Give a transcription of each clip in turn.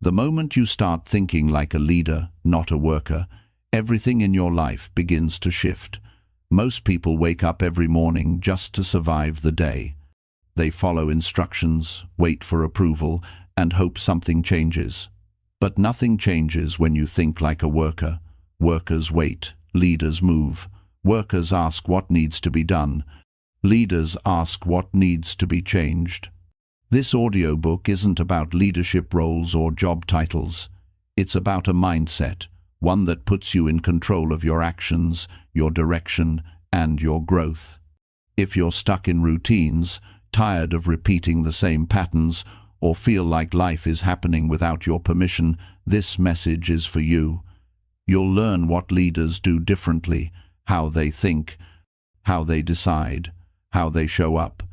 The moment you start thinking like a leader, not a worker, everything in your life begins to shift. Most people wake up every morning just to survive the day. They follow instructions, wait for approval, and hope something changes. But nothing changes when you think like a worker. Workers wait, leaders move. Workers ask what needs to be done. Leaders ask what needs to be changed. This audiobook isn't about leadership roles or job titles. It's about a mindset, one that puts you in control of your actions, your direction, and your growth. If you're stuck in routines, tired of repeating the same patterns, or feel like life is happening without your permission, this message is for you. You'll learn what leaders do differently, how they think, how they decide, how they show up,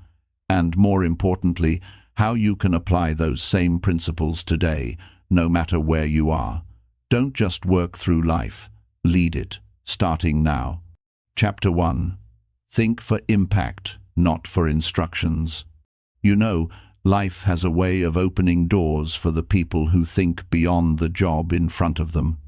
and more importantly, how you can apply those same principles today, no matter where you are. Don't just work through life, lead it, starting now. Chapter 1. Think for impact, not for instructions. You know, life has a way of opening doors for the people who think beyond the job in front of them.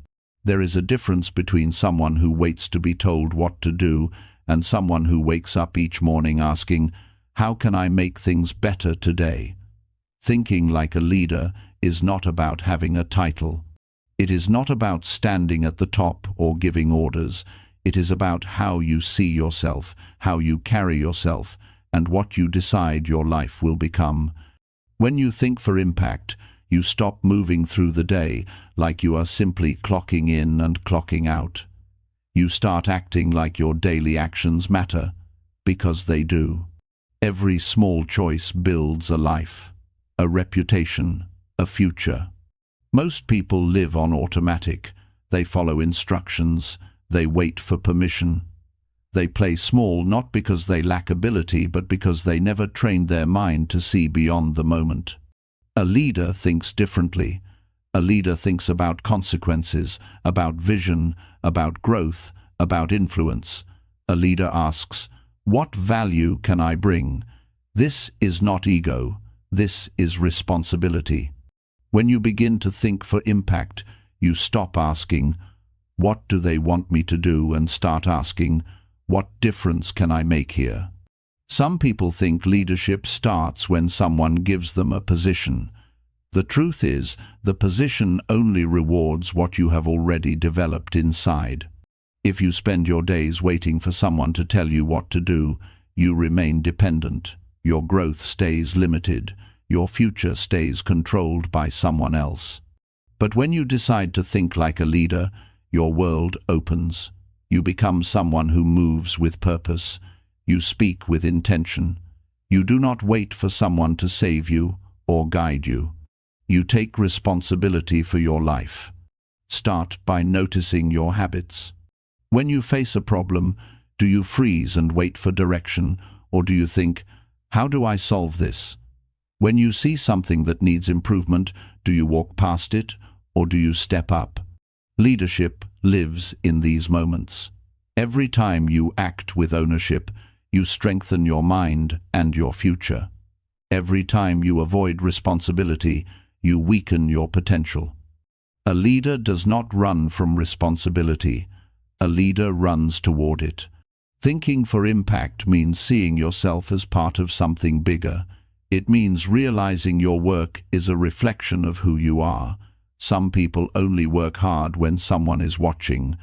There is a difference between someone who waits to be told what to do and someone who wakes up each morning asking, "How can I make things better today?" Thinking like a leader is not about having a title. It is not about standing at the top or giving orders. It is about how you see yourself, how you carry yourself, and what you decide your life will become. When you think for impact, you stop moving through the day like you are simply clocking in and clocking out. You start acting like your daily actions matter, because they do. Every small choice builds a life, a reputation, a future. Most people live on automatic. They follow instructions. They wait for permission. They play small not because they lack ability, but because they never trained their mind to see beyond the moment. A leader thinks differently. A leader thinks about consequences, about vision, about growth, about influence. A leader asks, "What value can I bring?" This is not ego. This is responsibility. When you begin to think for impact, you stop asking, "What do they want me to do?" and start asking, "What difference can I make here?" Some people think leadership starts when someone gives them a position. The truth is, the position only rewards what you have already developed inside. If you spend your days waiting for someone to tell you what to do, you remain dependent. Your growth stays limited. Your future stays controlled by someone else. But when you decide to think like a leader, your world opens. You become someone who moves with purpose. You speak with intention. You do not wait for someone to save you or guide you. You take responsibility for your life. Start by noticing your habits. When you face a problem, do you freeze and wait for direction, or do you think, "How do I solve this?" When you see something that needs improvement, do you walk past it, or do you step up? Leadership lives in these moments. Every time you act with ownership, you strengthen your mind and your future. Every time you avoid responsibility, you weaken your potential. A leader does not run from responsibility. A leader runs toward it. Thinking for impact means seeing yourself as part of something bigger. It means realizing your work is a reflection of who you are. Some people only work hard when someone is watching.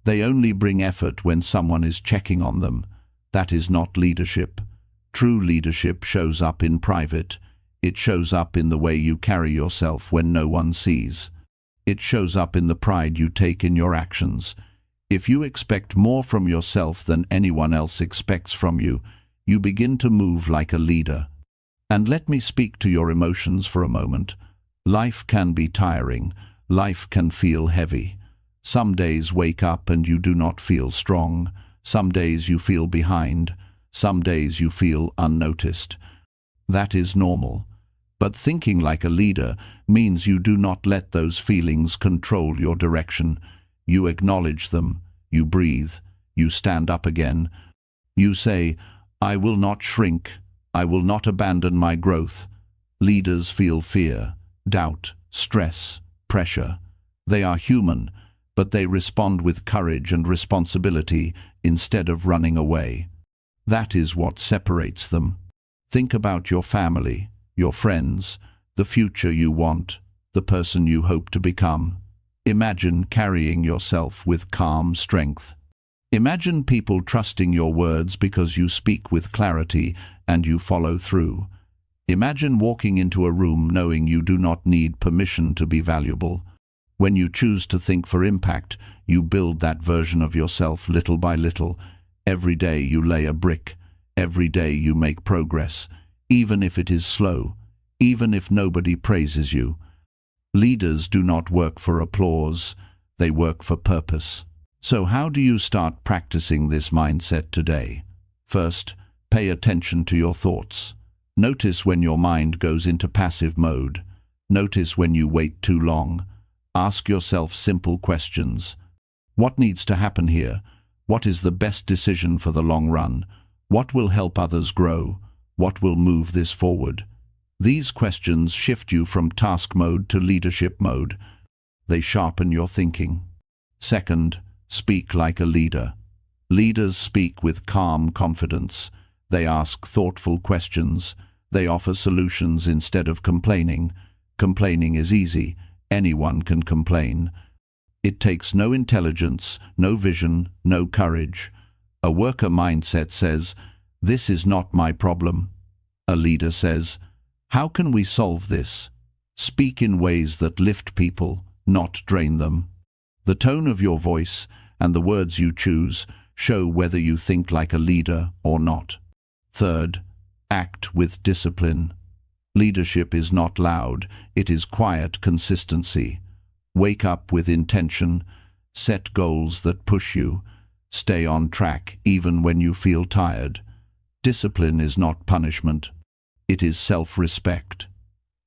They only bring effort when someone is checking on them. That is not leadership. True leadership shows up in private. It shows up in the way you carry yourself when no one sees. It shows up in the pride you take in your actions. If you expect more from yourself than anyone else expects from you, you begin to move like a leader. And let me speak to your emotions for a moment. Life can be tiring. Life can feel heavy. Some days wake up and you do not feel strong. Some days you feel behind. Some days you feel unnoticed. That is normal. But thinking like a leader means you do not let those feelings control your direction. You acknowledge them. You breathe. You stand up again. You say, "I will not shrink. I will not abandon my growth." Leaders feel fear, doubt, stress, pressure. They are human, but they respond with courage and responsibility instead of running away. That is what separates them. Think about your family, your friends, the future you want, the person you hope to become. Imagine carrying yourself with calm strength. Imagine people trusting your words because you speak with clarity and you follow through. Imagine walking into a room knowing you do not need permission to be valuable. When you choose to think for impact, you build that version of yourself little by little. Every day you lay a brick. Every day you make progress, even if it is slow, even if nobody praises you. Leaders do not work for applause, they work for purpose. So how do you start practicing this mindset today? First, pay attention to your thoughts. Notice when your mind goes into passive mode. Notice when you wait too long. Ask yourself simple questions. What needs to happen here? What is the best decision for the long run? What will help others grow? What will move this forward? These questions shift you from task mode to leadership mode. They sharpen your thinking. Second, speak like a leader. Leaders speak with calm confidence. They ask thoughtful questions. They offer solutions instead of complaining. Complaining is easy. Anyone can complain. It takes no intelligence, no vision, no courage. A worker mindset says, "This is not my problem." A leader says, "How can we solve this?" Speak in ways that lift people, not drain them. The tone of your voice and the words you choose show whether you think like a leader or not. Third, act with discipline. Leadership is not loud, it is quiet consistency. Wake up with intention, set goals that push you, stay on track even when you feel tired. Discipline is not punishment, it is self-respect.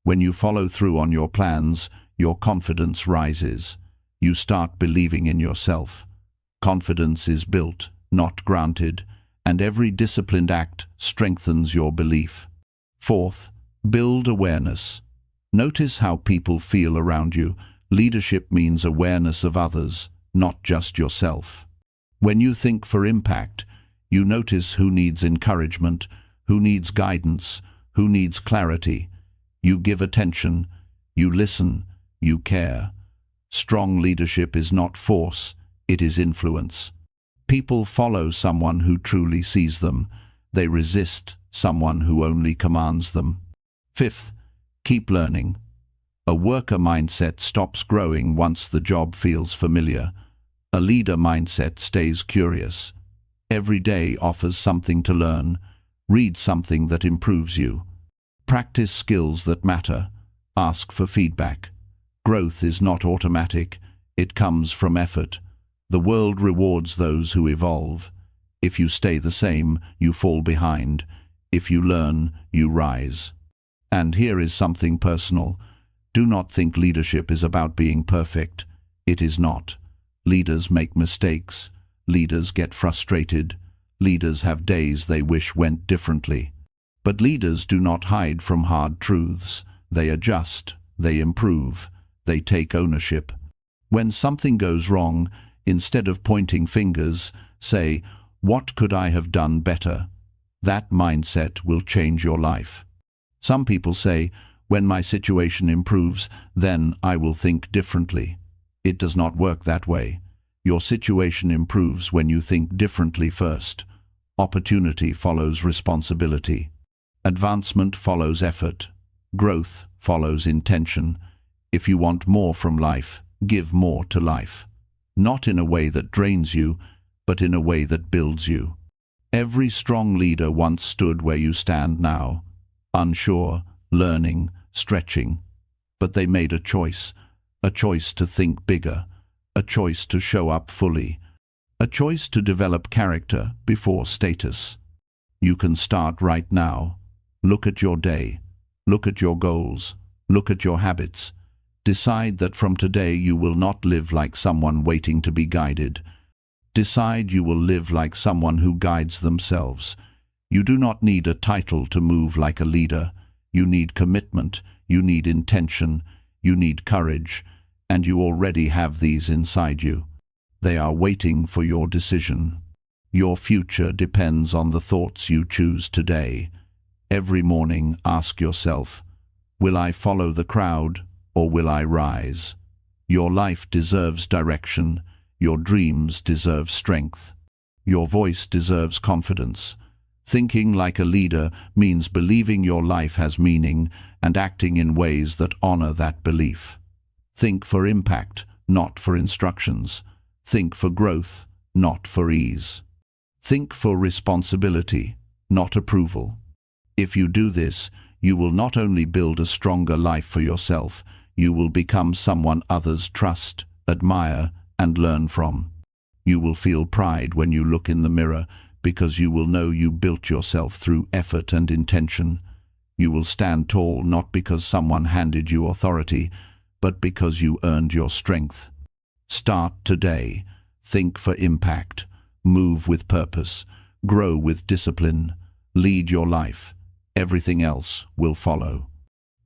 When you follow through on your plans, your confidence rises. You start believing in yourself. Confidence is built, not granted, and every disciplined act strengthens your belief. Fourth, build awareness. Notice how people feel around you. Leadership means awareness of others, not just yourself. When you think for impact, you notice who needs encouragement, who needs guidance, who needs clarity. You give attention, you listen, you care. Strong leadership is not force, it is influence. People follow someone who truly sees them. They resist someone who only commands them. Fifth, keep learning. A worker mindset stops growing once the job feels familiar. A leader mindset stays curious. Every day offers something to learn. Read something that improves you. Practice skills that matter. Ask for feedback. Growth is not automatic. It comes from effort. The world rewards those who evolve. If you stay the same, you fall behind. If you learn, you rise. And here is something personal. Do not think leadership is about being perfect. It is not. Leaders make mistakes. Leaders get frustrated. Leaders have days they wish went differently. But leaders do not hide from hard truths. They adjust. They improve. They take ownership. When something goes wrong, instead of pointing fingers, say, "What could I have done better?" That mindset will change your life. Some people say, "When my situation improves, then I will think differently." It does not work that way. Your situation improves when you think differently first. Opportunity follows responsibility. Advancement follows effort. Growth follows intention. If you want more from life, give more to life. Not in a way that drains you, but in a way that builds you. Every strong leader once stood where you stand now. Unsure, learning, stretching. But they made a choice to think bigger, a choice to show up fully, a choice to develop character before status. You can start right now. Look at your day. Look at your goals. Look at your habits. Decide that from today you will not live like someone waiting to be guided. Decide you will live like someone who guides themselves. You do not need a title to move like a leader. You need commitment. You need intention. You need courage, and you already have these inside you. They are waiting for your decision. Your future depends on the thoughts you choose today. Every morning, ask yourself, will I follow the crowd or will I rise? Your life deserves direction. Your dreams deserve strength. Your voice deserves confidence. Thinking like a leader means believing your life has meaning and acting in ways that honor that belief. Think for impact, not for instructions. Think for growth, not for ease. Think for responsibility, not approval. If you do this, you will not only build a stronger life for yourself, you will become someone others trust, admire, and learn from. You will feel pride when you look in the mirror because you will know you built yourself through effort and intention. You will stand tall not because someone handed you authority, but because you earned your strength. Start today. Think for impact. Move with purpose. Grow with discipline. Lead your life. Everything else will follow.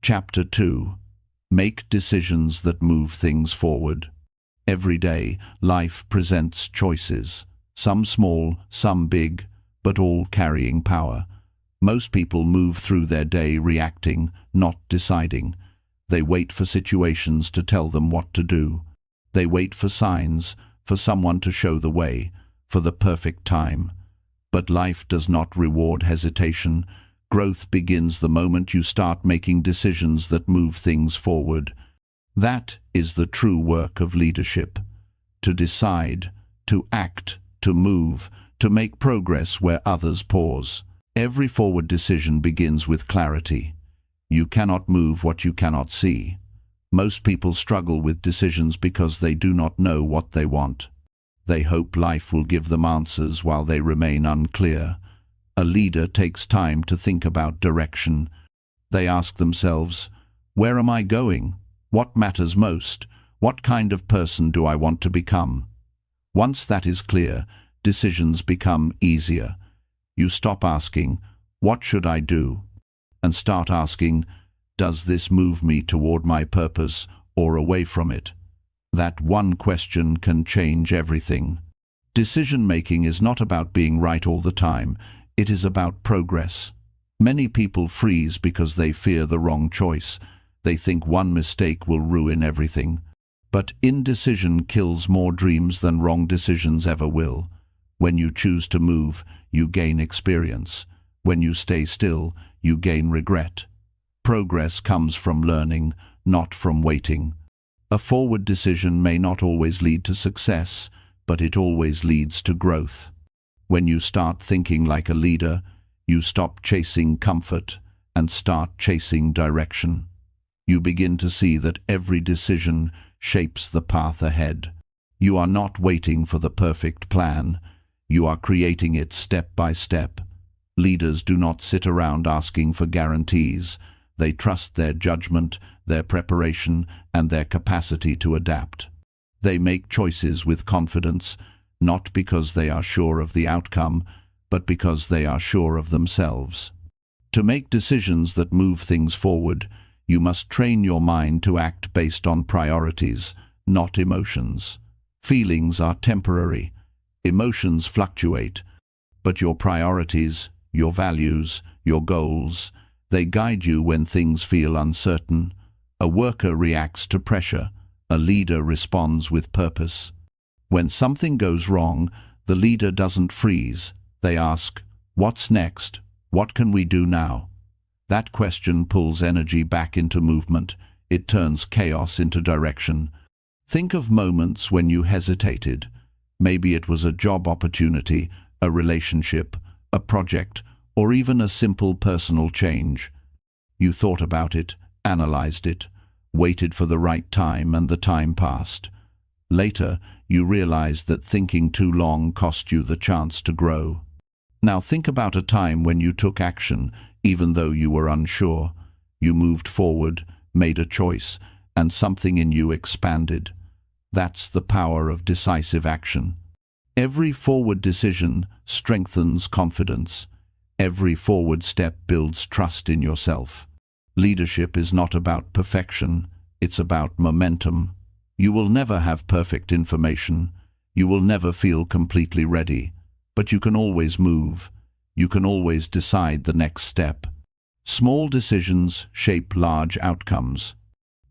Chapter 2. Make decisions that move things forward. Every day, life presents choices. Some small, some big, but all carrying power. Most people move through their day reacting, not deciding. They wait for situations to tell them what to do. They wait for signs, for someone to show the way, for the perfect time. But life does not reward hesitation. Growth begins the moment you start making decisions that move things forward. That is the true work of leadership. To decide, to act, to move, to make progress where others pause. Every forward decision begins with clarity. You cannot move what you cannot see. Most people struggle with decisions because they do not know what they want. They hope life will give them answers while they remain unclear. A leader takes time to think about direction. They ask themselves, where am I going? What matters most? What kind of person do I want to become? Once that is clear, decisions become easier. You stop asking, what should I do? And start asking, does this move me toward my purpose or away from it? That one question can change everything. Decision-making is not about being right all the time. It is about progress. Many people freeze because they fear the wrong choice. They think one mistake will ruin everything. But indecision kills more dreams than wrong decisions ever will. When you choose to move, you gain experience. When you stay still, you gain regret. Progress comes from learning, not from waiting. A forward decision may not always lead to success, but it always leads to growth. When you start thinking like a leader, you stop chasing comfort and start chasing direction. You begin to see that every decision shapes the path ahead. You are not waiting for the perfect plan. You are creating it step by step. Leaders do not sit around asking for guarantees. They trust their judgment, their preparation, and their capacity to adapt. They make choices with confidence, not because they are sure of the outcome, but because they are sure of themselves. To make decisions that move things forward, you must train your mind to act based on priorities, not emotions. Feelings are temporary. Emotions fluctuate. But your priorities, your values, your goals, they guide you when things feel uncertain. A worker reacts to pressure. A leader responds with purpose. When something goes wrong, the leader doesn't freeze. They ask, what's next? What can we do now? That question pulls energy back into movement. It turns chaos into direction. Think of moments when you hesitated. Maybe it was a job opportunity, a relationship, a project, or even a simple personal change. You thought about it, analyzed it, waited for the right time, and the time passed. Later, you realized that thinking too long cost you the chance to grow. Now think about a time when you took action, even though you were unsure. You moved forward, made a choice, and something in you expanded. That's the power of decisive action. Every forward decision strengthens confidence. Every forward step builds trust in yourself. Leadership is not about perfection, It's about momentum. You will never have perfect information. You will never feel completely ready. But you can always move. You can always decide the next step. Small decisions shape large outcomes.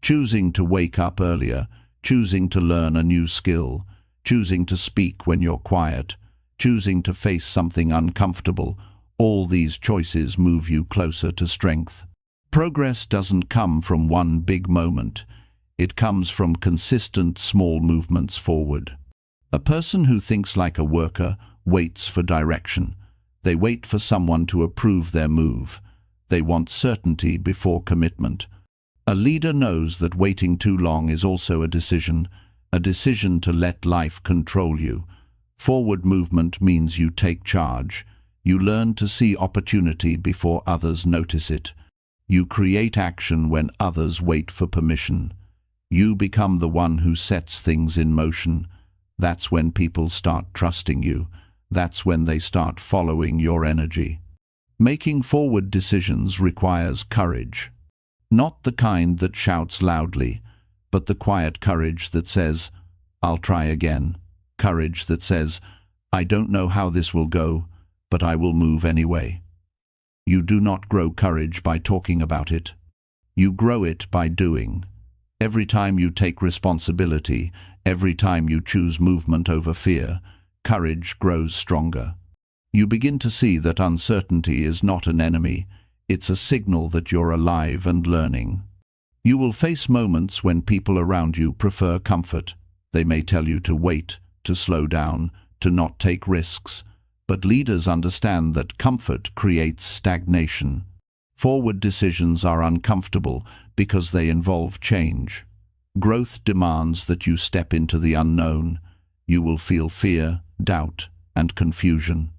Choosing to wake up earlier, choosing to learn a new skill, choosing to speak when you're quiet, choosing to face something uncomfortable, all these choices move you closer to strength. Progress doesn't come from one big moment. It comes from consistent small movements forward. A person who thinks like a worker waits for direction. They wait for someone to approve their move. They want certainty before commitment. A leader knows that waiting too long is also a decision to let life control you. Forward movement means you take charge. You learn to see opportunity before others notice it. You create action when others wait for permission. You become the one who sets things in motion. That's when people start trusting you. That's when they start following your energy. Making forward decisions requires courage. Not the kind that shouts loudly, but the quiet courage that says, "I'll try again." Courage that says, "I don't know how this will go, but I will move anyway." You do not grow courage by talking about it. You grow it by doing. Every time you take responsibility, every time you choose movement over fear, courage grows stronger. You begin to see that uncertainty is not an enemy. It's a signal that you're alive and learning. You will face moments when people around you prefer comfort. They may tell you to wait, to slow down, to not take risks. But leaders understand that comfort creates stagnation. Forward decisions are uncomfortable because they involve change. Growth demands that you step into the unknown. You will feel fear, doubt, and confusion.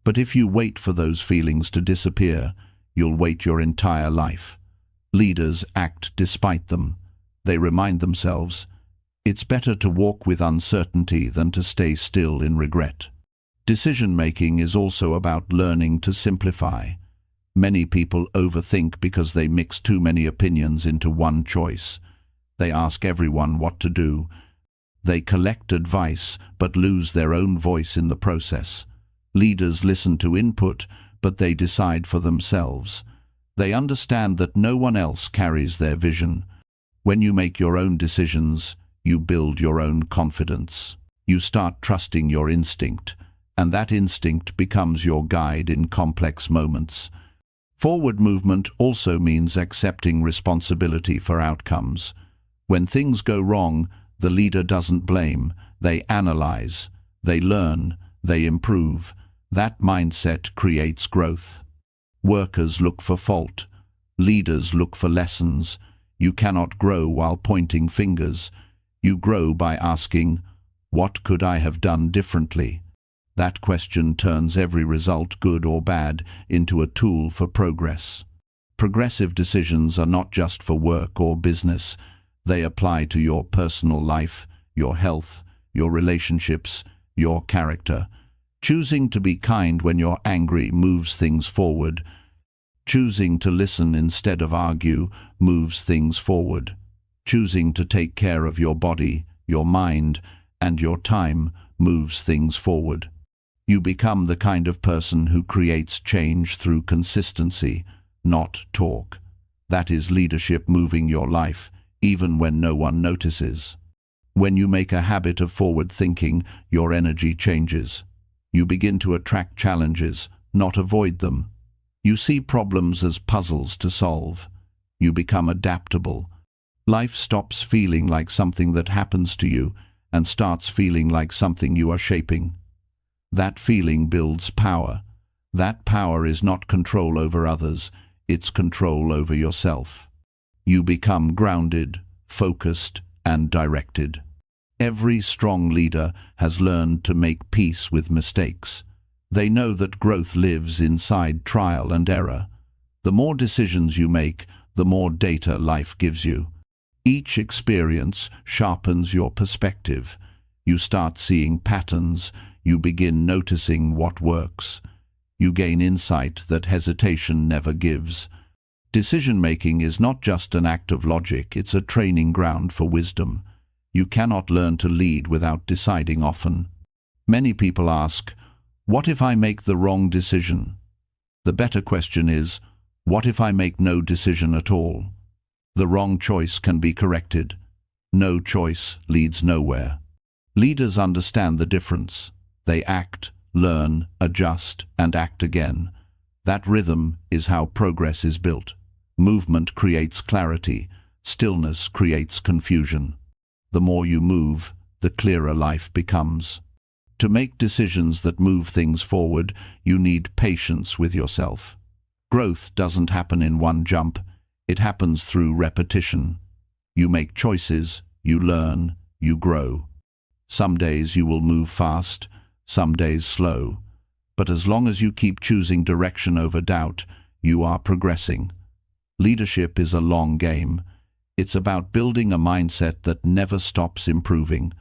But if you wait for those feelings to disappear, you'll wait your entire life. Leaders act despite them. They remind themselves, it's better to walk with uncertainty than to stay still in regret. Decision-making is also about learning to simplify. Many people overthink because they mix too many opinions into one choice. They ask everyone what to do. They collect advice but lose their own voice in the process. Leaders listen to input, but they decide for themselves. They understand that no one else carries their vision. When you make your own decisions, you build your own confidence. You start trusting your instinct, and that instinct becomes your guide in complex moments. Forward movement also means accepting responsibility for outcomes. When things go wrong, the leader doesn't blame. They analyze, they learn, they improve. That mindset creates growth. Workers look for fault. Leaders look for lessons. You cannot grow while pointing fingers. You grow by asking, what could I have done differently? That question turns every result, good or bad, into a tool for progress. Progressive decisions are not just for work or business. They apply to your personal life, your health, your relationships, your character. Choosing to be kind when you're angry moves things forward. Choosing to listen instead of argue moves things forward. Choosing to take care of your body, your mind, and your time moves things forward. You become the kind of person who creates change through consistency, not talk. That is leadership moving your life, even when no one notices. When you make a habit of forward thinking, your energy changes. You begin to attract challenges, not avoid them. You see problems as puzzles to solve. You become adaptable. Life stops feeling like something that happens to you and starts feeling like something you are shaping. That feeling builds power. That power is not control over others, it's control over yourself. You become grounded, focused, and directed. Every strong leader has learned to make peace with mistakes. They know that growth lives inside trial and error. The more decisions you make, the more data life gives you. Each experience sharpens your perspective. You start seeing patterns. You begin noticing what works. You gain insight that hesitation never gives. Decision-making is not just an act of logic, it's a training ground for wisdom. You cannot learn to lead without deciding often. Many people ask, what if I make the wrong decision? The better question is, what if I make no decision at all? The wrong choice can be corrected. No choice leads nowhere. Leaders understand the difference. They act, learn, adjust, and act again. That rhythm is how progress is built. Movement creates clarity. Stillness creates confusion. The more you move, the clearer life becomes. To make decisions that move things forward, you need patience with yourself. Growth doesn't happen in one jump. It happens through repetition. You make choices, you learn, you grow. Some days you will move fast, some days slow. But as long as you keep choosing direction over doubt, you are progressing. Leadership is a long game. It's about building a mindset that never stops improving.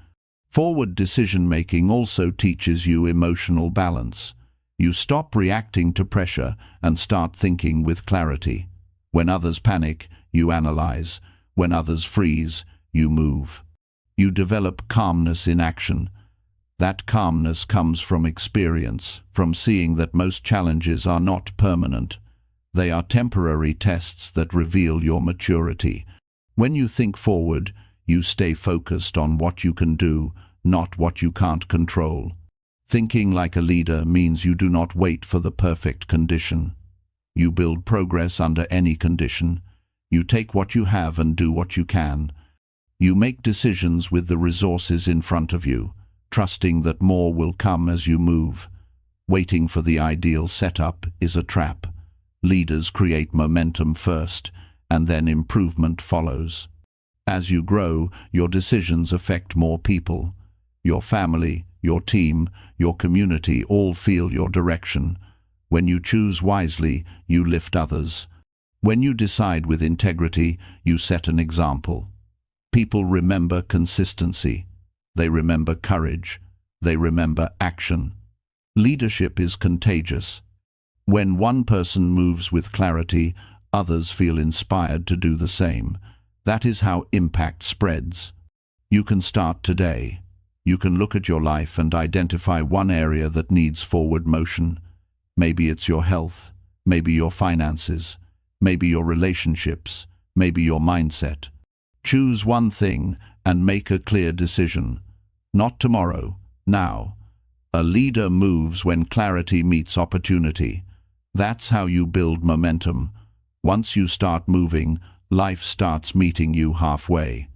Forward decision-making also teaches you emotional balance. You stop reacting to pressure and start thinking with clarity. When others panic, you analyze. When others freeze, you move. You develop calmness in action. That calmness comes from experience, from seeing that most challenges are not permanent. They are temporary tests that reveal your maturity. When you think forward, you stay focused on what you can do, not what you can't control. Thinking like a leader means you do not wait for the perfect condition. You build progress under any condition. You take what you have and do what you can. You make decisions with the resources in front of you, trusting that more will come as you move. Waiting for the ideal setup is a trap. Leaders create momentum first, and then improvement follows. As you grow, your decisions affect more people. Your family, your team, your community all feel your direction. When you choose wisely, you lift others. When you decide with integrity, you set an example. People remember consistency. They remember courage. They remember action. Leadership is contagious. When one person moves with clarity, others feel inspired to do the same. That is how impact spreads. You can start today. You can look at your life and identify one area that needs forward motion. Maybe it's your health, maybe your finances, maybe your relationships, maybe your mindset. Choose one thing and make a clear decision. Not tomorrow, now. A leader moves when clarity meets opportunity. That's how you build momentum. Once you start moving, life starts meeting you halfway.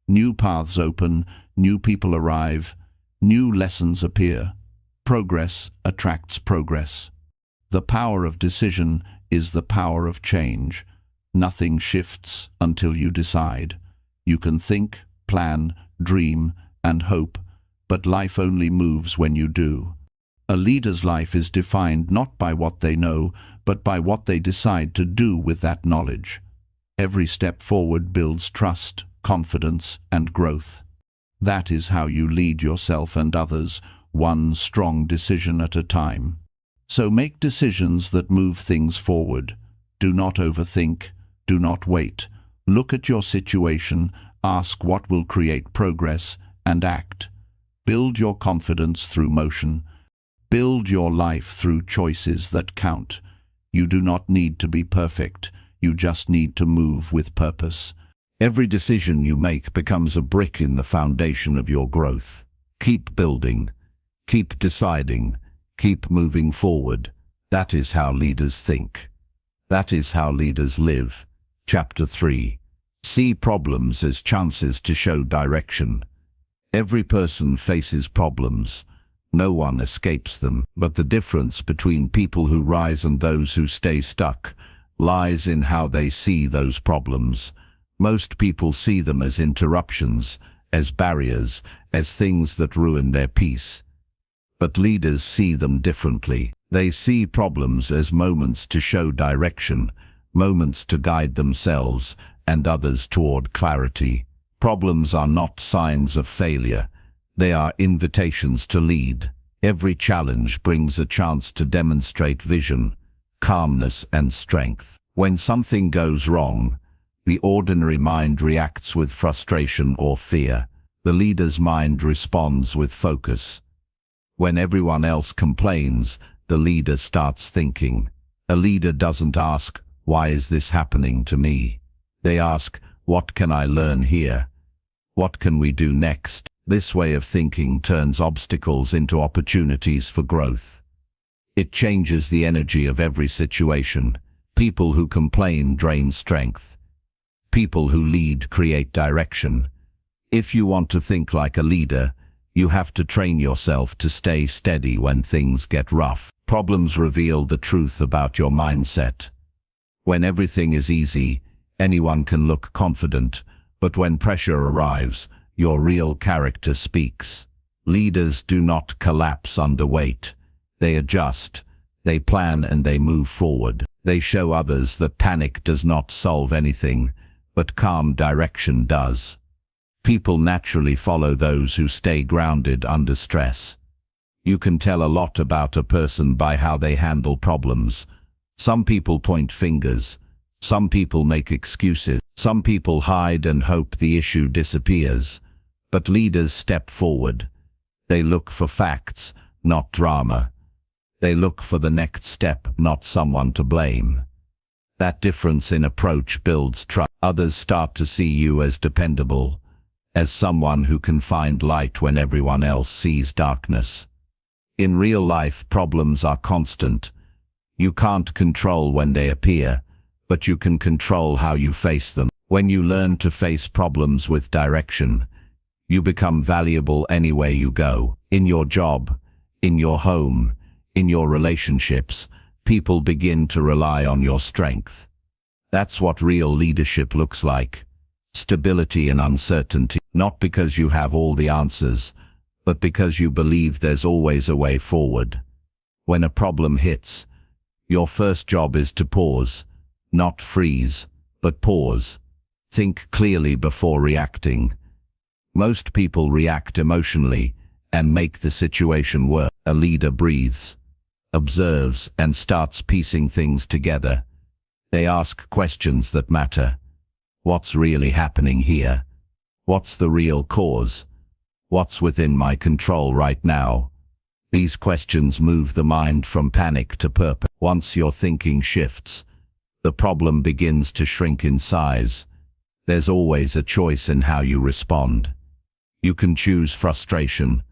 New paths open, new people arrive, new lessons appear. Progress attracts progress. The power of decision is the power of change. Nothing shifts until you decide. You can think, plan, dream, and hope, but life only moves when you do. A leader's life is defined not by what they know, but by what they decide to do with that knowledge. Every step forward builds trust, confidence, and growth. That is how you lead yourself and others, one strong decision at a time. So make decisions that move things forward. Do not overthink. Do not wait. Look at your situation, ask what will create progress, and act. Build your confidence through motion. Build your life through choices that count. You do not need to be perfect. You just need to move with purpose. Every decision you make becomes a brick in the foundation of your growth. Keep building. Keep deciding. Keep moving forward. That is how leaders think. That is how leaders live. Chapter 3. See problems as chances to show direction. Every person faces problems. No one escapes them, but the difference between people who rise and those who stay stuck lies in how they see those problems. Most people see them as interruptions, as barriers, as things that ruin their peace. But leaders see them differently. They see problems as moments to show direction, moments to guide themselves and others toward clarity. Problems are not signs of failure. They are invitations to lead. Every challenge brings a chance to demonstrate vision, calmness, and strength. When something goes wrong, the ordinary mind reacts with frustration or fear. The leader's mind responds with focus. When everyone else complains, the leader starts thinking. A leader doesn't ask, "Why is this happening to me?" They ask, "What can I learn here? What can we do next?" This way of thinking turns obstacles into opportunities for growth. It changes the energy of every situation. People who complain drain strength. People who lead create direction. If you want to think like a leader, you have to train yourself to stay steady when things get rough. Problems reveal the truth about your mindset. When everything is easy, anyone can look confident, but when pressure arrives, your real character speaks. Leaders do not collapse under weight. They adjust, they plan, and they move forward. They show others that panic does not solve anything, but calm direction does. People naturally follow those who stay grounded under stress. You can tell a lot about a person by how they handle problems. Some people point fingers. Some people make excuses. Some people hide and hope the issue disappears. But leaders step forward. They look for facts, not drama. They look for the next step, not someone to blame. That difference in approach builds trust. Others start to see you as dependable, as someone who can find light when everyone else sees darkness. In real life, problems are constant. You can't control when they appear, but you can control how you face them. When you learn to face problems with direction, you become valuable anywhere you go. In your job, in your home, in your relationships, people begin to rely on your strength. That's what real leadership looks like. Stability in uncertainty, not because you have all the answers, but because you believe there's always a way forward. When a problem hits, your first job is to pause, not freeze, but pause. Think clearly before reacting. Most people react emotionally and make the situation worse. A leader breathes, observes, and starts piecing things together. They ask questions that matter. What's really happening here? What's the real cause? What's within my control right now? These questions move the mind from panic to purpose. Once your thinking shifts, the problem begins to shrink in size. There's always a choice in how you respond. You can choose frustration,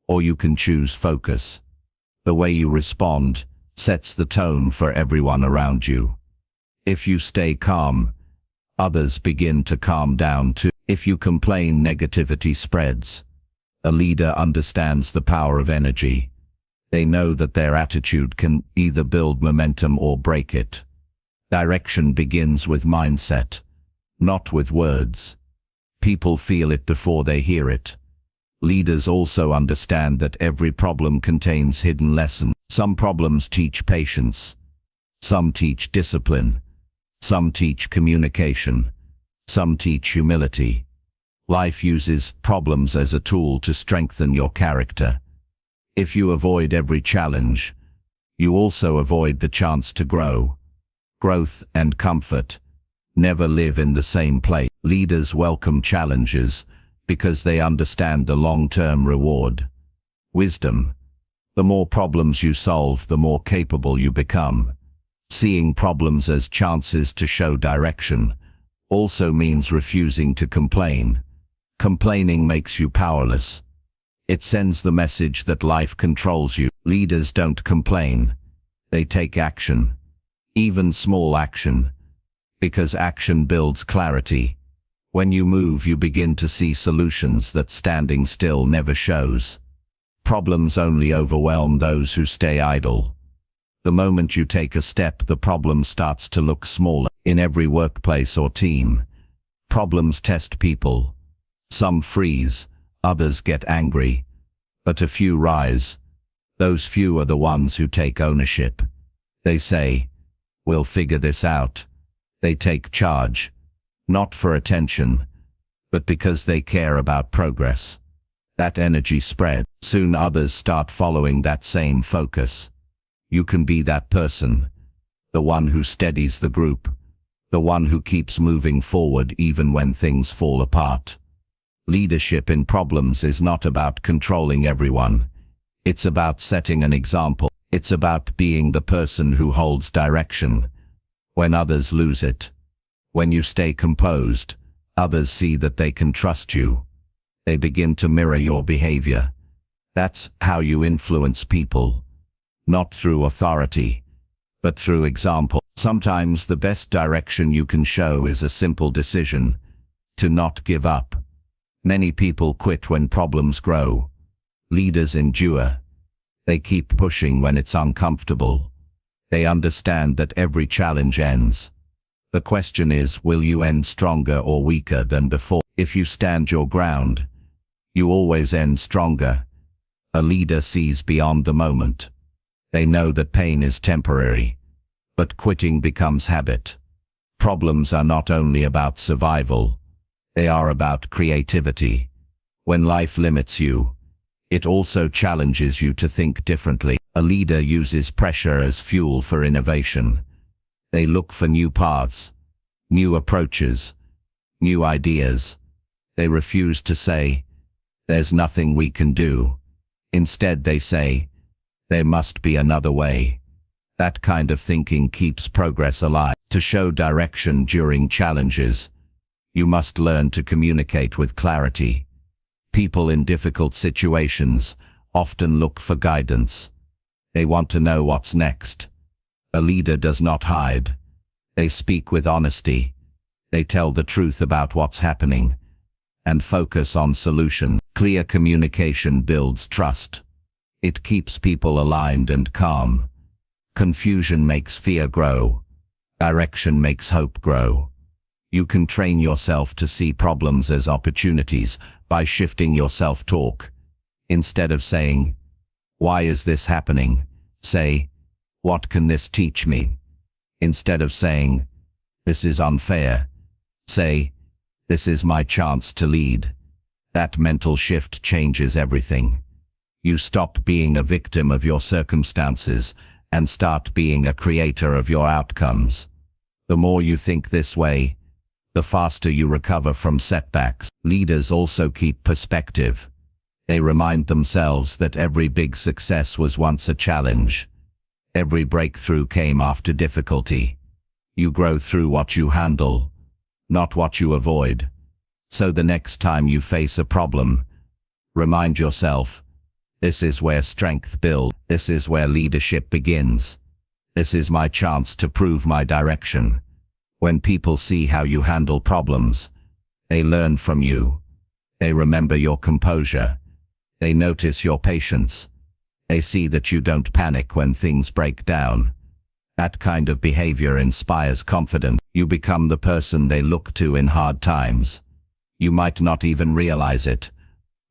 or you can choose focus. The way you respond sets the tone for everyone around you. If you stay calm, others begin to calm down too. If you complain, negativity spreads. A leader understands the power of energy. They know that their attitude can either build momentum or break it. Direction begins with mindset, not with words. People feel it before they hear it. Leaders also understand that every problem contains hidden lessons. Some problems teach patience. Some teach discipline. Some teach communication. Some teach humility. Life uses problems as a tool to strengthen your character. If you avoid every challenge, you also avoid the chance to grow. Growth and comfort never live in the same place. Leaders welcome challenges because they understand the long-term reward. Wisdom. The more problems you solve, the more capable you become. Seeing problems as chances to show direction also means refusing to complain. Complaining makes you powerless. It sends the message that life controls you. Leaders don't complain. They take action. Even small action. Because action builds clarity. When you move, you begin to see solutions that standing still never shows. Problems only overwhelm those who stay idle. The moment you take a step, the problem starts to look smaller. In every workplace or team, problems test people. Some freeze, others get angry, but a few rise. Those few are the ones who take ownership. They say, "We'll figure this out." They take charge, not for attention, but because they care about progress. That energy spreads. Soon others start following that same focus. You can be that person. the one who steadies the group, the one who keeps moving forward even when things fall apart. Leadership in problems is not about controlling everyone. It's about setting an example. It's about being the person who holds direction when others lose it. When you stay composed, others see that they can trust you. They begin to mirror your behavior. That's how you influence people, not through authority, but through example. Sometimes the best direction you can show is a simple decision: to not give up. Many people quit when problems grow. Leaders endure. They keep pushing when it's uncomfortable. They understand that every challenge ends. The question is, will you end stronger or weaker than before? If you stand your ground, you always end stronger. A leader sees beyond the moment. They know that pain is temporary, but quitting becomes habit. Problems are not only about survival, they are about creativity. When life limits you, it also challenges you to think differently. A leader uses pressure as fuel for innovation. They look for new paths, new approaches, new ideas. They refuse to say, "There's nothing we can do." Instead they say, "There must be another way." That kind of thinking keeps progress alive. To show direction during challenges, you must learn to communicate with clarity. People in difficult situations often look for guidance. They want to know what's next. A leader does not hide. They speak with honesty. They tell the truth about what's happening and focus on solutions. Clear communication builds trust. It keeps people aligned and calm. Confusion makes fear grow. Direction makes hope grow. You can train yourself to see problems as opportunities by shifting your self-talk. Instead of saying, "Why is this happening?" say, "What can this teach me?" Instead of saying, "This is unfair," say, "This is my chance to lead." That mental shift changes everything. You stop being a victim of your circumstances and start being a creator of your outcomes. The more you think this way, the faster you recover from setbacks. Leaders also keep perspective. They remind themselves that every big success was once a challenge. Every breakthrough came after difficulty. You grow through what you handle, not what you avoid. So the next time you face a problem, remind yourself, this is where strength builds. This is where leadership begins. This is my chance to prove my direction. When people see how you handle problems, they learn from you. They remember your composure. They notice your patience. They see that you don't panic when things break down. That kind of behavior inspires confidence. You become the person they look to in hard times. You might not even realize it,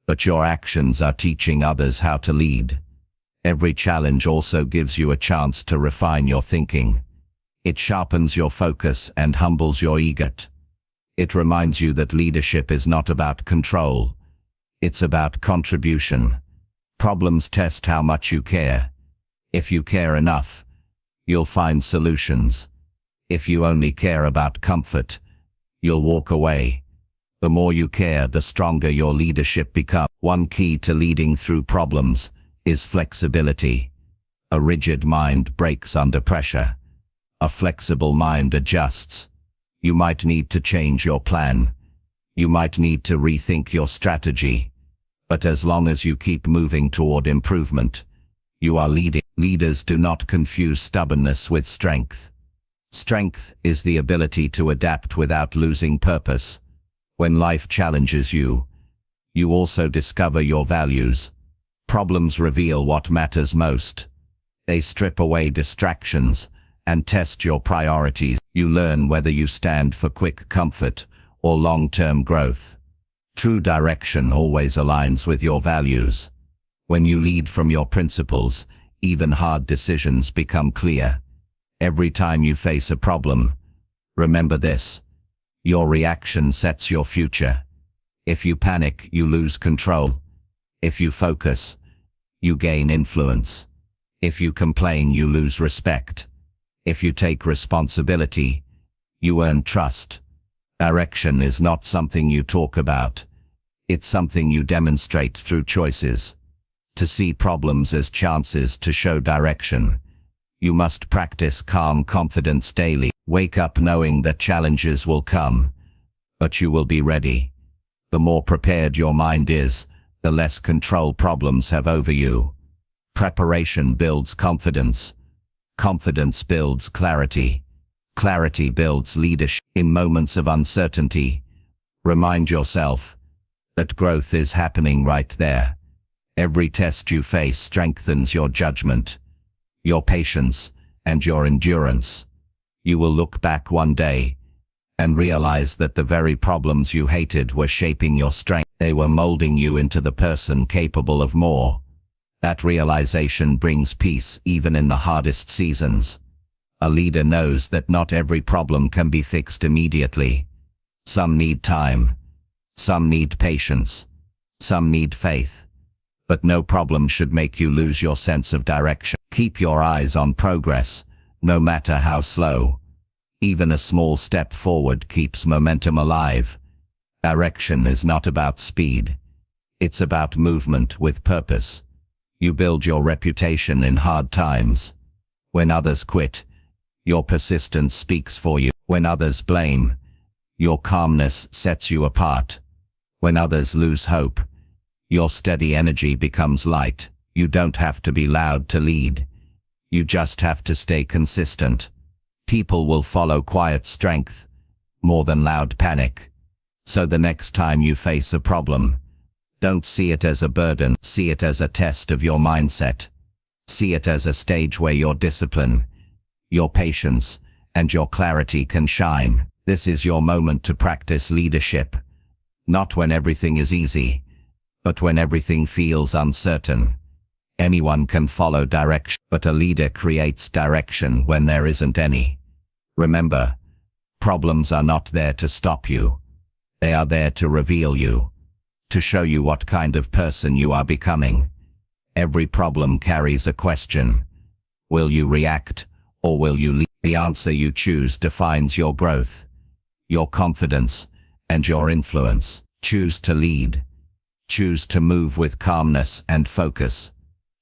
but your actions are teaching others how to lead. Every challenge also gives you a chance to refine your thinking. It sharpens your focus and humbles your ego. It reminds you that leadership is not about control. It's about contribution. Problems test how much you care. If you care enough, you'll find solutions. If you only care about comfort, you'll walk away. The more you care, the stronger your leadership becomes. One key to leading through problems is flexibility. A rigid mind breaks under pressure. A flexible mind adjusts. You might need to change your plan. You might need to rethink your strategy. But as long as you keep moving toward improvement, you are leading. Leaders do not confuse stubbornness with strength. Strength is the ability to adapt without losing purpose. When life challenges you, you also discover your values. Problems reveal what matters most. They strip away distractions and test your priorities. You learn whether you stand for quick comfort or long-term growth. True direction always aligns with your values. When you lead from your principles, even hard decisions become clear. Every time you face a problem, remember this: your reaction sets your future. If you panic, you lose control. If you focus, you gain influence. If you complain, you lose respect. If you take responsibility, you earn trust. Direction is not something you talk about. It's something you demonstrate through choices. To see problems as chances to show direction, you must practice calm confidence daily. Wake up knowing that challenges will come, but you will be ready. The more prepared your mind is, the less control problems have over you. Preparation builds confidence. Confidence builds clarity. Clarity builds leadership. In moments of uncertainty, remind yourself that growth is happening right there. Every test you face strengthens your judgment, your patience, and your endurance. You will look back one day and realize that the very problems you hated were shaping your strength. They were molding you into the person capable of more. That realization brings peace even in the hardest seasons. A leader knows that not every problem can be fixed immediately. Some need time. Some need patience. Some need faith. But no problem should make you lose your sense of direction. Keep your eyes on progress, no matter how slow. Even a small step forward keeps momentum alive. Direction is not about speed. It's about movement with purpose. You build your reputation in hard times. When others quit, your persistence speaks for you. When others blame, your calmness sets you apart. When others lose hope, your steady energy becomes light. You don't have to be loud to lead. You just have to stay consistent. People will follow quiet strength, more than loud panic. So the next time you face a problem, don't see it as a burden. See it as a test of your mindset. See it as a stage where your discipline, your patience, and your clarity can shine. This is your moment to practice leadership. Not when everything is easy, but when everything feels uncertain. Anyone can follow direction, but a leader creates direction when there isn't any. Remember, problems are not there to stop you. They are there to reveal you, to show you what kind of person you are becoming. Every problem carries a question. Will you react, or will you lead? The answer you choose defines your growth, your confidence, and your influence. Choose to lead. Choose to move with calmness and focus.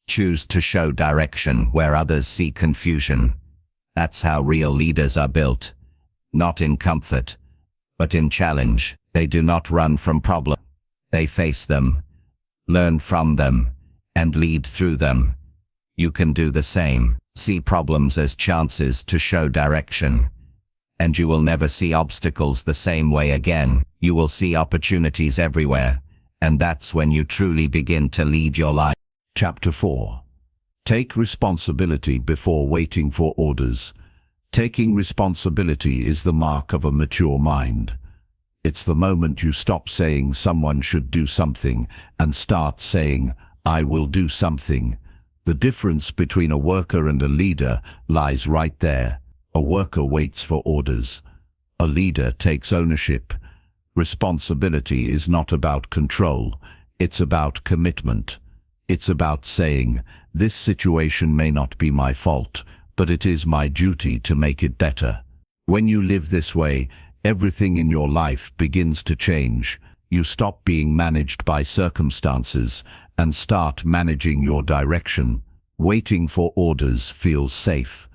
Choose to show direction where others see confusion. That's how real leaders are built. Not in comfort, but in challenge. They do not run from problems. They face them, learn from them, and lead through them. You can do the same. See problems as chances to show direction. And you will never see obstacles the same way again. You will see opportunities everywhere. And that's when you truly begin to lead your life. Chapter 4. Take responsibility before waiting for orders. Taking responsibility is the mark of a mature mind. It's the moment you stop saying someone should do something and start saying, I will do something. The difference between a worker and a leader lies right there. A worker waits for orders. A leader takes ownership. Responsibility is not about control. It's about commitment. It's about saying, this situation may not be my fault, but it is my duty to make it better. When you live this way, everything in your life begins to change. You stop being managed by circumstances and start managing your direction. Waiting for orders feels safe.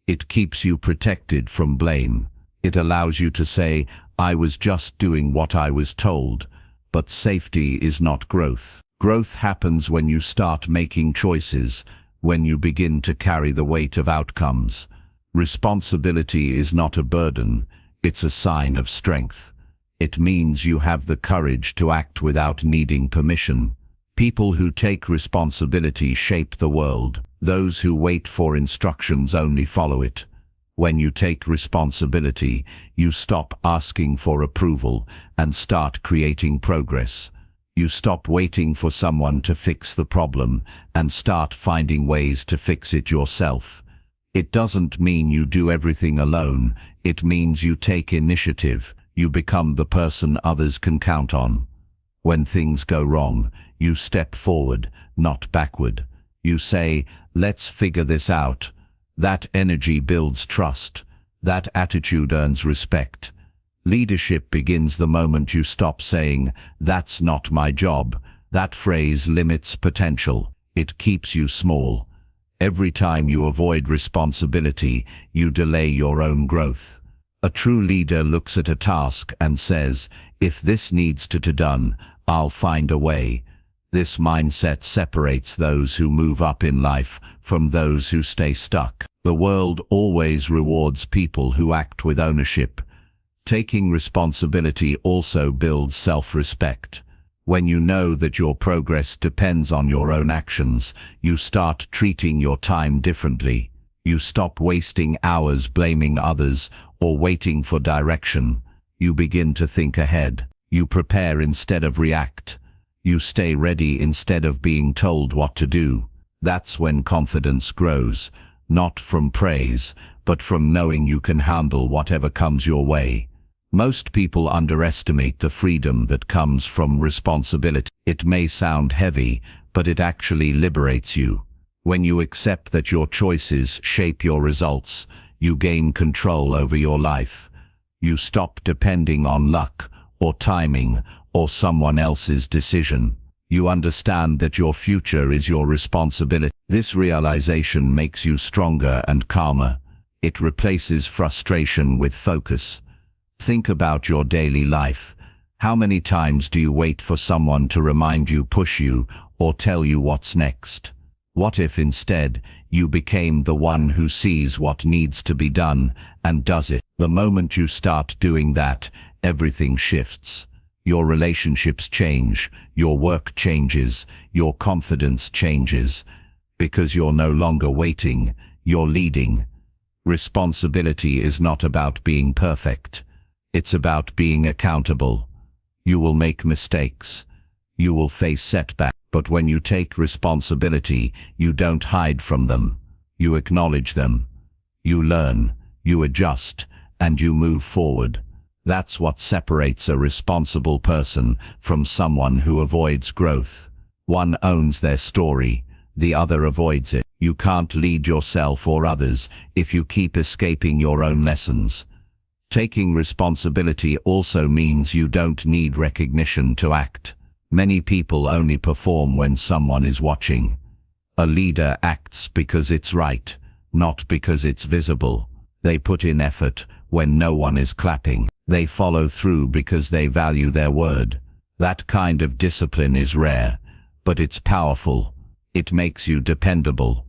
It keeps you protected from blame. It allows you to say, I was just doing what I was told. But safety is not growth. Growth happens when you start making choices, when you begin to carry the weight of outcomes. Responsibility is not a burden, it's a sign of strength. It means you have the courage to act without needing permission. People who take responsibility shape the world. Those who wait for instructions only follow it. When you take responsibility, you stop asking for approval and start creating progress. You stop waiting for someone to fix the problem and start finding ways to fix it yourself. It doesn't mean you do everything alone. It means you take initiative. You become the person others can count on. When things go wrong, you step forward, not backward. You say, let's figure this out. That energy builds trust. That attitude earns respect. Leadership begins the moment you stop saying, "That's not my job." That phrase limits potential. It keeps you small. Every time you avoid responsibility, you delay your own growth. A true leader looks at a task and says, "If this needs to be done, I'll find a way." This mindset separates those who move up in life from those who stay stuck. The world always rewards people who act with ownership. Taking responsibility also builds self-respect. When you know that your progress depends on your own actions, you start treating your time differently. You stop wasting hours blaming others or waiting for direction. You begin to think ahead. You prepare instead of react. You stay ready instead of being told what to do. That's when confidence grows, not from praise, but from knowing you can handle whatever comes your way. Most people underestimate the freedom that comes from responsibility. It may sound heavy, but it actually liberates you. When you accept that your choices shape your results, you gain control over your life. You stop depending on luck, or timing, or someone else's decision. You understand that your future is your responsibility. This realization makes you stronger and calmer. It replaces frustration with focus. Think about your daily life. How many times do you wait for someone to remind you, push you, or tell you what's next? What if instead you became the one who sees what needs to be done and does it? The moment you start doing that, everything shifts. Your relationships change, your work changes, your confidence changes. Because you're no longer waiting, you're leading. Responsibility is not about being perfect. It's about being accountable. You will make mistakes. You will face setbacks. But when you take responsibility, you don't hide from them. You acknowledge them. You learn, you adjust, and you move forward. That's what separates a responsible person from someone who avoids growth. One owns their story, the other avoids it. You can't lead yourself or others if you keep escaping your own lessons. Taking responsibility also means you don't need recognition to act. Many people only perform when someone is watching. A leader acts because it's right, not because it's visible. They put in effort when no one is clapping. They follow through because they value their word. That kind of discipline is rare, but it's powerful. It makes you dependable.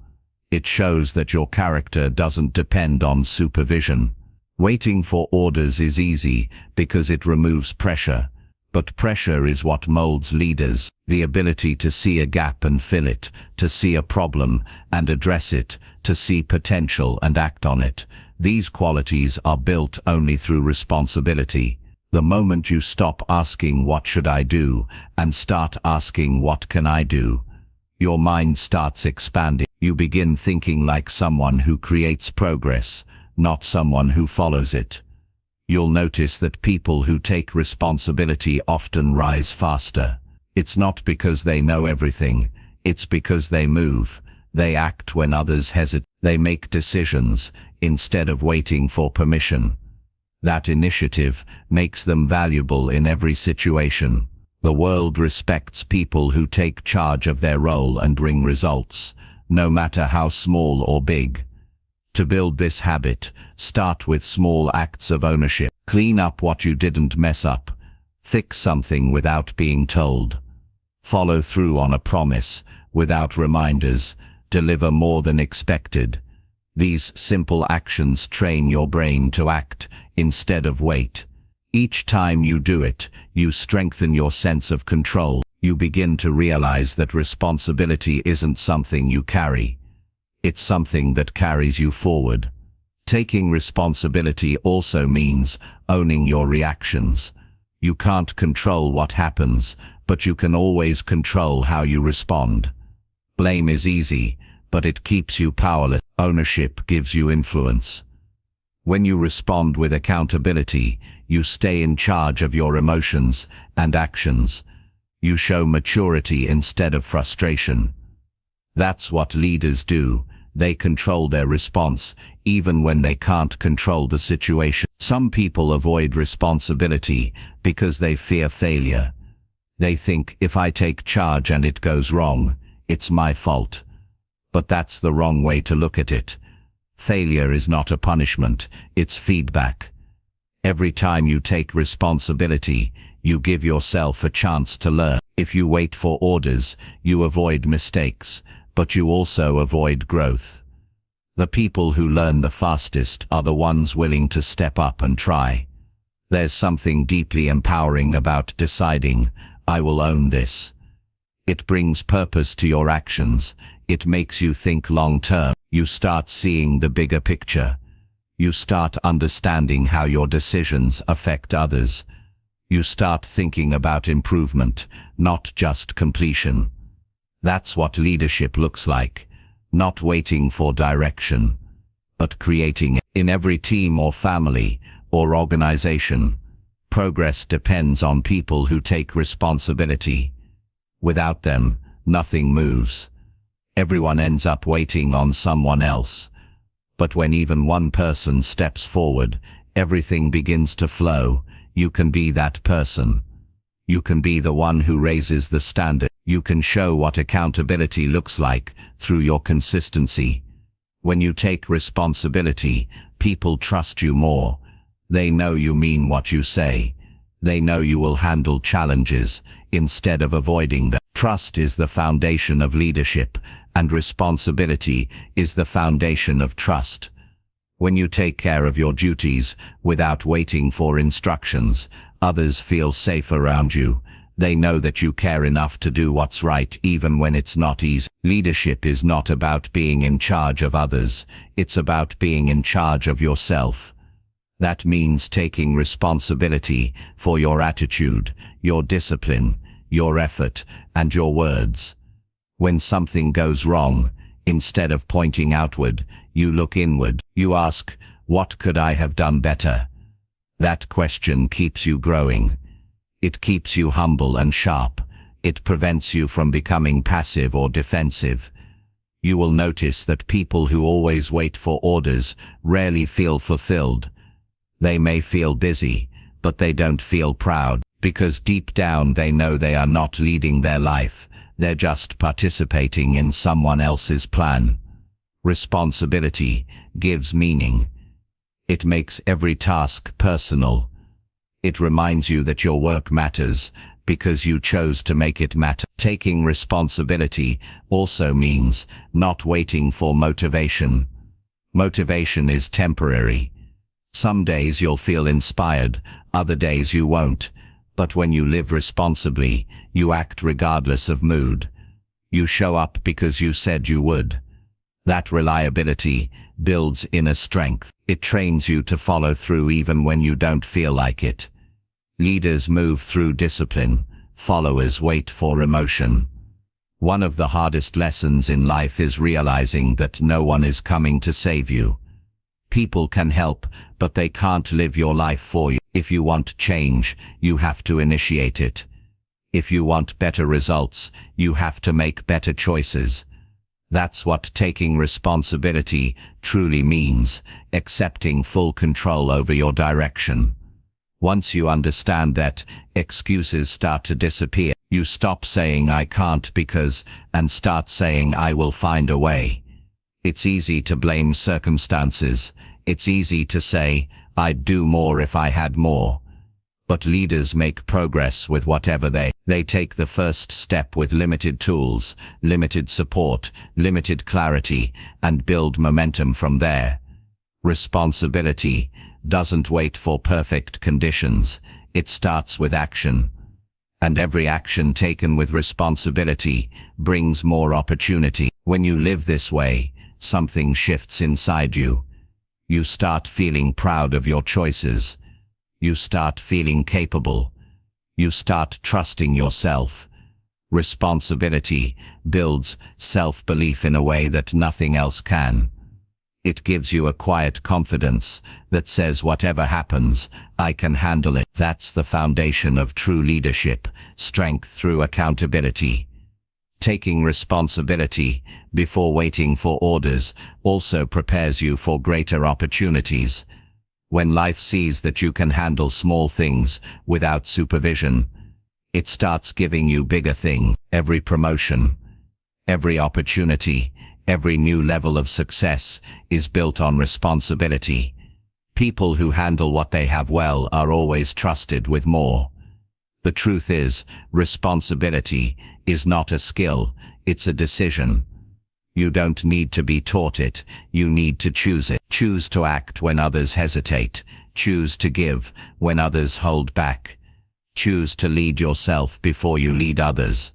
It shows that your character doesn't depend on supervision. Waiting for orders is easy because it removes pressure. But pressure is what molds leaders. The ability to see a gap and fill it, to see a problem and address it, to see potential and act on it. These qualities are built only through responsibility. The moment you stop asking "what should I do" and start asking "what can I do," your mind starts expanding. You begin thinking like someone who creates progress, not someone who follows it. You'll notice that people who take responsibility often rise faster. It's not because they know everything, it's because they move. They act when others hesitate. They make decisions instead of waiting for permission. That initiative makes them valuable in every situation. The world respects people who take charge of their role and bring results, no matter how small or big. To build this habit, start with small acts of ownership. Clean up what you didn't mess up. Fix something without being told. Follow through on a promise without reminders. Deliver more than expected. These simple actions train your brain to act instead of wait. Each time you do it, you strengthen your sense of control. You begin to realize that responsibility isn't something you carry. It's something that carries you forward. Taking responsibility also means owning your reactions. You can't control what happens, but you can always control how you respond. Blame is easy, but it keeps you powerless. Ownership gives you influence. When you respond with accountability, you stay in charge of your emotions and actions. You show maturity instead of frustration. That's what leaders do. They control their response, even when they can't control the situation. Some people avoid responsibility because they fear failure. They think, if I take charge and it goes wrong, it's my fault. But that's the wrong way to look at it. Failure is not a punishment, it's feedback. Every time you take responsibility, you give yourself a chance to learn. If you wait for orders, you avoid mistakes, but you also avoid growth. The people who learn the fastest are the ones willing to step up and try. There's something deeply empowering about deciding, I will own this. It brings purpose to your actions. It makes you think long term. You start seeing the bigger picture. You start understanding how your decisions affect others. You start thinking about improvement, not just completion. That's what leadership looks like. Not waiting for direction, but creating it. In every team or family or organization, progress depends on people who take responsibility. Without them, nothing moves. Everyone ends up waiting on someone else. But when even one person steps forward, everything begins to flow. You can be that person. You can be the one who raises the standard. You can show what accountability looks like through your consistency. When you take responsibility, people trust you more. They know you mean what you say. They know you will handle challenges instead of avoiding them. Trust is the foundation of leadership, and responsibility is the foundation of trust. When you take care of your duties without waiting for instructions, others feel safe around you. They know that you care enough to do what's right even when it's not easy. Leadership is not about being in charge of others, it's about being in charge of yourself. That means taking responsibility for your attitude, your discipline, your effort, and your words. When something goes wrong, instead of pointing outward, you look inward. You ask, what could I have done better? That question keeps you growing. It keeps you humble and sharp. It prevents you from becoming passive or defensive. You will notice that people who always wait for orders rarely feel fulfilled. They may feel busy, but they don't feel proud, because deep down they know they are not leading their life. They're just participating in someone else's plan. Responsibility gives meaning. It makes every task personal. It reminds you that your work matters because you chose to make it matter. Taking responsibility also means not waiting for motivation. Motivation is temporary. Some days you'll feel inspired, other days you won't. But when you live responsibly, you act regardless of mood. You show up because you said you would. That reliability builds inner strength. It trains you to follow through even when you don't feel like it. Leaders move through discipline. Followers wait for emotion. One of the hardest lessons in life is realizing that no one is coming to save you. People can help, but they can't live your life for you. If you want change, you have to initiate it. If you want better results, you have to make better choices. That's what taking responsibility truly means, accepting full control over your direction. Once you understand that, excuses start to disappear. You stop saying I can't because, and start saying I will find a way. It's easy to blame circumstances. It's easy to say, I'd do more if I had more. But leaders make progress with whatever they take the first step with limited tools, limited support, limited clarity, and build momentum from there. Responsibility doesn't wait for perfect conditions. It starts with action. And every action taken with responsibility brings more opportunity. When you live this way, something shifts inside you. You start feeling proud of your choices. You start feeling capable. You start trusting yourself. Responsibility builds self-belief in a way that nothing else can. It gives you a quiet confidence that says whatever happens, I can handle it. That's the foundation of true leadership, strength through accountability. Taking responsibility before waiting for orders also prepares you for greater opportunities. When life sees that you can handle small things without supervision, it starts giving you bigger things. Every promotion, every opportunity, every new level of success is built on responsibility. People who handle what they have well are always trusted with more. The truth is, responsibility is not a skill, it's a decision. You don't need to be taught it, you need to choose it. Choose to act when others hesitate. Choose to give when others hold back. Choose to lead yourself before you lead others.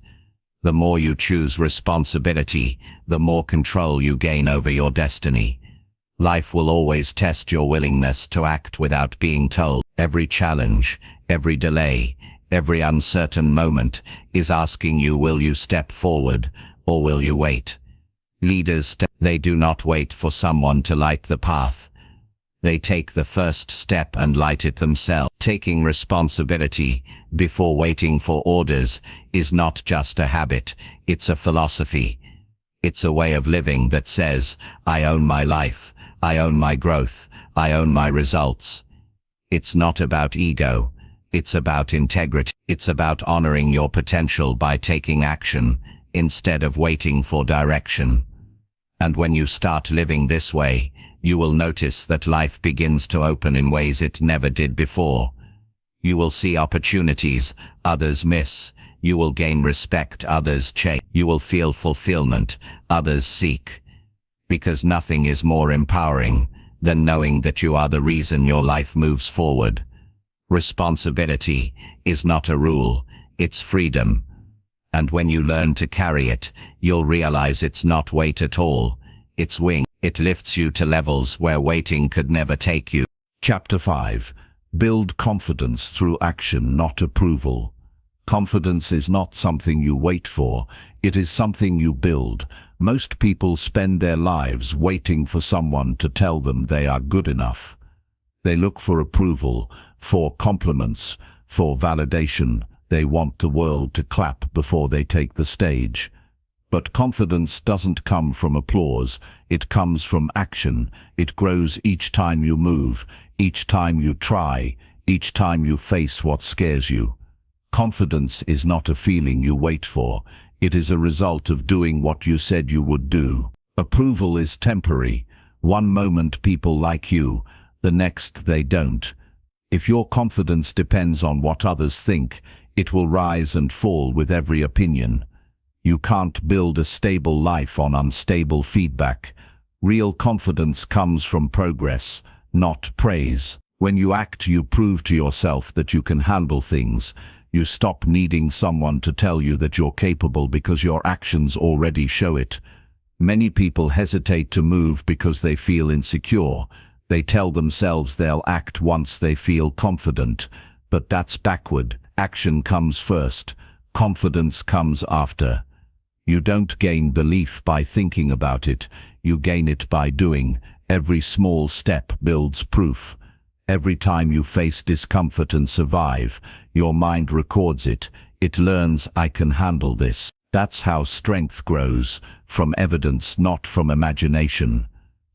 The more you choose responsibility, the more control you gain over your destiny. Life will always test your willingness to act without being told. Every challenge, every delay, every uncertain moment is asking you, will you step forward or will you wait? Leaders, they do not wait for someone to light the path. They take the first step and light it themselves. Taking responsibility before waiting for orders is not just a habit, it's a philosophy. It's a way of living that says, I own my life, I own my growth, I own my results. It's not about ego, it's about integrity. It's about honoring your potential by taking action instead of waiting for direction. And when you start living this way, you will notice that life begins to open in ways it never did before. You will see opportunities others miss. You will gain respect others chase. You will feel fulfillment others seek. Because nothing is more empowering than knowing that you are the reason your life moves forward. Responsibility is not a rule, it's freedom. And when you learn to carry it, you'll realize it's not weight at all, it's wing. It lifts you to levels where waiting could never take you. Chapter 5. Build confidence through action, not approval. Confidence is not something you wait for, it is something you build. Most people spend their lives waiting for someone to tell them they are good enough. They look for approval, for compliments, for validation. They want the world to clap before they take the stage. But confidence doesn't come from applause, it comes from action. It grows each time you move, each time you try, each time you face what scares you. Confidence is not a feeling you wait for, it is a result of doing what you said you would do. Approval is temporary. One moment people like you, the next they don't. If your confidence depends on what others think, it will rise and fall with every opinion. You can't build a stable life on unstable feedback. Real confidence comes from progress, not praise. When you act, you prove to yourself that you can handle things. You stop needing someone to tell you that you're capable because your actions already show it. Many people hesitate to move because they feel insecure. They tell themselves they'll act once they feel confident. But that's backward. Action comes first. Confidence comes after. You don't gain belief by thinking about it. You gain it by doing. Every small step builds proof. Every time you face discomfort and survive, your mind records it. It learns, I can handle this. That's how strength grows, from evidence, not from imagination.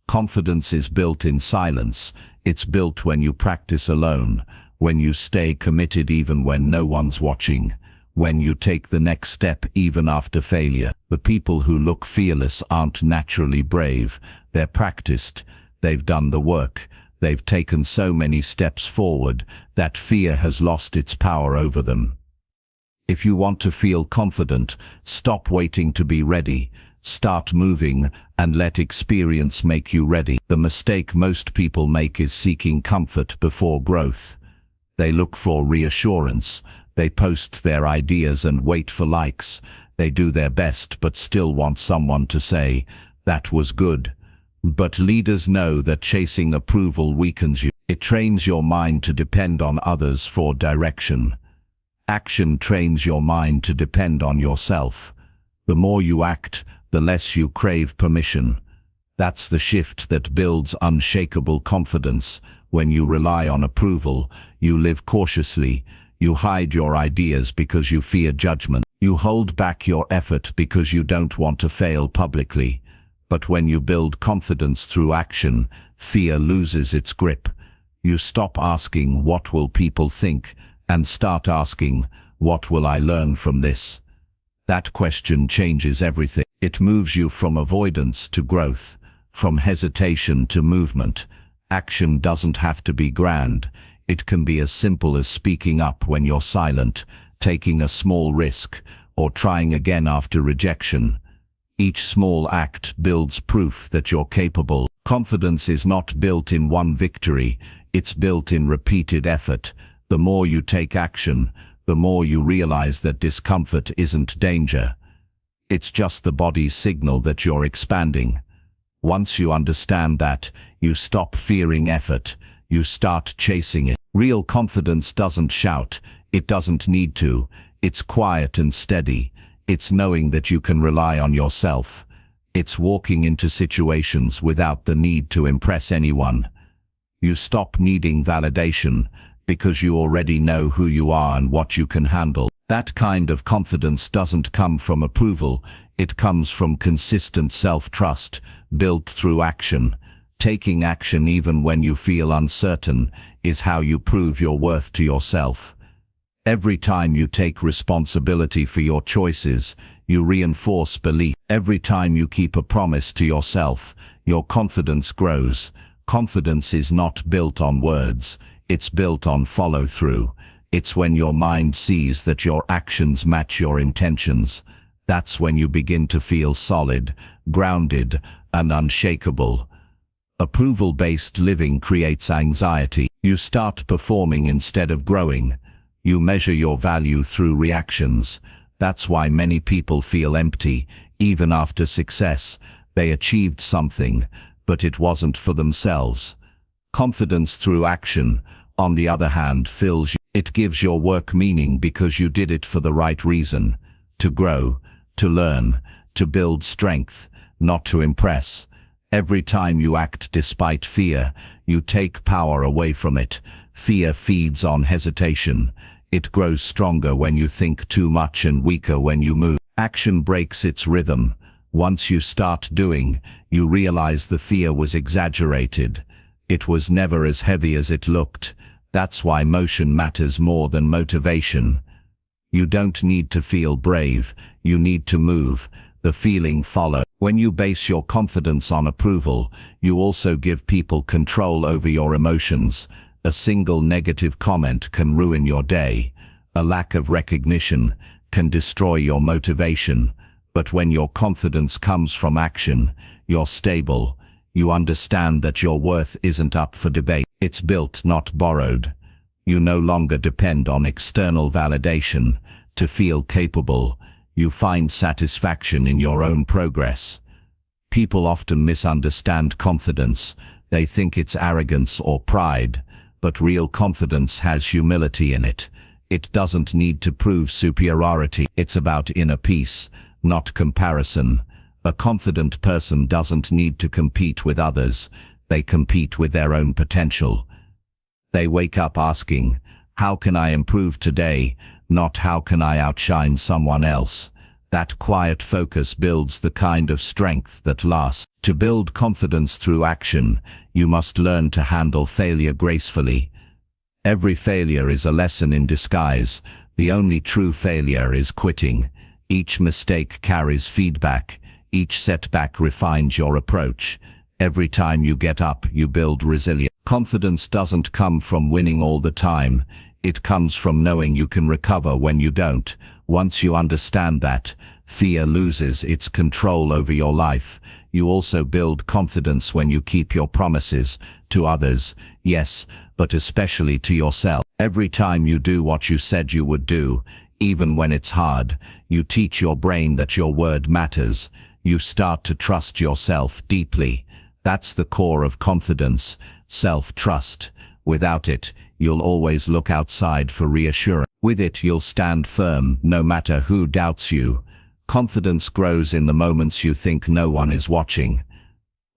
Confidence is built in silence. It's built when you practice alone, when you stay committed even when no one's watching, when you take the next step even after failure. The people who look fearless aren't naturally brave. They're practiced. They've done the work. They've taken so many steps forward that fear has lost its power over them. If you want to feel confident, stop waiting to be ready. Start moving and let experience make you ready. The mistake most people make is seeking comfort before growth. They look for reassurance. They post their ideas and wait for likes. They do their best but still want someone to say, that was good. But leaders know that chasing approval weakens you. It trains your mind to depend on others for direction. Action trains your mind to depend on yourself. The more you act, the less you crave permission. That's the shift that builds unshakable confidence. When you rely on approval, you live cautiously. You hide your ideas because you fear judgment. You hold back your effort because you don't want to fail publicly. But when you build confidence through action, fear loses its grip. You stop asking, "What will people think?" and start asking, "What will I learn from this?" That question changes everything. It moves you from avoidance to growth, from hesitation to movement. Action doesn't have to be grand. It can be as simple as speaking up when you're silent, taking a small risk, or trying again after rejection. Each small act builds proof that you're capable. Confidence is not built in one victory, it's built in repeated effort. The more you take action, the more you realize that discomfort isn't danger. It's just the body's signal that you're expanding. Once you understand that, you stop fearing effort, you start chasing it. Real confidence doesn't shout, it doesn't need to, it's quiet and steady. It's knowing that you can rely on yourself. It's walking into situations without the need to impress anyone. You stop needing validation because you already know who you are and what you can handle. That kind of confidence doesn't come from approval, it comes from consistent self-trust, built through action. Taking action even when you feel uncertain is how you prove your worth to yourself. Every time you take responsibility for your choices, you reinforce belief. Every time you keep a promise to yourself, your confidence grows. Confidence is not built on words, it's built on follow-through. It's when your mind sees that your actions match your intentions. That's when you begin to feel solid, grounded, and unshakable. Approval-based living creates anxiety. You start performing instead of growing. You measure your value through reactions. That's why many people feel empty, even after success. They achieved something, but it wasn't for themselves. Confidence through action, on the other hand, fills you. It gives your work meaning because you did it for the right reason. To grow, to learn, to build strength, not to impress. Every time you act despite fear, you take power away from it. Fear feeds on hesitation. It grows stronger when you think too much and weaker when you move. Action breaks its rhythm. Once you start doing, you realize the fear was exaggerated. It was never as heavy as it looked. That's why motion matters more than motivation. You don't need to feel brave, you need to move. The feeling follows. When you base your confidence on approval, you also give people control over your emotions. A single negative comment can ruin your day. A lack of recognition can destroy your motivation. But when your confidence comes from action, you're stable. You understand that your worth isn't up for debate. It's built, not borrowed. You no longer depend on external validation to feel capable. You find satisfaction in your own progress. People often misunderstand confidence. They think it's arrogance or pride. But real confidence has humility in it. It doesn't need to prove superiority. It's about inner peace, not comparison. A confident person doesn't need to compete with others. They compete with their own potential. They wake up asking, "How can I improve today?" Not "How can I outshine someone else?" That quiet focus builds the kind of strength that lasts. To build confidence through action, you must learn to handle failure gracefully. Every failure is a lesson in disguise. The only true failure is quitting. Each mistake carries feedback. Each setback refines your approach. Every time you get up, you build resilience. Confidence doesn't come from winning all the time. It comes from knowing you can recover when you don't. Once you understand that, fear loses its control over your life. You also build confidence when you keep your promises to others, yes, but especially to yourself. Every time you do what you said you would do, even when it's hard, you teach your brain that your word matters. You start to trust yourself deeply. That's the core of confidence, self-trust. Without it, you'll always look outside for reassurance. With it, you'll stand firm, no matter who doubts you. Confidence grows in the moments you think no one is watching.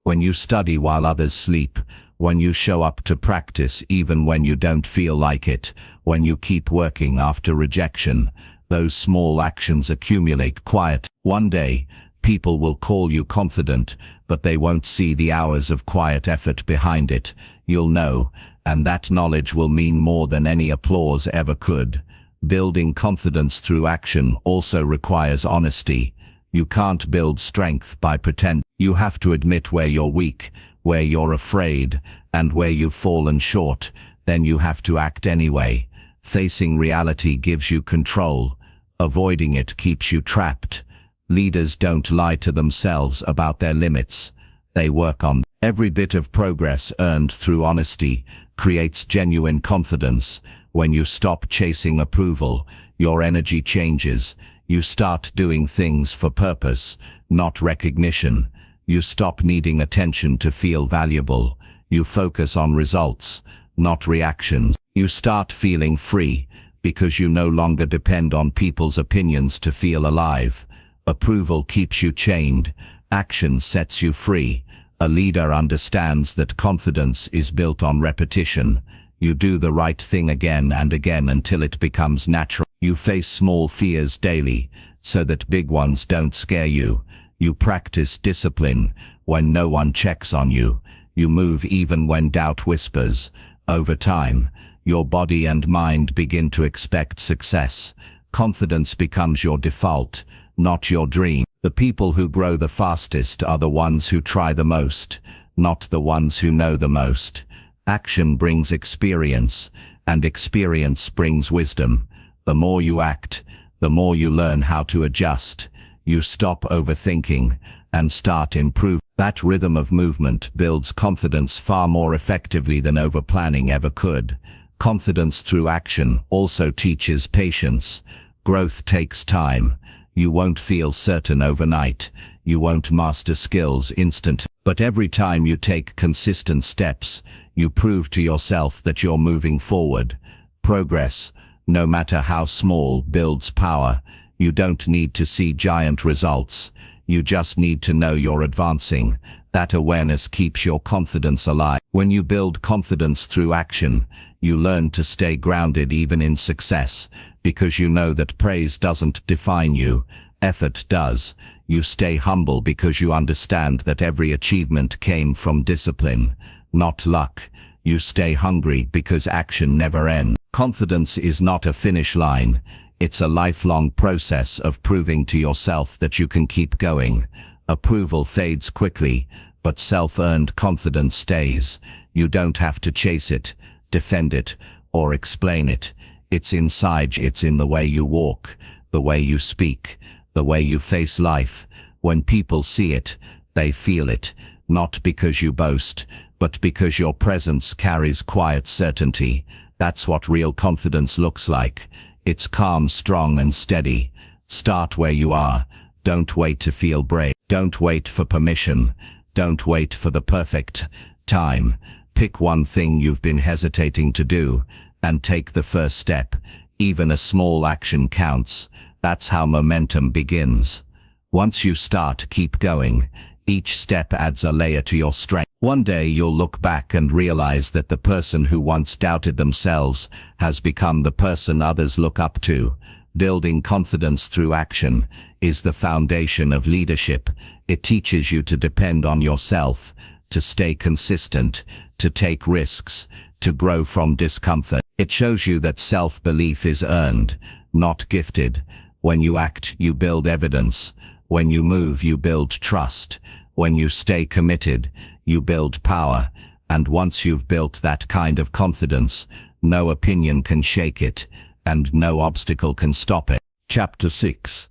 When you study while others sleep, when you show up to practice even when you don't feel like it, when you keep working after rejection, Those small actions accumulate quiet. One day, people will call you confident, but they won't see the hours of quiet effort behind it. You'll know, and that knowledge will mean more than any applause ever could. Building confidence through action also requires honesty. You can't build strength by pretend. You have to admit where you're weak, where you're afraid, and where you've fallen short. Then you have to act anyway. Facing reality gives you control. Avoiding it keeps you trapped. Leaders don't lie to themselves about their limits. They work on every bit of progress earned through honesty creates genuine confidence. When you stop chasing approval, your energy changes. You start doing things for purpose, not recognition. You stop needing attention to feel valuable. You focus on results, not reactions. You start feeling free, because you no longer depend on people's opinions to feel alive. Approval keeps you chained. Action sets you free. A leader understands that confidence is built on repetition. You do the right thing again and again until it becomes natural. You face small fears daily, so that big ones don't scare you. You practice discipline when no one checks on you. You move even when doubt whispers. Over time, your body and mind begin to expect success. Confidence becomes your default, not your dream. The people who grow the fastest are the ones who try the most, not the ones who know the most. Action brings experience, and experience brings wisdom. The more you act, the more you learn how to adjust. You stop overthinking and start improving. That rhythm of movement builds confidence far more effectively than overplanning ever could. Confidence through action also teaches patience. Growth takes time. You won't feel certain overnight. You won't master skills instantly. But every time you take consistent steps, you prove to yourself that you're moving forward. Progress, no matter how small, builds power. You don't need to see giant results. You just need to know you're advancing. That awareness keeps your confidence alive. When you build confidence through action, you learn to stay grounded even in success, because you know that praise doesn't define you, effort does. You stay humble because you understand that every achievement came from discipline, not luck. You stay hungry because action never ends. Confidence is not a finish line. It's a lifelong process of proving to yourself that you can keep going. Approval fades quickly, but self-earned confidence stays. You don't have to chase it, defend it, or explain it. It's inside. It's in the way you walk, the way you speak, the way you face life. When people see it, they feel it, not because you boast, but because your presence carries quiet certainty. That's what real confidence looks like. It's calm, strong, and steady. Start where you are. Don't wait to feel brave. Don't wait for permission. Don't wait for the perfect time. Pick one thing you've been hesitating to do, and take the first step. Even a small action counts. That's how momentum begins. Once you start, keep going. Each step adds a layer to your strength. One day you'll look back and realize that the person who once doubted themselves has become the person others look up to. Building confidence through action is the foundation of leadership. It teaches you to depend on yourself, to stay consistent, to take risks, to grow from discomfort. It shows you that self-belief is earned, not gifted. When you act, you build evidence. When you move, you build trust. When you stay committed, you build power. And once you've built that kind of confidence, no opinion can shake it, and no obstacle can stop it. Chapter 6.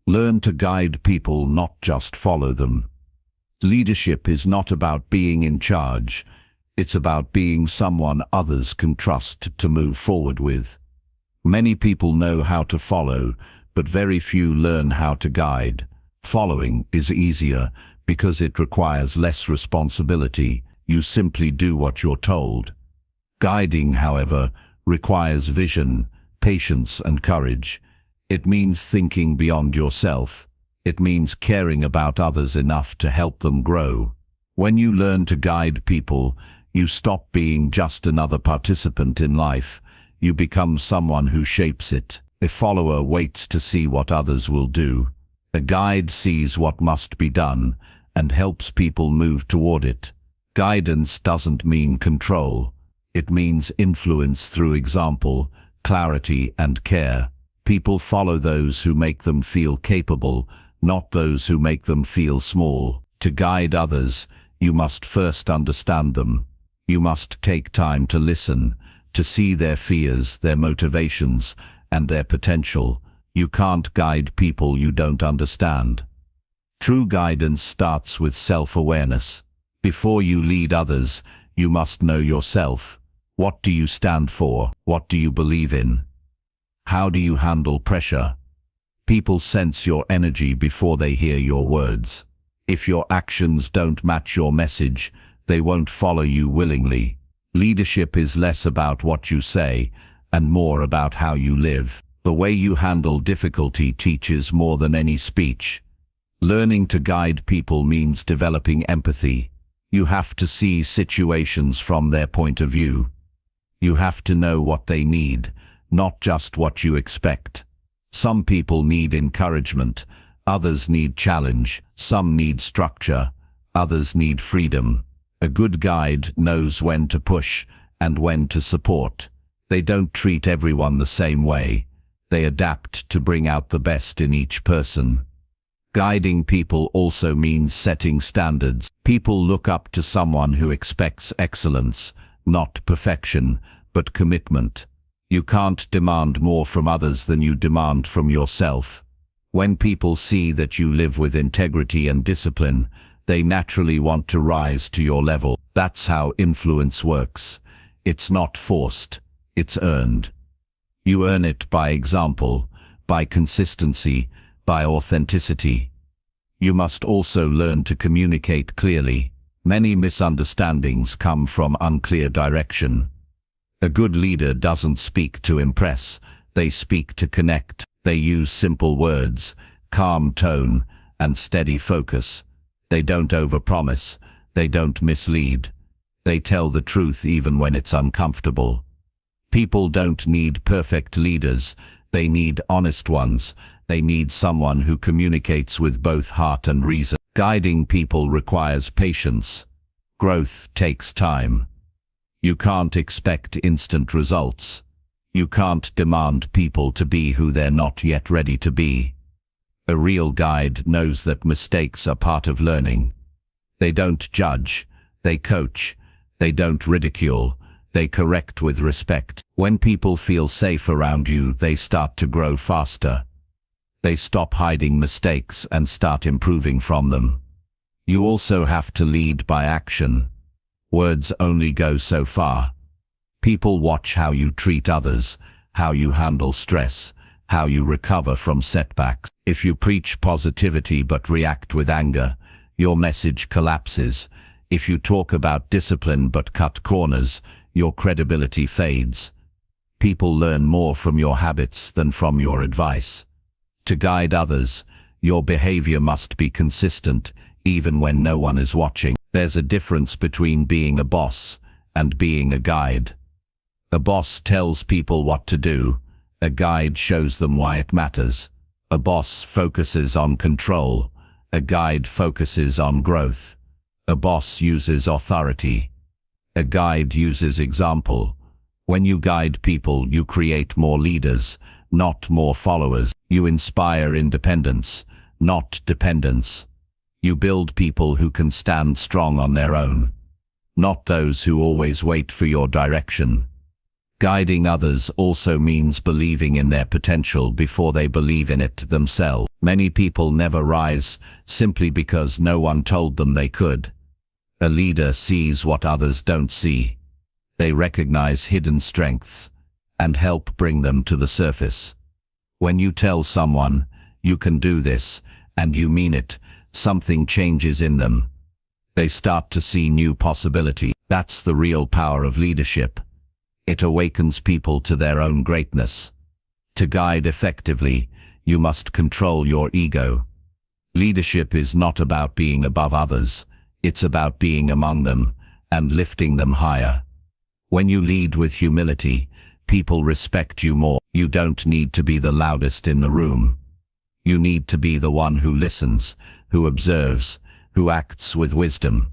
Learn to guide people, not just follow them. Leadership is not about being in charge. It's about being someone others can trust to move forward with. Many people know how to follow, but very few learn how to guide. Following is easier because it requires less responsibility. You simply do what you're told. Guiding, however, requires vision, patience, and courage. It means thinking beyond yourself. It means caring about others enough to help them grow. When you learn to guide people, you stop being just another participant in life. You become someone who shapes it. A follower waits to see what others will do. A guide sees what must be done and helps people move toward it. Guidance doesn't mean control. It means influence through example, clarity, and care. People follow those who make them feel capable, not those who make them feel small. To guide others, you must first understand them. You must take time to listen, to see their fears, their motivations, and their potential. You can't guide people you don't understand. True guidance starts with self-awareness. Before you lead others, you must know yourself. What do you stand for? What do you believe in? How do you handle pressure? People sense your energy before they hear your words. If your actions don't match your message, they won't follow you willingly. Leadership is less about what you say and more about how you live. The way you handle difficulty teaches more than any speech. Learning to guide people means developing empathy. You have to see situations from their point of view. You have to know what they need, not just what you expect. Some people need encouragement, others need challenge, some need structure, others need freedom. A good guide knows when to push and when to support. They don't treat everyone the same way. They adapt to bring out the best in each person. Guiding people also means setting standards. People look up to someone who expects excellence, not perfection, but commitment. You can't demand more from others than you demand from yourself. When people see that you live with integrity and discipline, they naturally want to rise to your level. That's how influence works. It's not forced, it's earned. You earn it by example, by consistency, by authenticity. You must also learn to communicate clearly. Many misunderstandings come from unclear direction. A good leader doesn't speak to impress, they speak to connect. They use simple words, calm tone, and steady focus. They don't overpromise, they don't mislead. They tell the truth even when it's uncomfortable. People don't need perfect leaders, they need honest ones. They need someone who communicates with both heart and reason. Guiding people requires patience. Growth takes time. You can't expect instant results. You can't demand people to be who they're not yet ready to be. A real guide knows that mistakes are part of learning. They don't judge, they coach. They don't ridicule, they correct with respect. When people feel safe around you, they start to grow faster. They stop hiding mistakes and start improving from them. You also have to lead by action. Words only go so far. People watch how you treat others, how you handle stress, how you recover from setbacks. If you preach positivity but react with anger, your message collapses. If you talk about discipline but cut corners, your credibility fades. People learn more from your habits than from your advice. To guide others, your behavior must be consistent, even when no one is watching. There's a difference between being a boss and being a guide. A boss tells people what to do. A guide shows them why it matters. A boss focuses on control. A guide focuses on growth. A boss uses authority. A guide uses example. When you guide people, you create more leaders, not more followers. You inspire independence, not dependence. You build people who can stand strong on their own, not those who always wait for your direction. Guiding others also means believing in their potential before they believe in it themselves. Many people never rise simply because no one told them they could. A leader sees what others don't see. They recognize hidden strengths and help bring them to the surface. When you tell someone, "You can do this," and you mean it, something changes in them. They start to see new possibility. That's the real power of leadership. It awakens people to their own greatness. To guide effectively, you must control your ego. Leadership is not about being above others. It's about being among them and lifting them higher. When you lead with humility, People respect you more. You don't need to be the loudest in the room. You need to be the one who listens, who observes, who acts with wisdom.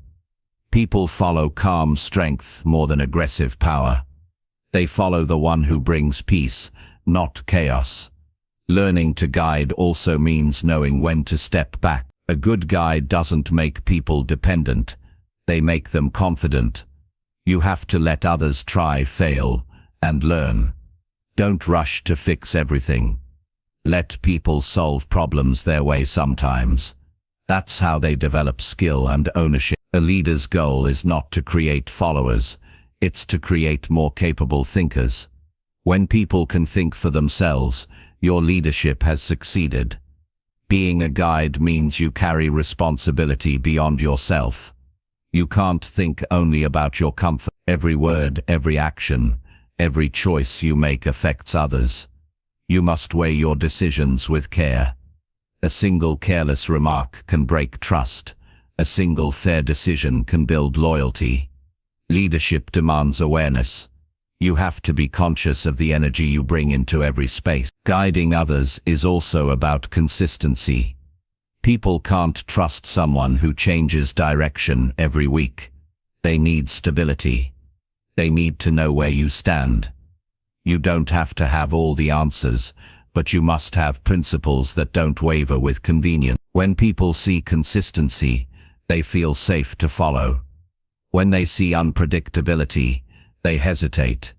People follow calm strength more than aggressive power. They follow the one who brings peace, not chaos. Learning to guide also means knowing when to step back. A good guide doesn't make people dependent. They make them confident. You have to let others try, fail, and learn. Don't rush to fix everything. Let people solve problems their way sometimes. That's how they develop skill and ownership. A leader's goal is not to create followers, it's to create more capable thinkers. When people can think for themselves, your leadership has succeeded. Being a guide means you carry responsibility beyond yourself. You can't think only about your comfort. Every word, every action, every choice you make affects others. You must weigh your decisions with care. A single careless remark can break trust. A single fair decision can build loyalty. Leadership demands awareness. You have to be conscious of the energy you bring into every space. Guiding others is also about consistency. People can't trust someone who changes direction every week. They need stability. They need to know where you stand. You don't have to have all the answers, but you must have principles that don't waver with convenience. When people see consistency, they feel safe to follow. When they see unpredictability, they hesitate.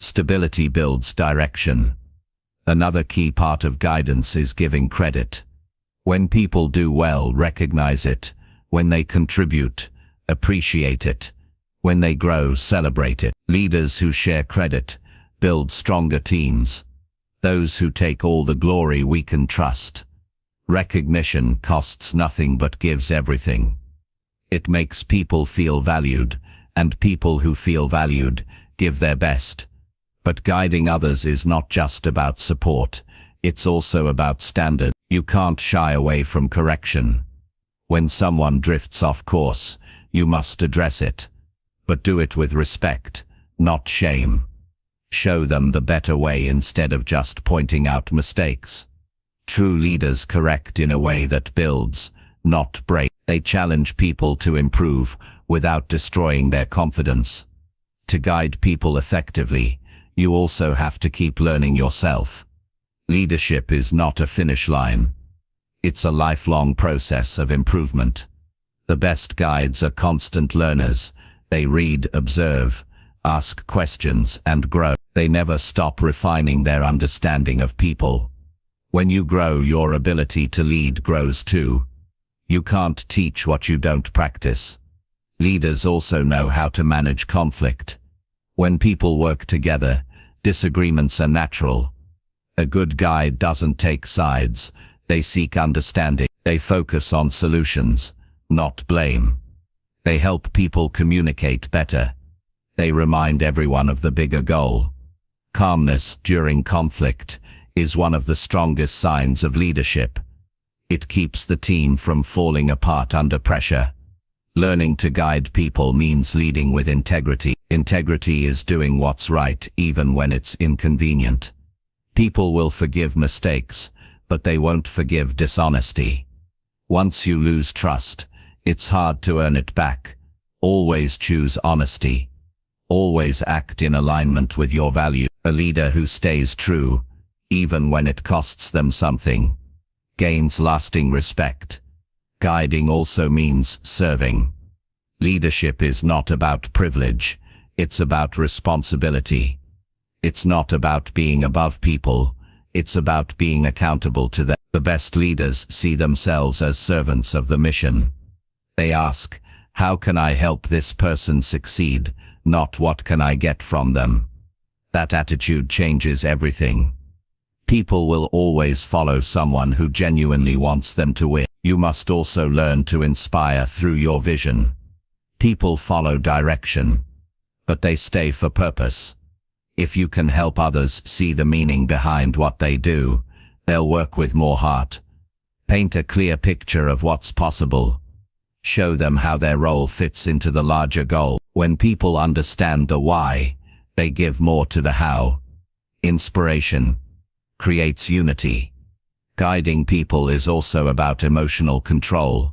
Stability builds direction. Another key part of guidance is giving credit. When people do well, recognize it. When they contribute, appreciate it. When they grow, celebrate it. Leaders who share credit build stronger teams. Those who take all the glory we can trust. Recognition costs nothing but gives everything. It makes people feel valued, and people who feel valued give their best. But guiding others is not just about support, it's also about standard. You can't shy away from correction. When someone drifts off course, you must address it. But do it with respect, not shame. Show them the better way instead of just pointing out mistakes. True leaders correct in a way that builds, not breaks. They challenge people to improve without destroying their confidence. To guide people effectively, you also have to keep learning yourself. Leadership is not a finish line. It's a lifelong process of improvement. The best guides are constant learners. They read, observe, ask questions, and grow. They never stop refining their understanding of people. When you grow, your ability to lead grows too. You can't teach what you don't practice. Leaders also know how to manage conflict. When people work together, disagreements are natural. A good guide doesn't take sides. They seek understanding. They focus on solutions, not blame. They help people communicate better. They remind everyone of the bigger goal. Calmness during conflict is one of the strongest signs of leadership. It keeps the team from falling apart under pressure. Learning to guide people means leading with integrity. Integrity is doing what's right even when it's inconvenient. People will forgive mistakes, but they won't forgive dishonesty. Once you lose trust, it's hard to earn it back. Always choose honesty. Always act in alignment with your values. A leader who stays true, even when it costs them something, gains lasting respect. Guiding also means serving. Leadership is not about privilege, it's about responsibility. It's not about being above people, it's about being accountable to them. The best leaders see themselves as servants of the mission. They ask, how can I help this person succeed, not what can I get from them? That attitude changes everything. People will always follow someone who genuinely wants them to win. You must also learn to inspire through your vision. People follow direction, but they stay for purpose. If you can help others see the meaning behind what they do, they'll work with more heart. Paint a clear picture of what's possible. Show them how their role fits into the larger goal. When people understand the why, they give more to the how. Inspiration creates unity. Guiding people is also about emotional control.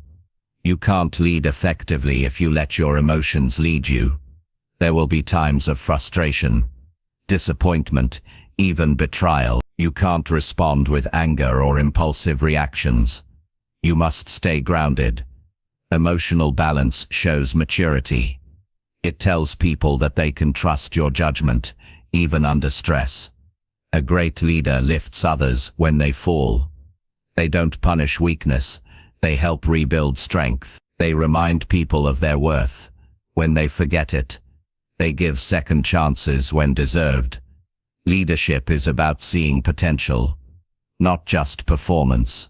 You can't lead effectively if you let your emotions lead you. There will be times of frustration, disappointment, even betrayal. You can't respond with anger or impulsive reactions. You must stay grounded. Emotional balance shows maturity. It tells people that they can trust your judgment, even under stress. A great leader lifts others when they fall. They don't punish weakness, they help rebuild strength. They remind people of their worth when they forget it. They give second chances when deserved. Leadership is about seeing potential, not just performance.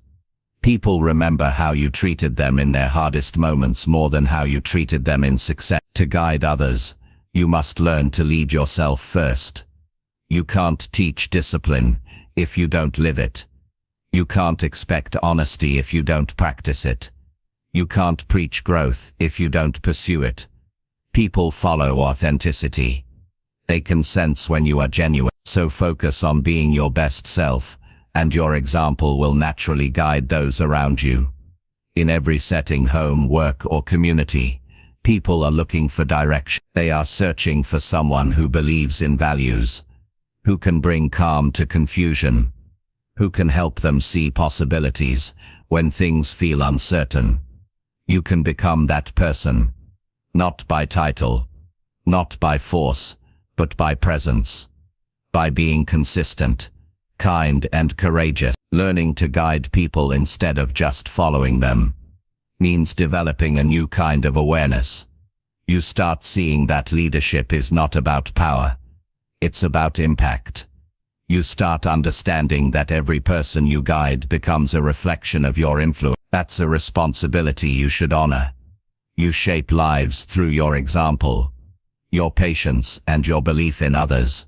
People remember how you treated them in their hardest moments more than how you treated them in success. To guide others, you must learn to lead yourself first. You can't teach discipline if you don't live it. You can't expect honesty if you don't practice it. You can't preach growth if you don't pursue it. People follow authenticity. They can sense when you are genuine. So focus on being your best self, and your example will naturally guide those around you. In every setting, home, work, or community, people are looking for direction. They are searching for someone who believes in values, who can bring calm to confusion, who can help them see possibilities when things feel uncertain. You can become that person, not by title, not by force, but by presence. By being consistent, kind, and courageous. Learning to guide people instead of just following them means developing a new kind of awareness. You start seeing that leadership is not about power, it's about impact. You start understanding that every person you guide becomes a reflection of your influence. That's a responsibility you should honor. You shape lives through your example, your patience, and your belief in others.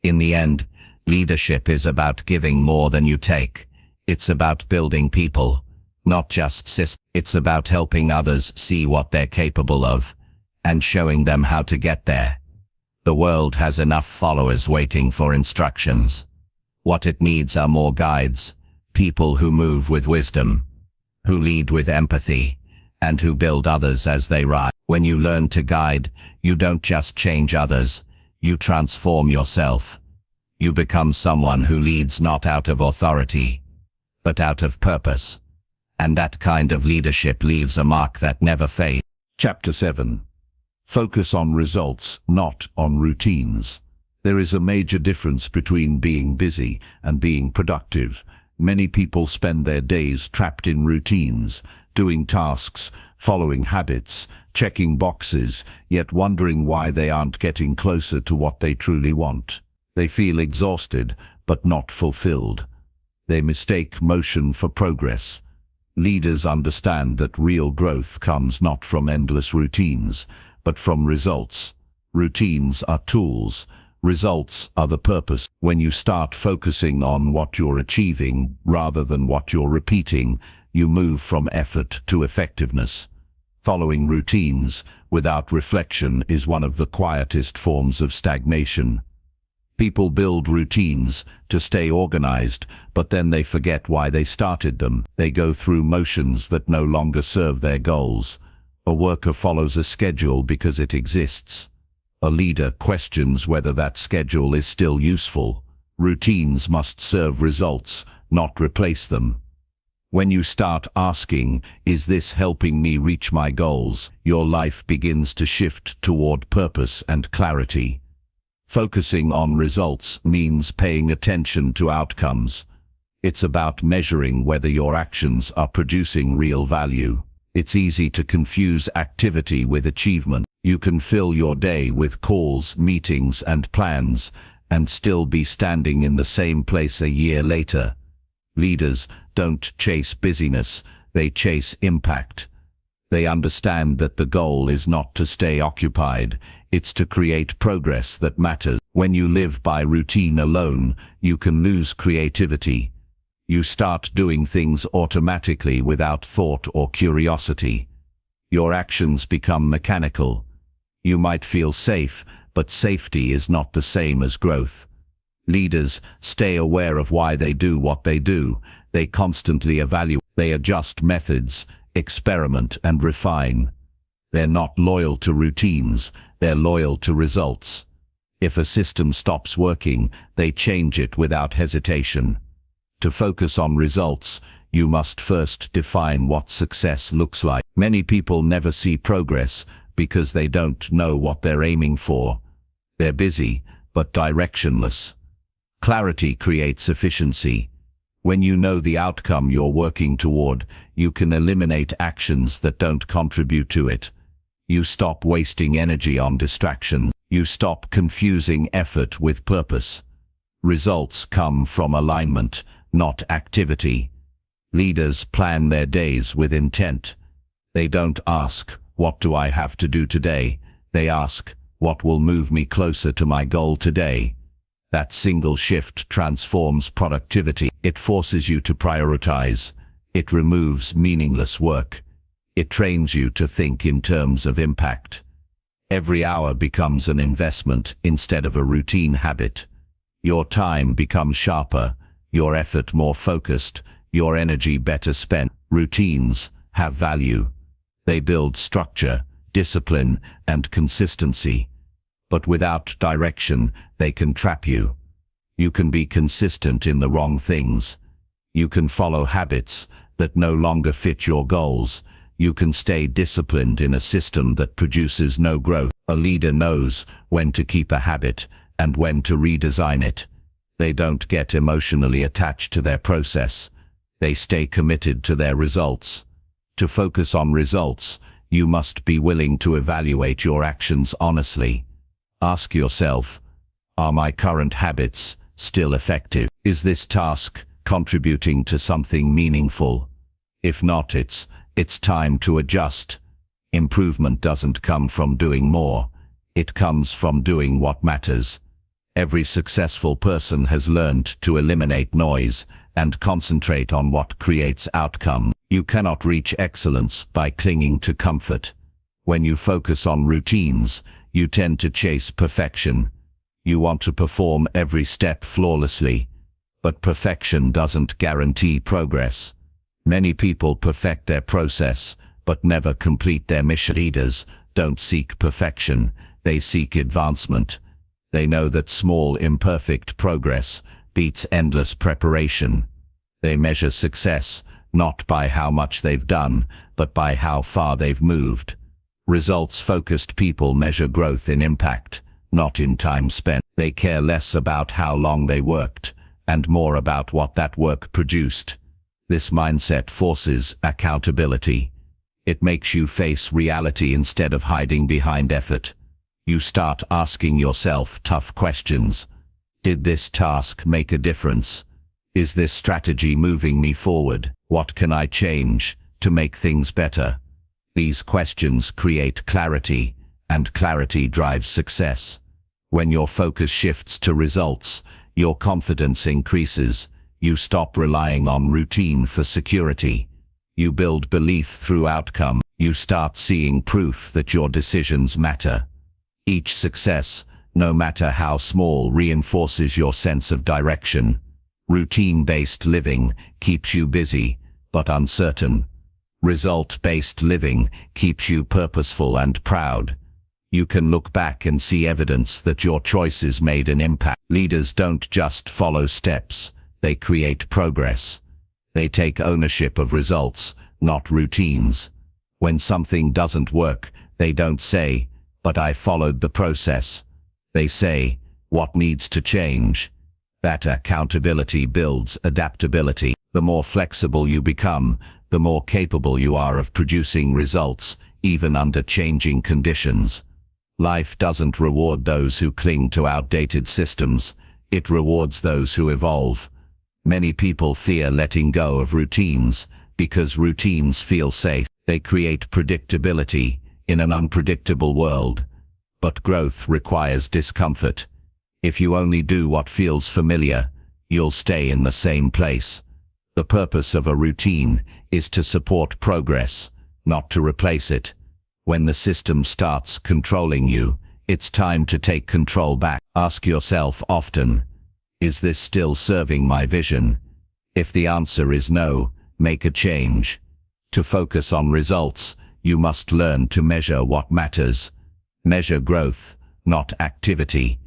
In the end, leadership is about giving more than you take. It's about building people, not just systems. It's about helping others see what they're capable of, and showing them how to get there. The world has enough followers waiting for instructions. What it needs are more guides, people who move with wisdom, who lead with empathy, and who build others as they rise. When you learn to guide, you don't just change others, you transform yourself. You become someone who leads not out of authority, but out of purpose. And that kind of leadership leaves a mark that never fades. Chapter 7. Focus on results, not on routines. There is a major difference between being busy and being productive. Many people spend their days trapped in routines, doing tasks, following habits, checking boxes, yet wondering why they aren't getting closer to what they truly want. They feel exhausted, but not fulfilled. They mistake motion for progress. Leaders understand that real growth comes not from endless routines, but from results. Routines are tools. Results are the purpose. When you start focusing on what you're achieving rather than what you're repeating, you move from effort to effectiveness. Following routines without reflection is one of the quietest forms of stagnation. People build routines to stay organized, but then they forget why they started them. They go through motions that no longer serve their goals. A worker follows a schedule because it exists. A leader questions whether that schedule is still useful. Routines must serve results, not replace them. When you start asking, "Is this helping me reach my goals?" your life begins to shift toward purpose and clarity. Focusing on results means paying attention to outcomes. It's about measuring whether your actions are producing real value. It's easy to confuse activity with achievement. You can fill your day with calls, meetings, and plans, and still be standing in the same place a year later. Leaders don't chase busyness, they chase impact. They understand that the goal is not to stay occupied, it's to create progress that matters. When you live by routine alone, you can lose creativity. You start doing things automatically without thought or curiosity. Your actions become mechanical. You might feel safe, but safety is not the same as growth. Leaders stay aware of why they do what they do. They constantly evaluate, they adjust methods, experiment and refine. They're not loyal to routines, they're loyal to results. If a system stops working, they change it without hesitation. To focus on results, you must first define what success looks like. Many people never see progress because they don't know what they're aiming for. They're busy, but directionless. Clarity creates efficiency. When you know the outcome you're working toward, you can eliminate actions that don't contribute to it. You stop wasting energy on distractions. You stop confusing effort with purpose. Results come from alignment, not activity. Leaders plan their days with intent. They don't ask, "What do I have to do today?" They ask, "What will move me closer to my goal today?" That single shift transforms productivity. It forces you to prioritize. It removes meaningless work. It trains you to think in terms of impact. Every hour becomes an investment instead of a routine habit. Your time becomes sharper, your effort more focused, your energy better spent. Routines have value. They build structure, discipline, and consistency. But without direction, they can trap you. You can be consistent in the wrong things. You can follow habits that no longer fit your goals. You can stay disciplined in a system that produces no growth. A leader knows when to keep a habit and when to redesign it. They don't get emotionally attached to their process. They stay committed to their results. To focus on results, you must be willing to evaluate your actions honestly. Ask yourself, are my current habits still effective? Is this task contributing to something meaningful? If not, it's time to adjust. Improvement doesn't come from doing more. It comes from doing what matters. Every successful person has learned to eliminate noise and concentrate on what creates outcome. You cannot reach excellence by clinging to comfort. When you focus on routines, you tend to chase perfection. You want to perform every step flawlessly, but perfection doesn't guarantee progress. Many people perfect their process, but never complete their mission. Leaders don't seek perfection, they seek advancement. They know that small, imperfect progress beats endless preparation. They measure success not by how much they've done, but by how far they've moved. Results-focused people measure growth in impact, not in time spent. They care less about how long they worked, and more about what that work produced. This mindset forces accountability. It makes you face reality instead of hiding behind effort. You start asking yourself tough questions. Did this task make a difference? Is this strategy moving me forward? What can I change to make things better? These questions create clarity, and clarity drives success. When your focus shifts to results, your confidence increases. You stop relying on routine for security. You build belief through outcome. You start seeing proof that your decisions matter. Each success, no matter how small, reinforces your sense of direction. Routine-based living keeps you busy, but uncertain. Result-based living keeps you purposeful and proud. You can look back and see evidence that your choices made an impact. Leaders don't just follow steps, they create progress. They take ownership of results, not routines. When something doesn't work, they don't say, "But I followed the process." They say, "What needs to change?" That accountability builds adaptability. The more flexible you become, the more capable you are of producing results, even under changing conditions. Life doesn't reward those who cling to outdated systems. It rewards those who evolve. Many people fear letting go of routines because routines feel safe. They create predictability in an unpredictable world. But growth requires discomfort. If you only do what feels familiar, you'll stay in the same place. The purpose of a routine is to support progress, not to replace it. When the system starts controlling you, it's time to take control back. Ask yourself often, Is this still serving my vision? If the answer is no, make a change. To focus on results, you must learn to measure what matters. Measure growth, not activity.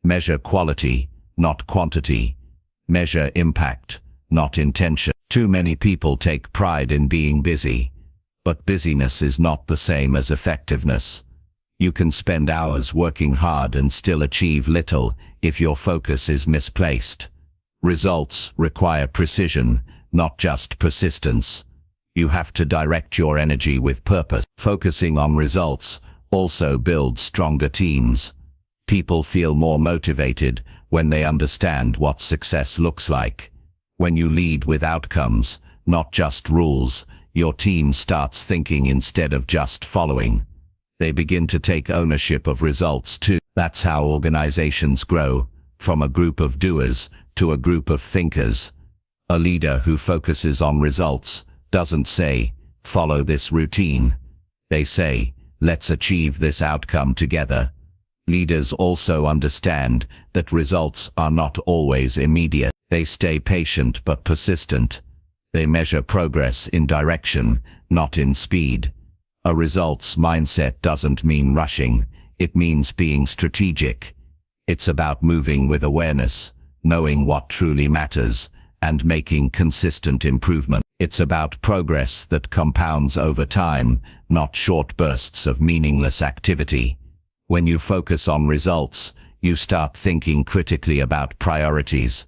Measure quality, not quantity. Measure impact, not intention. Too many people take pride in being busy, but busyness is not the same as effectiveness. You can spend hours working hard and still achieve little if your focus is misplaced. Results require precision, not just persistence. You have to direct your energy with purpose. Focusing on results also builds stronger teams. People feel more motivated when they understand what success looks like. When you lead with outcomes, not just rules, your team starts thinking instead of just following. They begin to take ownership of results too. That's how organizations grow, from a group of doers to a group of thinkers. A leader who focuses on results doesn't say, follow this routine. They say, let's achieve this outcome together. Leaders also understand that results are not always immediate. They stay patient but persistent. They measure progress in direction, not in speed. A results mindset doesn't mean rushing, it means being strategic. It's about moving with awareness, knowing what truly matters, and making consistent improvement. It's about progress that compounds over time, not short bursts of meaningless activity. When you focus on results, you start thinking critically about priorities.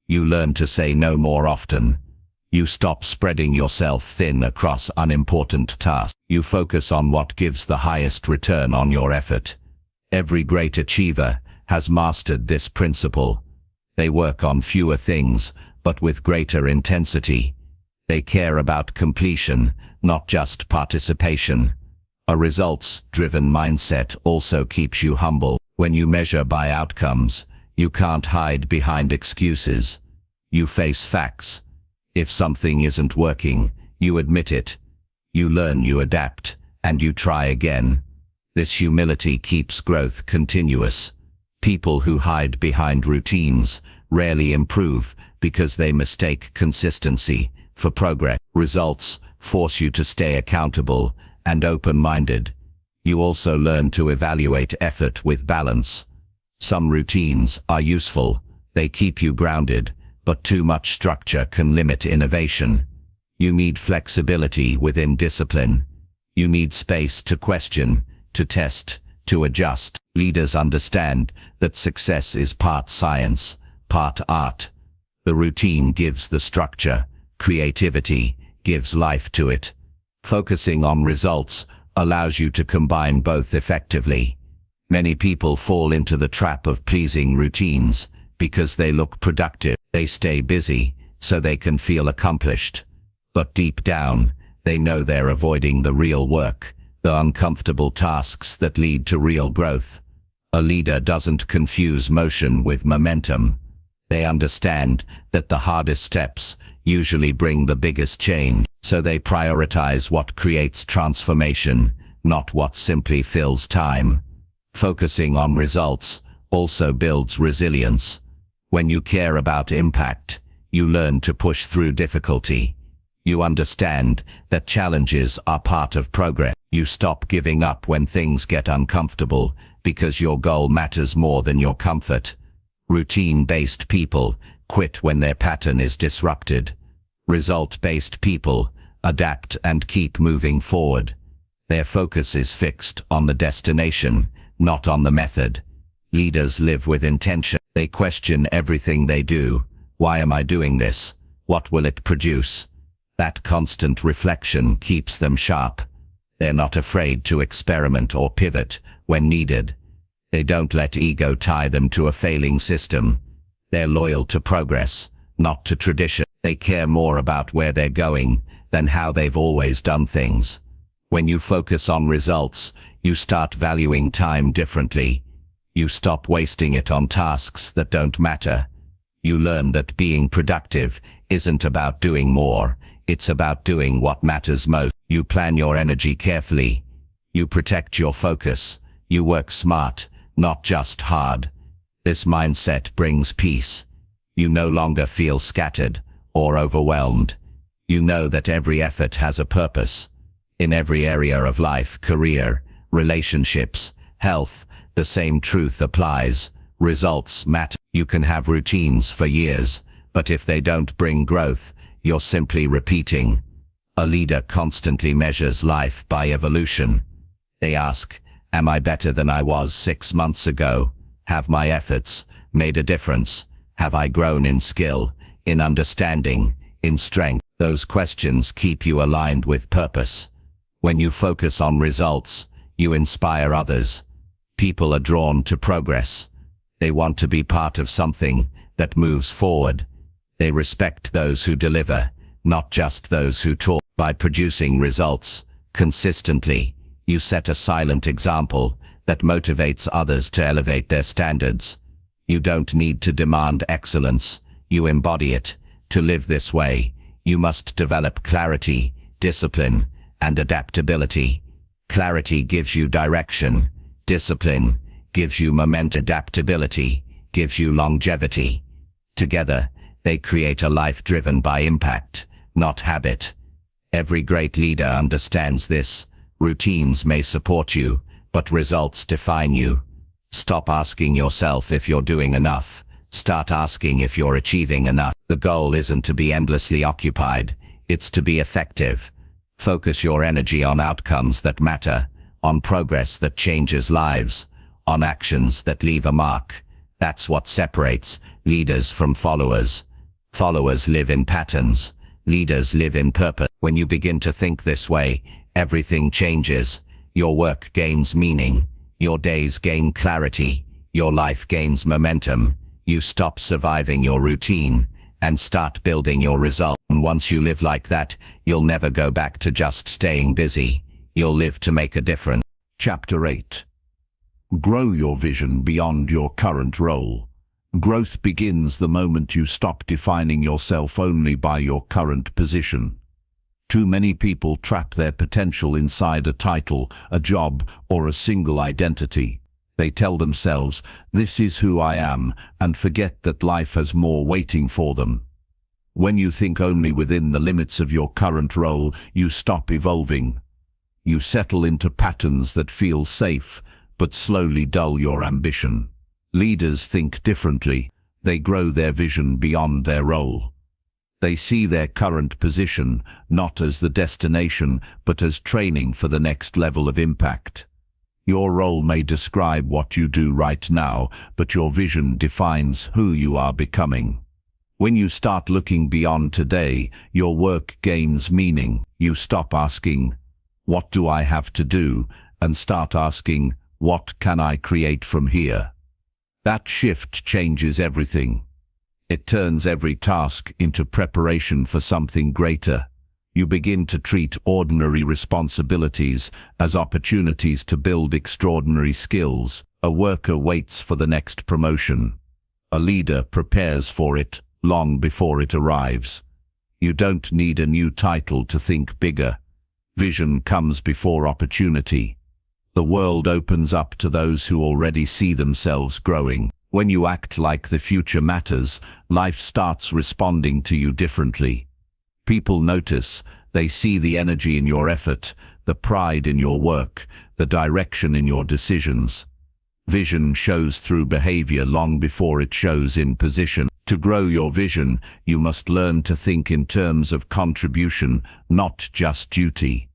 You learn to say no more often. You stop spreading yourself thin across unimportant tasks. You focus on what gives the highest return on your effort. Every great achiever has mastered this principle. They work on fewer things, but with greater intensity. They care about completion, not just participation. A results-driven mindset also keeps you humble. When you measure by outcomes, you can't hide behind excuses. You face facts. If something isn't working, you admit it. You learn, you adapt, and you try again. This humility keeps growth continuous. People who hide behind routines rarely improve because they mistake consistency for progress. Results force you to stay accountable and open-minded. You also learn to evaluate effort with balance. Some routines are useful. They keep you grounded, but too much structure can limit innovation. You need flexibility within discipline. You need space to question, to test, to adjust. Leaders understand that success is part science, part art. The routine gives the structure, creativity gives life to it. Focusing on results allows you to combine both effectively. Many people fall into the trap of pleasing routines because they look productive. They stay busy so they can feel accomplished. But deep down, they know they're avoiding the real work, the uncomfortable tasks that lead to real growth. A leader doesn't confuse motion with momentum. They understand that the hardest steps usually bring the biggest change, so they prioritize what creates transformation, not what simply fills time. Focusing on results also builds resilience. When you care about impact, you learn to push through difficulty. You understand that challenges are part of progress. You stop giving up when things get uncomfortable because your goal matters more than your comfort. Routine-based people quit when their pattern is disrupted. Result-based people adapt and keep moving forward. Their focus is fixed on the destination, not on the method. Leaders live with intention. They question everything they do. Why am I doing this? What will it produce? That constant reflection keeps them sharp. They're not afraid to experiment or pivot when needed. They don't let ego tie them to a failing system. They're loyal to progress, not to tradition. They care more about where they're going than how they've always done things. When you focus on results, you start valuing time differently. You stop wasting it on tasks that don't matter. You learn that being productive isn't about doing more, it's about doing what matters most. You plan your energy carefully. You protect your focus. You work smart, not just hard. This mindset brings peace. You no longer feel scattered or overwhelmed. You know that every effort has a purpose. In every area of life, career, relationships, health, the same truth applies. Results matter. You can have routines for years, but if they don't bring growth, you're simply repeating. A leader constantly measures life by evolution. They ask, am I better than I was 6 months ago? Have my efforts made a difference? Have I grown in skill, in understanding, in strength? Those questions keep you aligned with purpose. When you focus on results, you inspire others. People are drawn to progress. They want to be part of something that moves forward. They respect those who deliver, not just those who talk. By producing results consistently, you set a silent example that motivates others to elevate their standards. You don't need to demand excellence, you embody it. To live this way, you must develop clarity, discipline, and adaptability. Clarity gives you direction. Discipline gives you momentum. Adaptability gives you longevity. Together, they create a life driven by impact, not habit. Every great leader understands this. Routines may support you, but results define you. Stop asking yourself if you're doing enough. Start asking if you're achieving enough. The goal isn't to be endlessly occupied, it's to be effective. Focus your energy on outcomes that matter, on progress that changes lives, on actions that leave a mark. That's what separates leaders from followers. Followers live in patterns. Leaders live in purpose. When you begin to think this way, everything changes. Your work gains meaning. Your days gain clarity. Your life gains momentum. You stop surviving your routine and start building your result. And once you live like that, you'll never go back to just staying busy. You'll live to make a difference. Chapter 8. Grow your vision beyond your current role. Growth begins the moment you stop defining yourself only by your current position. Too many people trap their potential inside a title, a job, or a single identity. They tell themselves, "This is who I am," and forget that life has more waiting for them. When you think only within the limits of your current role, you stop evolving. You settle into patterns that feel safe, but slowly dull your ambition. Leaders think differently. They grow their vision beyond their role. They see their current position not as the destination, but as training for the next level of impact. Your role may describe what you do right now, but your vision defines who you are becoming. When you start looking beyond today, your work gains meaning. You stop asking, "What do I have to do?" and start asking, "What can I create from here?" That shift changes everything. It turns every task into preparation for something greater. You begin to treat ordinary responsibilities as opportunities to build extraordinary skills. A worker waits for the next promotion. A leader prepares for it long before it arrives. You don't need a new title to think bigger. Vision comes before opportunity. The world opens up to those who already see themselves growing. When you act like the future matters, life starts responding to you differently. People notice. They see the energy in your effort, the pride in your work, the direction in your decisions. Vision shows through behavior long before it shows in position. To grow your vision, you must learn to think in terms of contribution, not just duty.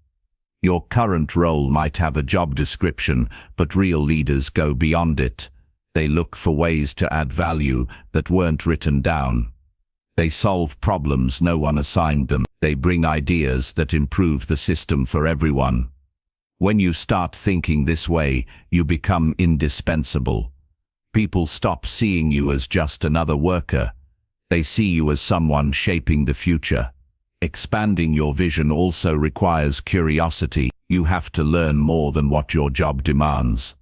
Your current role might have a job description, but real leaders go beyond it. They look for ways to add value that weren't written down. They solve problems no one assigned them. They bring ideas that improve the system for everyone. When you start thinking this way, you become indispensable. People stop seeing you as just another worker. They see you as someone shaping the future. Expanding your vision also requires curiosity. You have to learn more than what your job demands.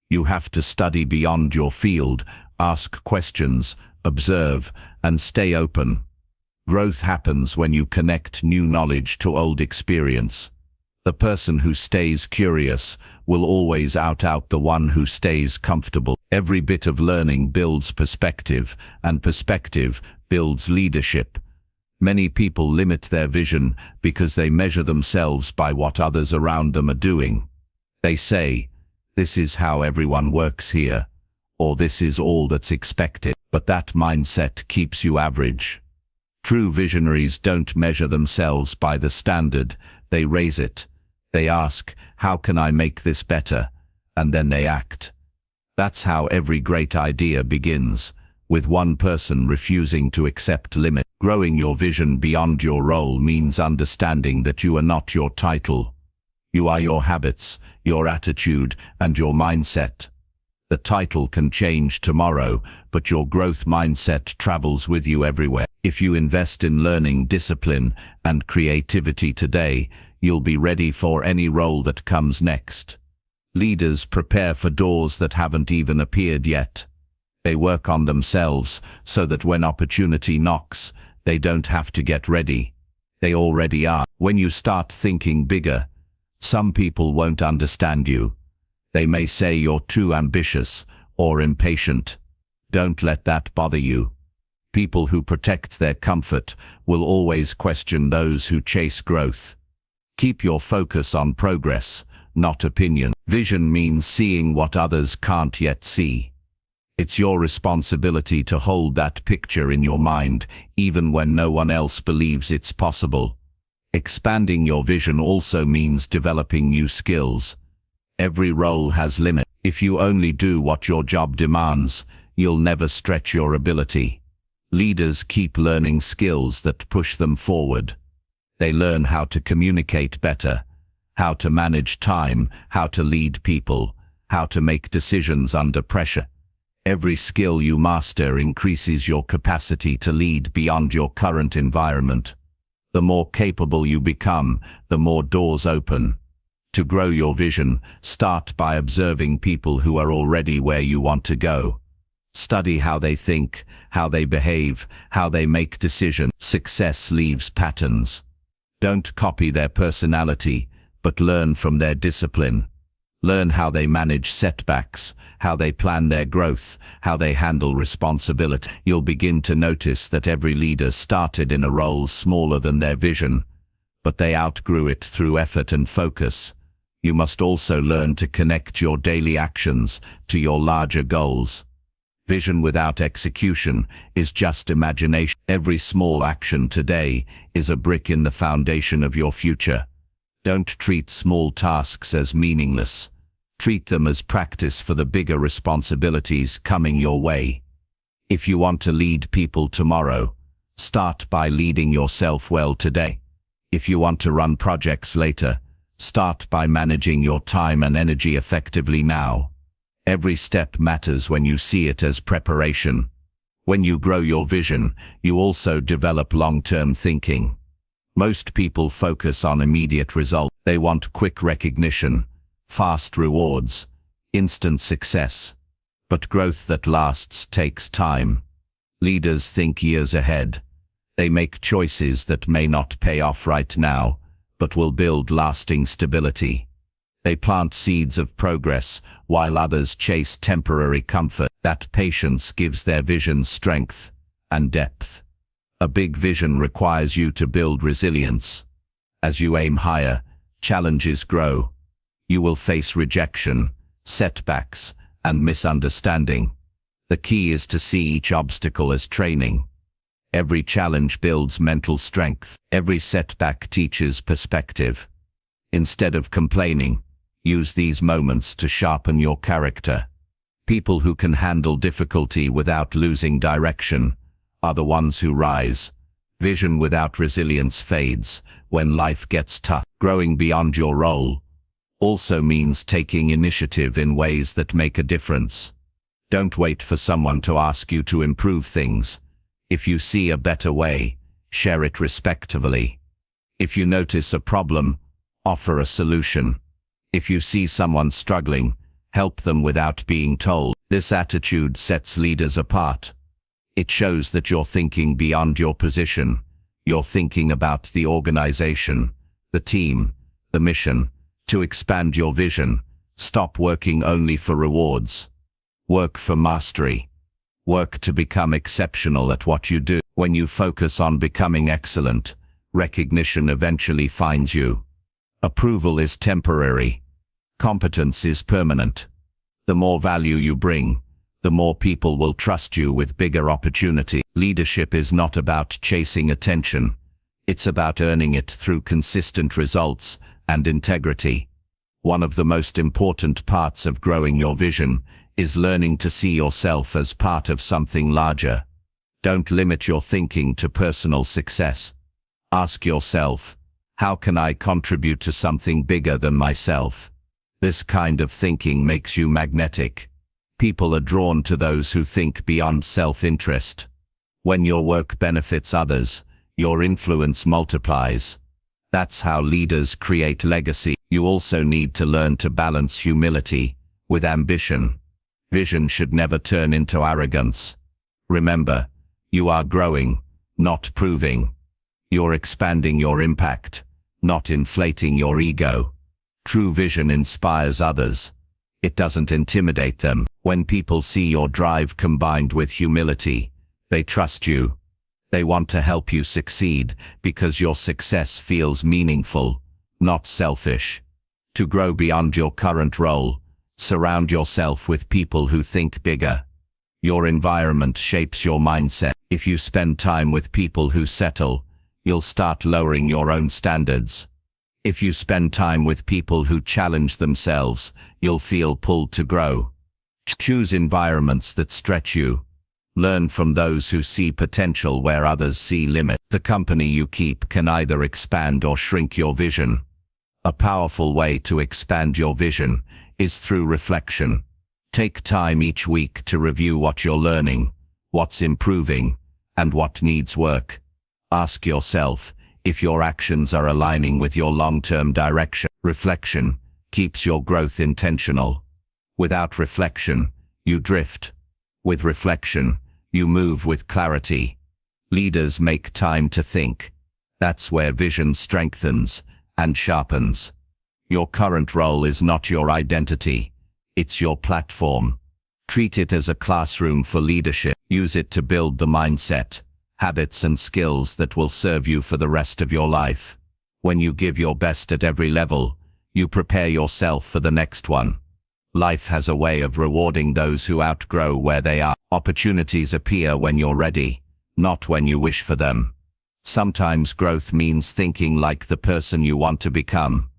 You have to study beyond your field, ask questions, observe, and stay open. Growth happens when you connect new knowledge to old experience. The person who stays curious will always out the one who stays comfortable. Every bit of learning builds perspective, and perspective builds leadership. Many people limit their vision because they measure themselves by what others around them are doing. They say, "This is how everyone works here," or "This is all that's expected." But that mindset keeps you average. True visionaries don't measure themselves by the standard, they raise it. They ask, "How can I make this better?" And then they act. That's how every great idea begins, with one person refusing to accept limits. Growing your vision beyond your role means understanding that you are not your title. You are your habits, your attitude, and your mindset. The title can change tomorrow, but your growth mindset travels with you everywhere. If you invest in learning, discipline, and creativity today, you'll be ready for any role that comes next. Leaders prepare for doors that haven't even appeared yet. They work on themselves so that when opportunity knocks, they don't have to get ready. They already are. When you start thinking bigger, some people won't understand you. They may say you're too ambitious or impatient. Don't let that bother you. People who protect their comfort will always question those who chase growth. Keep your focus on progress, not opinion. Vision means seeing what others can't yet see. It's your responsibility to hold that picture in your mind, even when no one else believes it's possible. Expanding your vision also means developing new skills. Every role has limits. If you only do what your job demands, you'll never stretch your ability. Leaders keep learning skills that push them forward. They learn how to communicate better, how to manage time, how to lead people, how to make decisions under pressure. Every skill you master increases your capacity to lead beyond your current environment. The more capable you become, the more doors open. To grow your vision, start by observing people who are already where you want to go. Study how they think, how they behave, how they make decisions. Success leaves patterns. Don't copy their personality, but learn from their discipline. Learn how they manage setbacks, how they plan their growth, how they handle responsibility. You'll begin to notice that every leader started in a role smaller than their vision, but they outgrew it through effort and focus. You must also learn to connect your daily actions to your larger goals. Vision without execution is just imagination. Every small action today is a brick in the foundation of your future. Don't treat small tasks as meaningless. Treat them as practice for the bigger responsibilities coming your way. If you want to lead people tomorrow, start by leading yourself well today. If you want to run projects later, start by managing your time and energy effectively now. Every step matters when you see it as preparation. When you grow your vision, you also develop long-term thinking. Most people focus on immediate results. They want quick recognition, fast rewards, instant success. But growth that lasts takes time. Leaders think years ahead. They make choices that may not pay off right now, but will build lasting stability. They plant seeds of progress, while others chase temporary comfort. That patience gives their vision strength and depth. A big vision requires you to build resilience. As you aim higher, challenges grow. You will face rejection, setbacks, and misunderstanding. The key is to see each obstacle as training. Every challenge builds mental strength. Every setback teaches perspective. Instead of complaining, use these moments to sharpen your character. People who can handle difficulty without losing direction are the ones who rise. Vision without resilience fades when life gets tough. Growing beyond your role also means taking initiative in ways that make a difference. Don't wait for someone to ask you to improve things. If you see a better way, share it respectfully. If you notice a problem, offer a solution. If you see someone struggling, help them without being told. This attitude sets leaders apart. It shows that you're thinking beyond your position. You're thinking about the organization, the team, the mission. To expand your vision, stop working only for rewards. Work for mastery. Work to become exceptional at what you do. When you focus on becoming excellent, recognition eventually finds you. Approval is temporary. Competence is permanent. The more value you bring, the more people will trust you with bigger opportunity. Leadership is not about chasing attention. It's about earning it through consistent results and integrity. One of the most important parts of growing your vision is learning to see yourself as part of something larger. Don't limit your thinking to personal success. Ask yourself, how can I contribute to something bigger than myself? This kind of thinking makes you magnetic. People are drawn to those who think beyond self-interest. When your work benefits others, your influence multiplies. That's how leaders create legacy. You also need to learn to balance humility with ambition. Vision should never turn into arrogance. Remember, you are growing, not proving. You're expanding your impact, not inflating your ego. True vision inspires others. It doesn't intimidate them. When people see your drive combined with humility, they trust you. They want to help you succeed because your success feels meaningful, not selfish. To grow beyond your current role, surround yourself with people who think bigger. Your environment shapes your mindset. If you spend time with people who settle, you'll start lowering your own standards. If you spend time with people who challenge themselves, you'll feel pulled to grow. Choose environments that stretch you. Learn from those who see potential where others see limit. The company you keep can either expand or shrink your vision. A powerful way to expand your vision is through reflection. Take time each week to review what you're learning, what's improving, and what needs work. Ask yourself if your actions are aligning with your long-term direction. Reflection keeps your growth intentional. Without reflection, you drift. With reflection, you move with clarity. Leaders make time to think. That's where vision strengthens and sharpens. Your current role is not your identity. It's your platform. Treat it as a classroom for leadership. Use it to build the mindset, habits and skills that will serve you for the rest of your life. When you give your best at every level, you prepare yourself for the next one. Life has a way of rewarding those who outgrow where they are. Opportunities appear when you're ready, not when you wish for them. Sometimes growth means thinking like the person you want to become.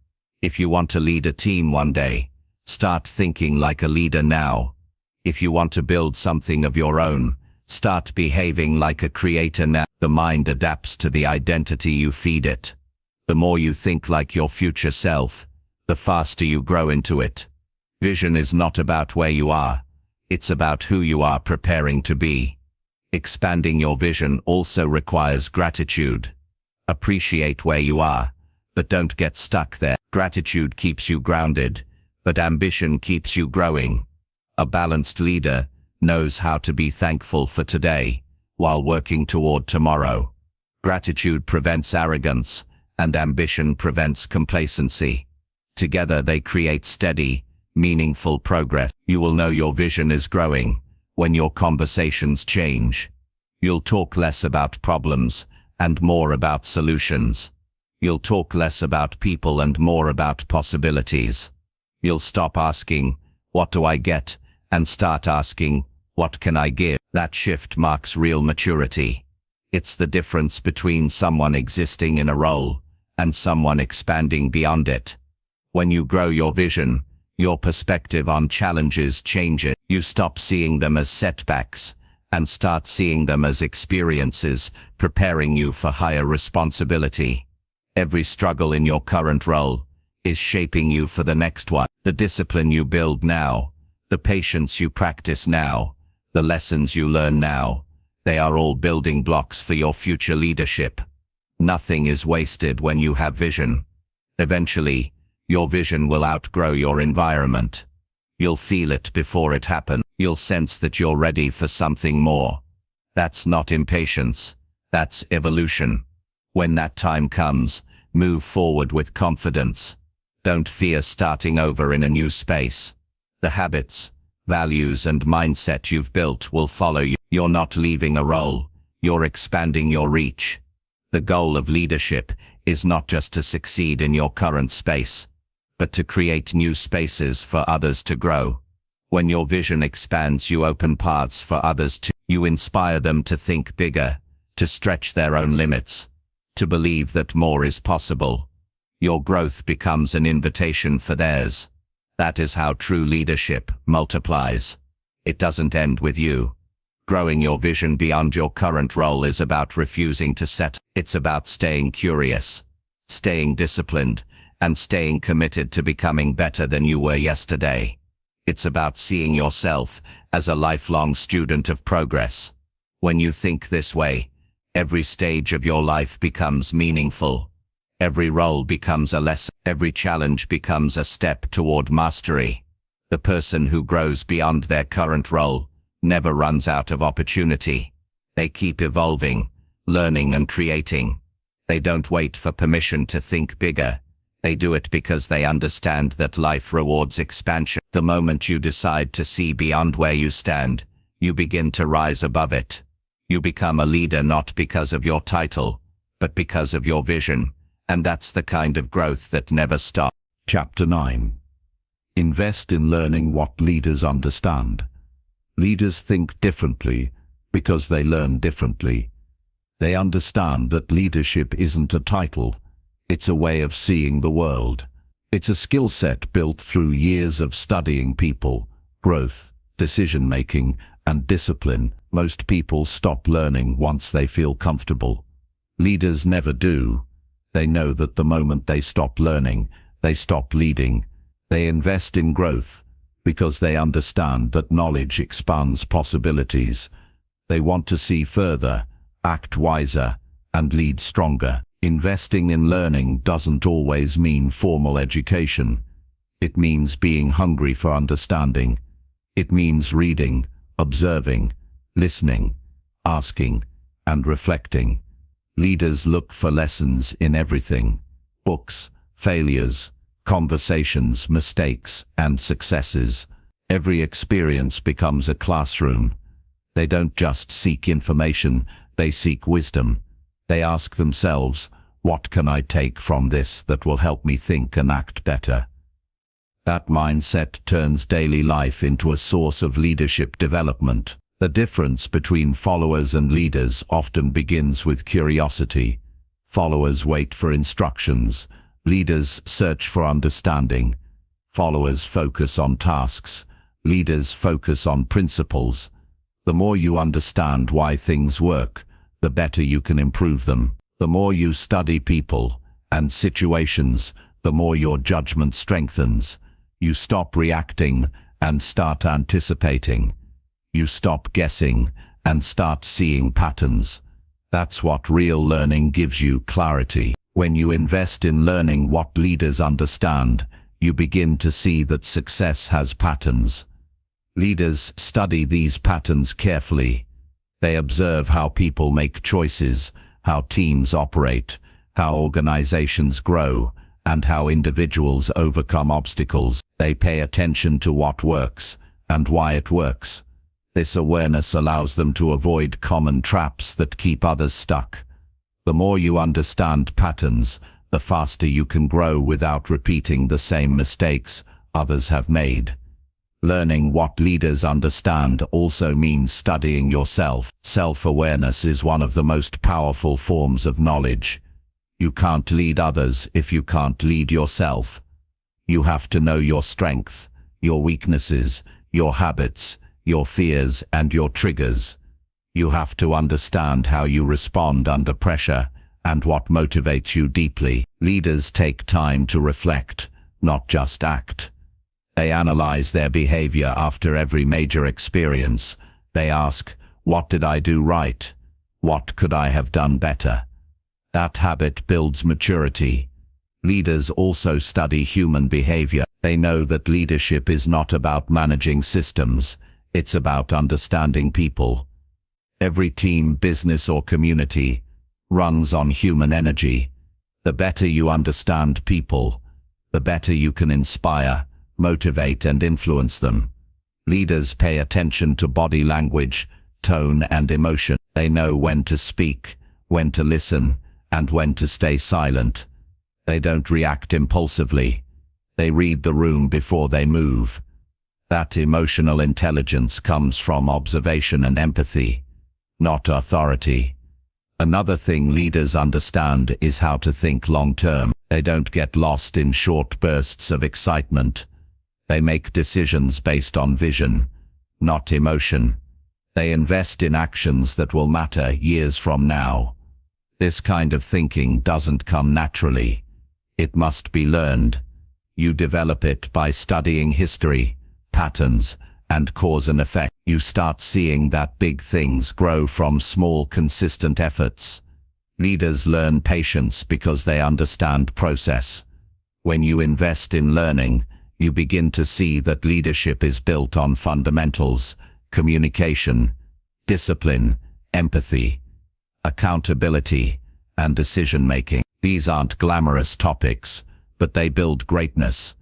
If you want to lead a team one day, start thinking like a leader now. If you want to build something of your own, start behaving like a creator now. The mind adapts to the identity you feed it. The more you think like your future self, the faster you grow into it. Vision is not about where you are. It's about who you are preparing to be. Expanding your vision also requires gratitude. Appreciate where you are, but don't get stuck there. Gratitude keeps you grounded, but ambition keeps you growing. A balanced leader knows how to be thankful for today while working toward tomorrow. Gratitude prevents arrogance, and ambition prevents complacency. Together they create steady, meaningful progress. You will know your vision is growing when your conversations change. You'll talk less about problems and more about solutions. You'll talk less about people and more about possibilities. You'll stop asking, "What do I get?" and start asking, "What can I give?" That shift marks real maturity. It's the difference between someone existing in a role and someone expanding beyond it. When you grow your vision, your perspective on challenges changes. You stop seeing them as setbacks and start seeing them as experiences preparing you for higher responsibility. Every struggle in your current role is shaping you for the next one. The discipline you build now, the patience you practice now, the lessons you learn now, they are all building blocks for your future leadership. Nothing is wasted when you have vision. Eventually, your vision will outgrow your environment. You'll feel it before it happens. You'll sense that you're ready for something more. That's not impatience. That's evolution. When that time comes, move forward with confidence. Don't fear starting over in a new space. The habits, Values and mindset you've built will follow you. You're not leaving a role, you're expanding your reach. The goal of leadership is not just to succeed in your current space, but to create new spaces for others to grow. When your vision expands, you open paths for others to. You inspire them to think bigger, to stretch their own limits, to believe that more is possible. Your growth becomes an invitation for theirs. That is how true leadership multiplies. It doesn't end with you. Growing your vision beyond your current role is about refusing to settle. It's about staying curious, staying disciplined, and staying committed to becoming better than you were yesterday. It's about seeing yourself as a lifelong student of progress. When you think this way, every stage of your life becomes meaningful. Every role becomes a lesson. Every challenge becomes a step toward mastery. The person who grows beyond their current role never runs out of opportunity. They keep evolving, learning and creating. They don't wait for permission to think bigger. They do it because they understand that life rewards expansion. The moment you decide to see beyond where you stand, you begin to rise above it. You become a leader not because of your title, but because of your vision. And that's the kind of growth that never stops. Chapter 9. Invest in learning what leaders understand. Leaders think differently because they learn differently. They understand that leadership isn't a title. It's a way of seeing the world. It's a skill set built through years of studying people, growth, decision-making, and discipline. Most people stop learning once they feel comfortable. Leaders never do. They know that the moment they stop learning, they stop leading. They invest in growth because they understand that knowledge expands possibilities. They want to see further, act wiser, and lead stronger. Investing in learning doesn't always mean formal education. It means being hungry for understanding. It means reading, observing, listening, asking, and reflecting. Leaders look for lessons in everything: books, failures, conversations, mistakes, and successes. Every experience becomes a classroom. They don't just seek information, they seek wisdom. They ask themselves, what can I take from this that will help me think and act better? That mindset turns daily life into a source of leadership development. The difference between followers and leaders often begins with curiosity. Followers wait for instructions. Leaders search for understanding. Followers focus on tasks. Leaders focus on principles. The more you understand why things work, the better you can improve them. The more you study people and situations, the more your judgment strengthens. You stop reacting and start anticipating. You stop guessing and start seeing patterns. That's what real learning gives you: clarity. When you invest in learning what leaders understand, you begin to see that success has patterns. Leaders study these patterns carefully. They observe how people make choices, how teams operate, how organizations grow, and how individuals overcome obstacles. They pay attention to what works and why it works. This awareness allows them to avoid common traps that keep others stuck. The more you understand patterns, the faster you can grow without repeating the same mistakes others have made. Learning what leaders understand also means studying yourself. Self-awareness is one of the most powerful forms of knowledge. You can't lead others if you can't lead yourself. You have to know your strengths, your weaknesses, your habits, your fears, and your triggers. You have to understand how you respond under pressure and what motivates you deeply. Leaders take time to reflect, not just act. They analyze their behavior after every major experience. They ask, what did I do right? What could I have done better? That habit builds maturity. Leaders also study human behavior. They know that leadership is not about managing systems. It's about understanding people. Every team, business, or community runs on human energy. The better you understand people, the better you can inspire, motivate, and influence them. Leaders pay attention to body language, tone and emotion. They know when to speak, when to listen, and when to stay silent. They don't react impulsively. They read the room before they move. That emotional intelligence comes from observation and empathy, not authority. Another thing leaders understand is how to think long-term. They don't get lost in short bursts of excitement. They make decisions based on vision, not emotion. They invest in actions that will matter years from now. This kind of thinking doesn't come naturally. It must be learned. You develop it by studying history, patterns, and cause and effect. You start seeing that big things grow from small, consistent efforts. Leaders learn patience because they understand process. When you invest in learning, you begin to see that leadership is built on fundamentals: communication, discipline, empathy, accountability, and decision-making. These aren't glamorous topics, but they build greatness.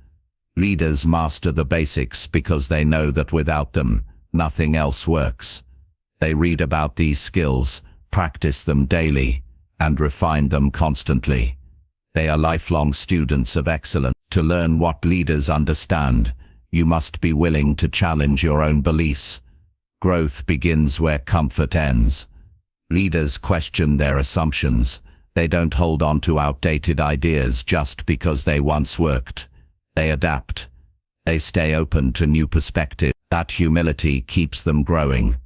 Leaders master the basics because they know that without them, nothing else works. They read about these skills, practice them daily, and refine them constantly. They are lifelong students of excellence. To learn what leaders understand, you must be willing to challenge your own beliefs. Growth begins where comfort ends. Leaders question their assumptions. They don't hold on to outdated ideas just because they once worked. They adapt. They stay open to new perspectives. That humility keeps them growing.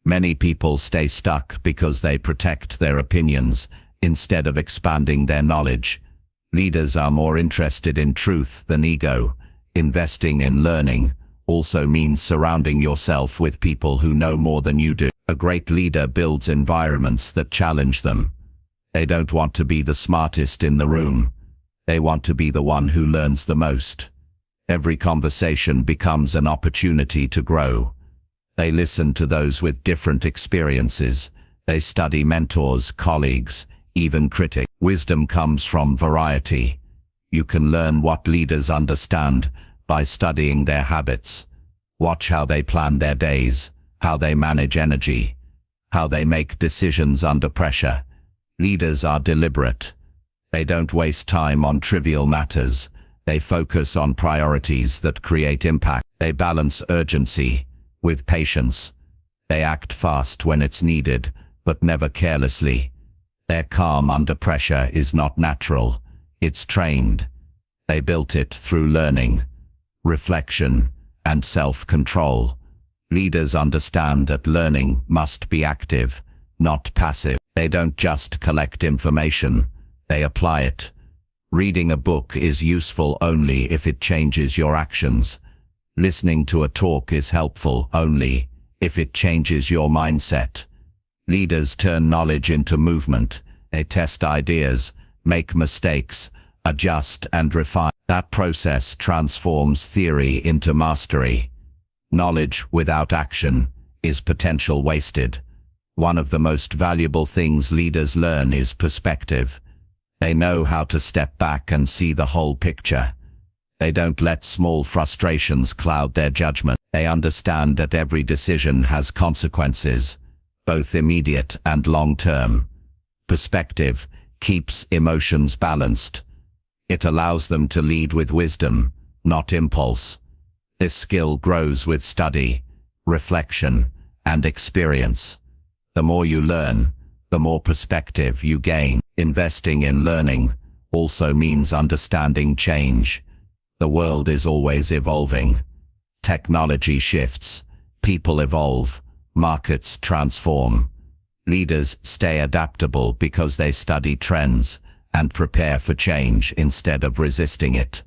Many people stay stuck because they protect their opinions instead of expanding their knowledge. Leaders are more interested in truth than ego. Investing in learning also means surrounding yourself with people who know more than you do. A great leader builds environments that challenge them. They don't want to be the smartest in the room. They want to be the one who learns the most. Every conversation becomes an opportunity to grow. They listen to those with different experiences. They study mentors, colleagues, even critics. Wisdom comes from variety. You can learn what leaders understand by studying their habits. Watch how they plan their days, how they manage energy, how they make decisions under pressure. Leaders are deliberate. They don't waste time on trivial matters. They focus on priorities that create impact. They balance urgency with patience. They act fast when it's needed, but never carelessly. Their calm under pressure is not natural. It's trained. They built it through learning, reflection, and self-control. Leaders understand that learning must be active, not passive. They don't just collect information, they apply it. Reading a book is useful only if it changes your actions. Listening to a talk is helpful only if it changes your mindset. Leaders turn knowledge into movement. They test ideas, make mistakes, adjust and refine. That process transforms theory into mastery. Knowledge without action is potential wasted. One of the most valuable things leaders learn is perspective. They know how to step back and see the whole picture. They don't let small frustrations cloud their judgment. They understand that every decision has consequences, both immediate and long-term. Perspective keeps emotions balanced. It allows them to lead with wisdom, not impulse. This skill grows with study, reflection, and experience. The more you learn, the more perspective you gain. Investing in learning also means understanding change. The world is always evolving. Technology shifts, people evolve, markets transform. Leaders stay adaptable because they study trends and prepare for change instead of resisting it.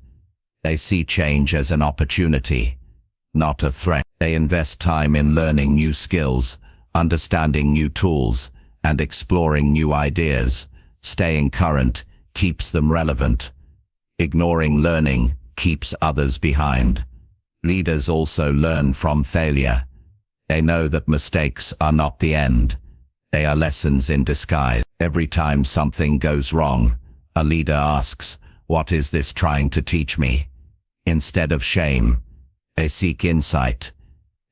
They see change as an opportunity, not a threat. They invest time in learning new skills, understanding new tools, and exploring new ideas. Staying current keeps them relevant. Ignoring learning keeps others behind. Leaders also learn from failure. They know that mistakes are not the end. They are lessons in disguise. Every time something goes wrong, a leader asks, "What is this trying to teach me?" Instead of shame, they seek insight.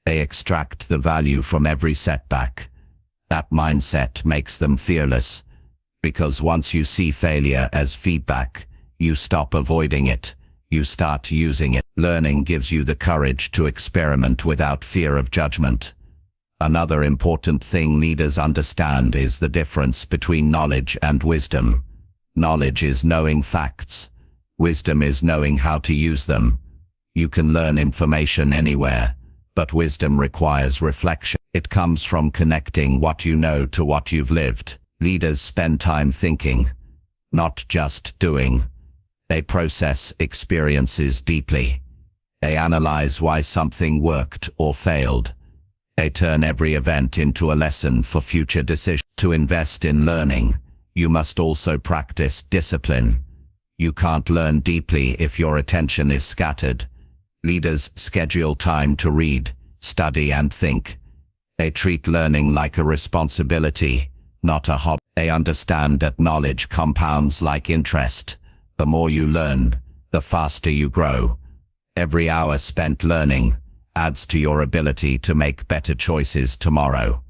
They extract the value from every setback. That mindset makes them fearless, because once you see failure as feedback, you stop avoiding it, you start using it. Learning gives you the courage to experiment without fear of judgment. Another important thing leaders understand is the difference between knowledge and wisdom. Knowledge is knowing facts. Wisdom is knowing how to use them. You can learn information anywhere, but wisdom requires reflection. It comes from connecting what you know to what you've lived. Leaders spend time thinking, not just doing. They process experiences deeply. They analyze why something worked or failed. They turn every event into a lesson for future decisions. To invest in learning, you must also practice discipline. You can't learn deeply if your attention is scattered. Leaders schedule time to read, study and think. They treat learning like a responsibility, not a hobby. They understand that knowledge compounds like interest. The more you learn, the faster you grow. Every hour spent learning adds to your ability to make better choices tomorrow.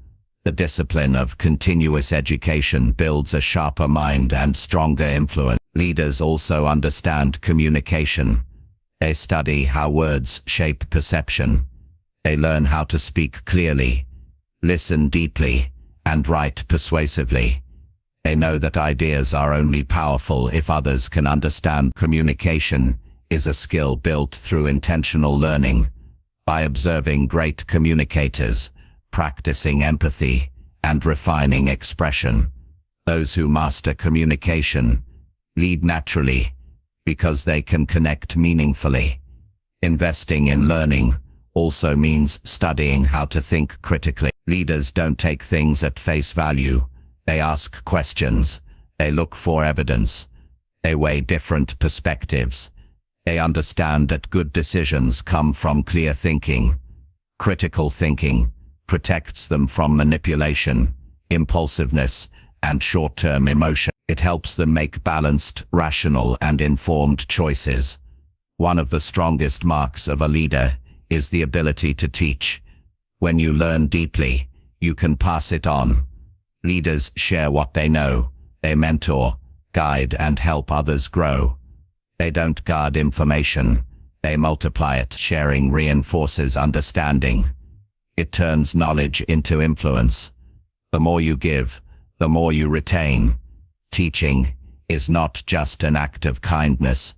The discipline of continuous education builds a sharper mind and stronger influence. Leaders also understand communication. They study how words shape perception. They learn how to speak clearly, listen deeply, and write persuasively. They know that ideas are only powerful if others can understand. Communication is a skill built through intentional learning. By observing great communicators, practicing empathy, and refining expression, those who master communication lead naturally because they can connect meaningfully. Investing in learning also means studying how to think critically. Leaders don't take things at face value. They ask questions. They look for evidence. They weigh different perspectives. They understand that good decisions come from clear thinking. Critical thinking protects them from manipulation, impulsiveness, and short-term emotion. It helps them make balanced, rational, and informed choices. One of the strongest marks of a leader is the ability to teach. When you learn deeply, you can pass it on. Leaders share what they know. They mentor, guide, and help others grow. They don't guard information. They multiply it. Sharing reinforces understanding. It turns knowledge into influence. The more you give, the more you retain. Teaching is not just an act of kindness.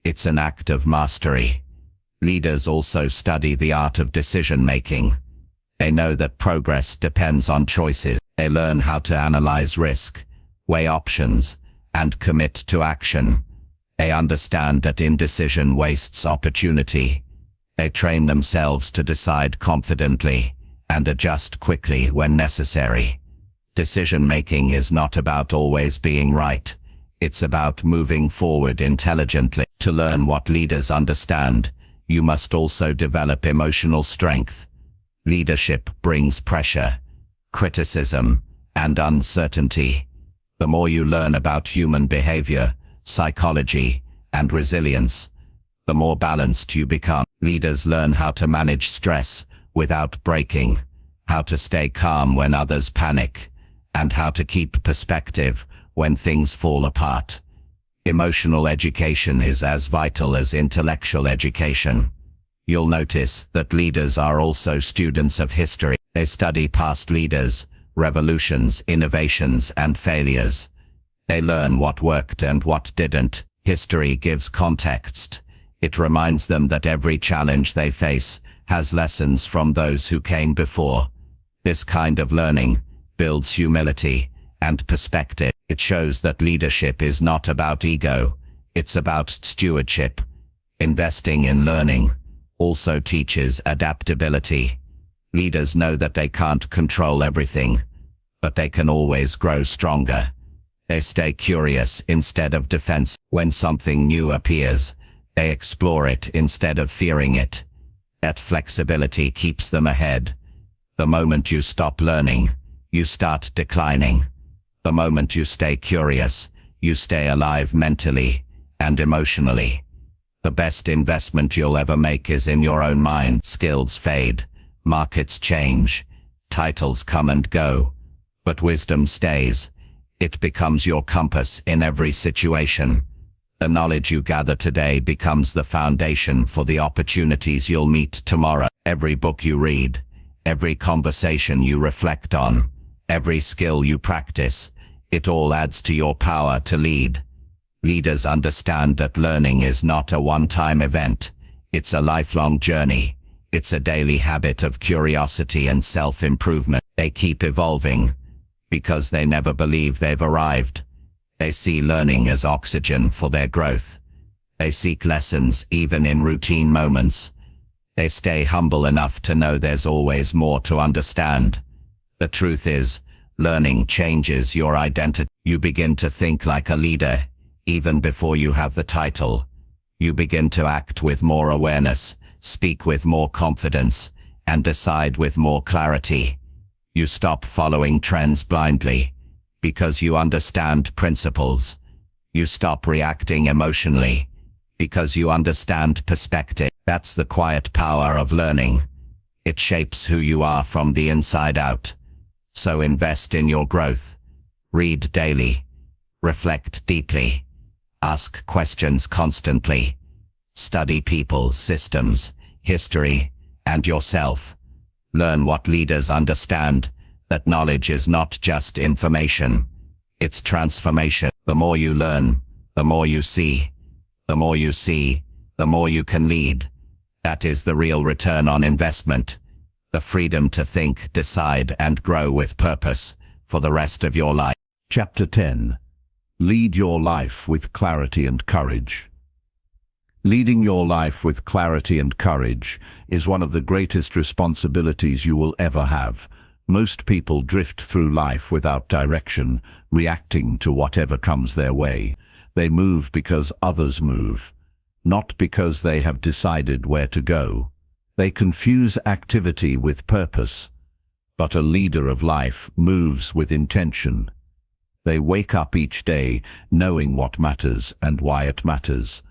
It's an act of mastery. Leaders also study the art of decision-making. They know that progress depends on choices. They learn how to analyze risk, weigh options, and commit to action. They understand that indecision wastes opportunity. They train themselves to decide confidently and adjust quickly when necessary. Decision-making is not about always being right. It's about moving forward intelligently. To learn what leaders understand, you must also develop emotional strength. Leadership brings pressure, criticism, and uncertainty. The more you learn about human behavior, psychology, and resilience, the more balanced you become. Leaders learn how to manage stress without breaking, how to stay calm when others panic, and how to keep perspective when things fall apart. Emotional education is as vital as intellectual education. You'll notice that leaders are also students of history. They study past leaders, revolutions, innovations, and failures. They learn what worked and what didn't. History gives context. It reminds them that every challenge they face has lessons from those who came before. This kind of learning builds humility and perspective. It shows that leadership is not about ego, it's about stewardship. Investing in learning also teaches adaptability. Leaders know that they can't control everything, but they can always grow stronger. They stay curious instead of defensive. When something new appears, they explore it instead of fearing it. That flexibility keeps them ahead. The moment you stop learning, you start declining. The moment you stay curious, you stay alive mentally and emotionally. The best investment you'll ever make is in your own mind. Skills fade, Markets change, titles come and go, but wisdom stays. It becomes your compass in every situation. The knowledge you gather today becomes the foundation for the opportunities you'll meet tomorrow. Every book you read, every conversation you reflect on, every skill you practice, it all adds to your power to lead. Leaders understand that learning is not a one-time event. It's a lifelong journey. It's a daily habit of curiosity and self-improvement. They keep evolving because they never believe they've arrived. They see learning as oxygen for their growth. They seek lessons even in routine moments. They stay humble enough to know there's always more to understand. The truth is, learning changes your identity. You begin to think like a leader, even before you have the title. You begin to act with more awareness, speak with more confidence, and decide with more clarity. You stop following trends blindly, because you understand principles. You stop reacting emotionally, because you understand perspective. That's the quiet power of learning. It shapes who you are from the inside out. So invest in your growth. Read daily. Reflect deeply. Ask questions constantly. Study people, systems, history, and yourself. Learn what leaders understand, that knowledge is not just information. It's transformation. The more you learn, the more you see. The more you see, the more you can lead. That is the real return on investment. The freedom to think, decide, and grow with purpose for the rest of your life. Chapter 10. Lead your life with clarity and courage. Leading your life with clarity and courage is one of the greatest responsibilities you will ever have. Most people drift through life without direction, reacting to whatever comes their way. They move because others move, not because they have decided where to go. They confuse activity with purpose, but a leader of life moves with intention. They wake up each day knowing what matters and why it matters.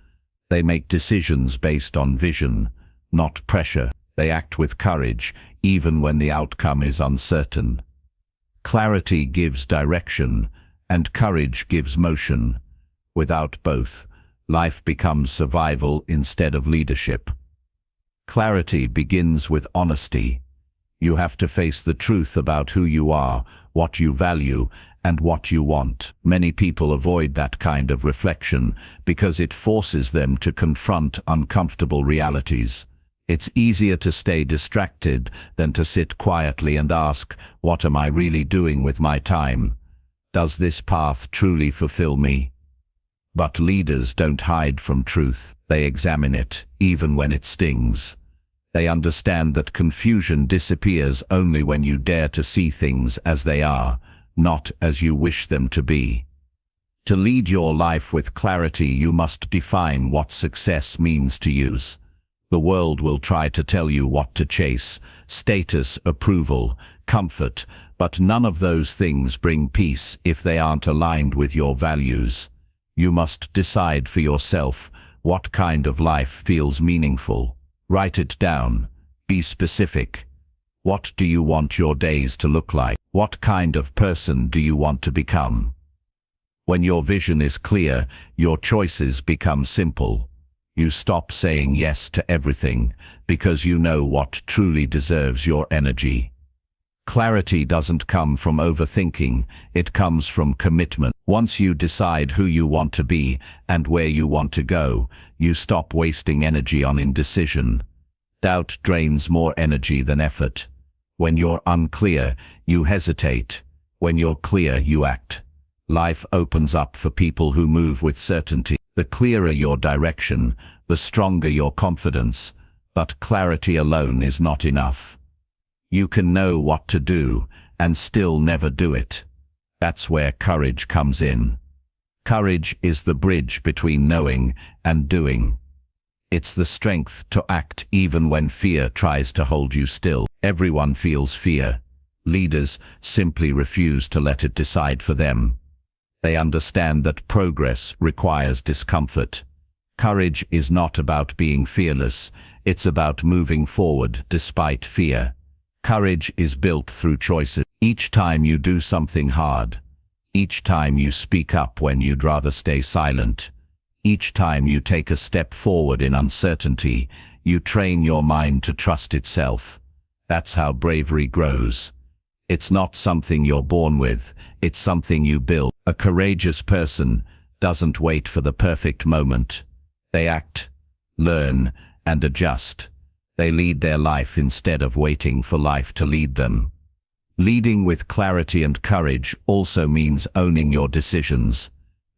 They make decisions based on vision, not pressure. They act with courage, even when the outcome is uncertain. Clarity gives direction, and courage gives motion. Without both, life becomes survival instead of leadership. Clarity begins with honesty. You have to face the truth about who you are, what you value, and what you want. Many people avoid that kind of reflection because it forces them to confront uncomfortable realities. It's easier to stay distracted than to sit quietly and ask, what am I really doing with my time? Does this path truly fulfill me? But leaders don't hide from truth. They examine it, even when it stings. They understand that confusion disappears only when you dare to see things as they are, not as you wish them to be. To lead your life with clarity, you must define what success means to you. The world will try to tell you what to chase: status, approval, comfort, but none of those things bring peace if they aren't aligned with your values. You must decide for yourself what kind of life feels meaningful. Write it down. Be specific. What do you want your days to look like? What kind of person do you want to become? When your vision is clear, your choices become simple. You stop saying yes to everything because you know what truly deserves your energy. Clarity doesn't come from overthinking, it comes from commitment. Once you decide who you want to be and where you want to go, you stop wasting energy on indecision. Doubt drains more energy than effort. When you're unclear, you hesitate. When you're clear, you act. Life opens up for people who move with certainty. The clearer your direction, the stronger your confidence, but clarity alone is not enough. You can know what to do and still never do it. That's where courage comes in. Courage is the bridge between knowing and doing. It's the strength to act even when fear tries to hold you still. Everyone feels fear. Leaders simply refuse to let it decide for them. They understand that progress requires discomfort. Courage is not about being fearless, it's about moving forward despite fear. Courage is built through choices. Each time you do something hard, each time you speak up when you'd rather stay silent, each time you take a step forward in uncertainty, you train your mind to trust itself. That's how bravery grows. It's not something you're born with, it's something you build. A courageous person doesn't wait for the perfect moment. They act, learn, and adjust. They lead their life instead of waiting for life to lead them. Leading with clarity and courage also means owning your decisions.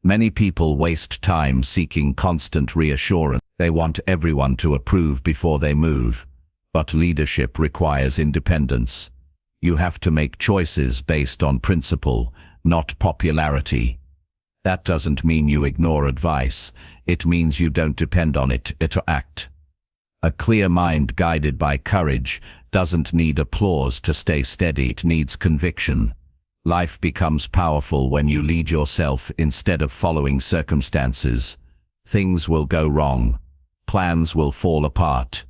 Many people waste time seeking constant reassurance. They want everyone to approve before they move. But leadership requires independence. You have to make choices based on principle, not popularity. That doesn't mean you ignore advice. It means you don't depend on it to act. A clear mind guided by courage doesn't need applause to stay steady. It needs conviction. Life becomes powerful when you lead yourself instead of following circumstances. Things will go wrong. Plans will fall apart.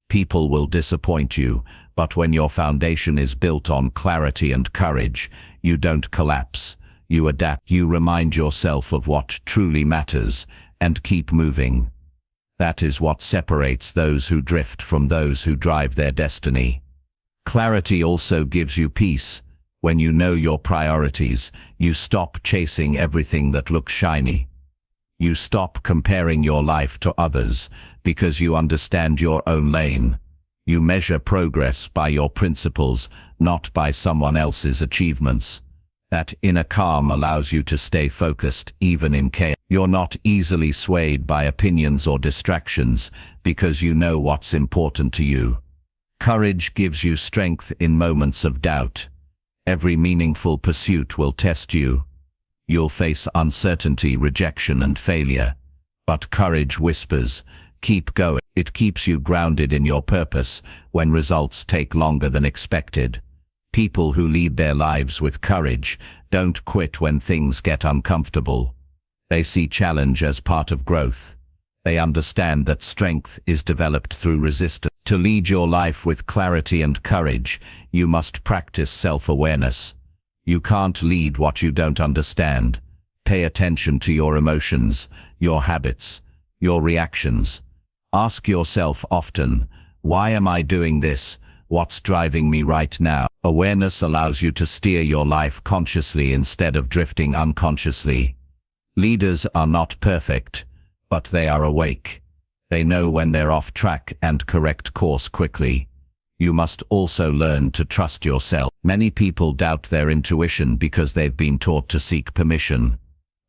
People will disappoint you, but when your foundation is built on clarity and courage, you don't collapse. You adapt. You remind yourself of what truly matters and keep moving. That is what separates those who drift from those who drive their destiny. Clarity also gives you peace. When you know your priorities, you stop chasing everything that looks shiny. You stop comparing your life to others because you understand your own lane. You measure progress by your principles, not by someone else's achievements. That inner calm allows you to stay focused even in chaos. You're not easily swayed by opinions or distractions because you know what's important to you. Courage gives you strength in moments of doubt. Every meaningful pursuit will test you. You'll face uncertainty, rejection, and failure. But courage whispers, keep going. It keeps you grounded in your purpose when results take longer than expected. People who lead their lives with courage don't quit when things get uncomfortable. They see challenge as part of growth. They understand that strength is developed through resistance. To lead your life with clarity and courage, you must practice self-awareness. You can't lead what you don't understand. Pay attention to your emotions, your habits, your reactions. Ask yourself often, why am I doing this? What's driving me right now? Awareness allows you to steer your life consciously instead of drifting unconsciously. Leaders are not perfect, but they are awake. They know when they're off track and correct course quickly. You must also learn to trust yourself. Many people doubt their intuition because they've been taught to seek permission.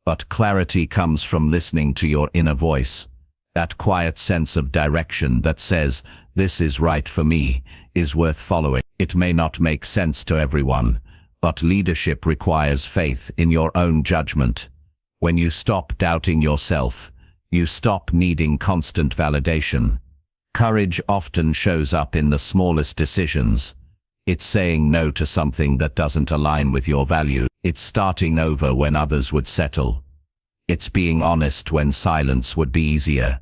But clarity comes from listening to your inner voice. That quiet sense of direction that says, this is right for me, is worth following. It may not make sense to everyone, but leadership requires faith in your own judgment. When you stop doubting yourself, you stop needing constant validation. Courage often shows up in the smallest decisions. It's saying no to something that doesn't align with your value. It's starting over when others would settle. It's being honest when silence would be easier.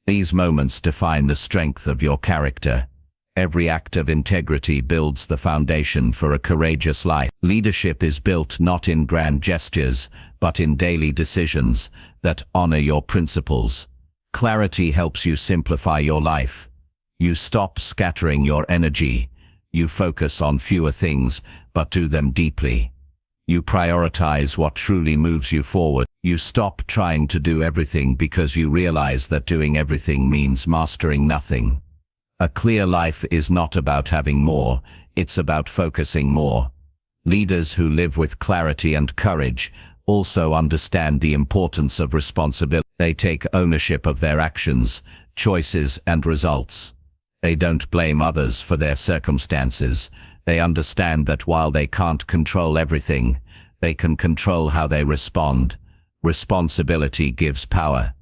These moments define the strength of your character. Every act of integrity builds the foundation for a courageous life. Leadership is built not in grand gestures, but in daily decisions that honor your principles. Clarity helps you simplify your life. You stop scattering your energy. You focus on fewer things, but do them deeply. You prioritize what truly moves you forward. You stop trying to do everything because you realize that doing everything means mastering nothing. A clear life is not about having more, it's about focusing more. Leaders who live with clarity and courage also understand the importance of responsibility. They take ownership of their actions, choices, and results. They don't blame others for their circumstances. They understand that while they can't control everything, they can control how they respond. Responsibility gives power.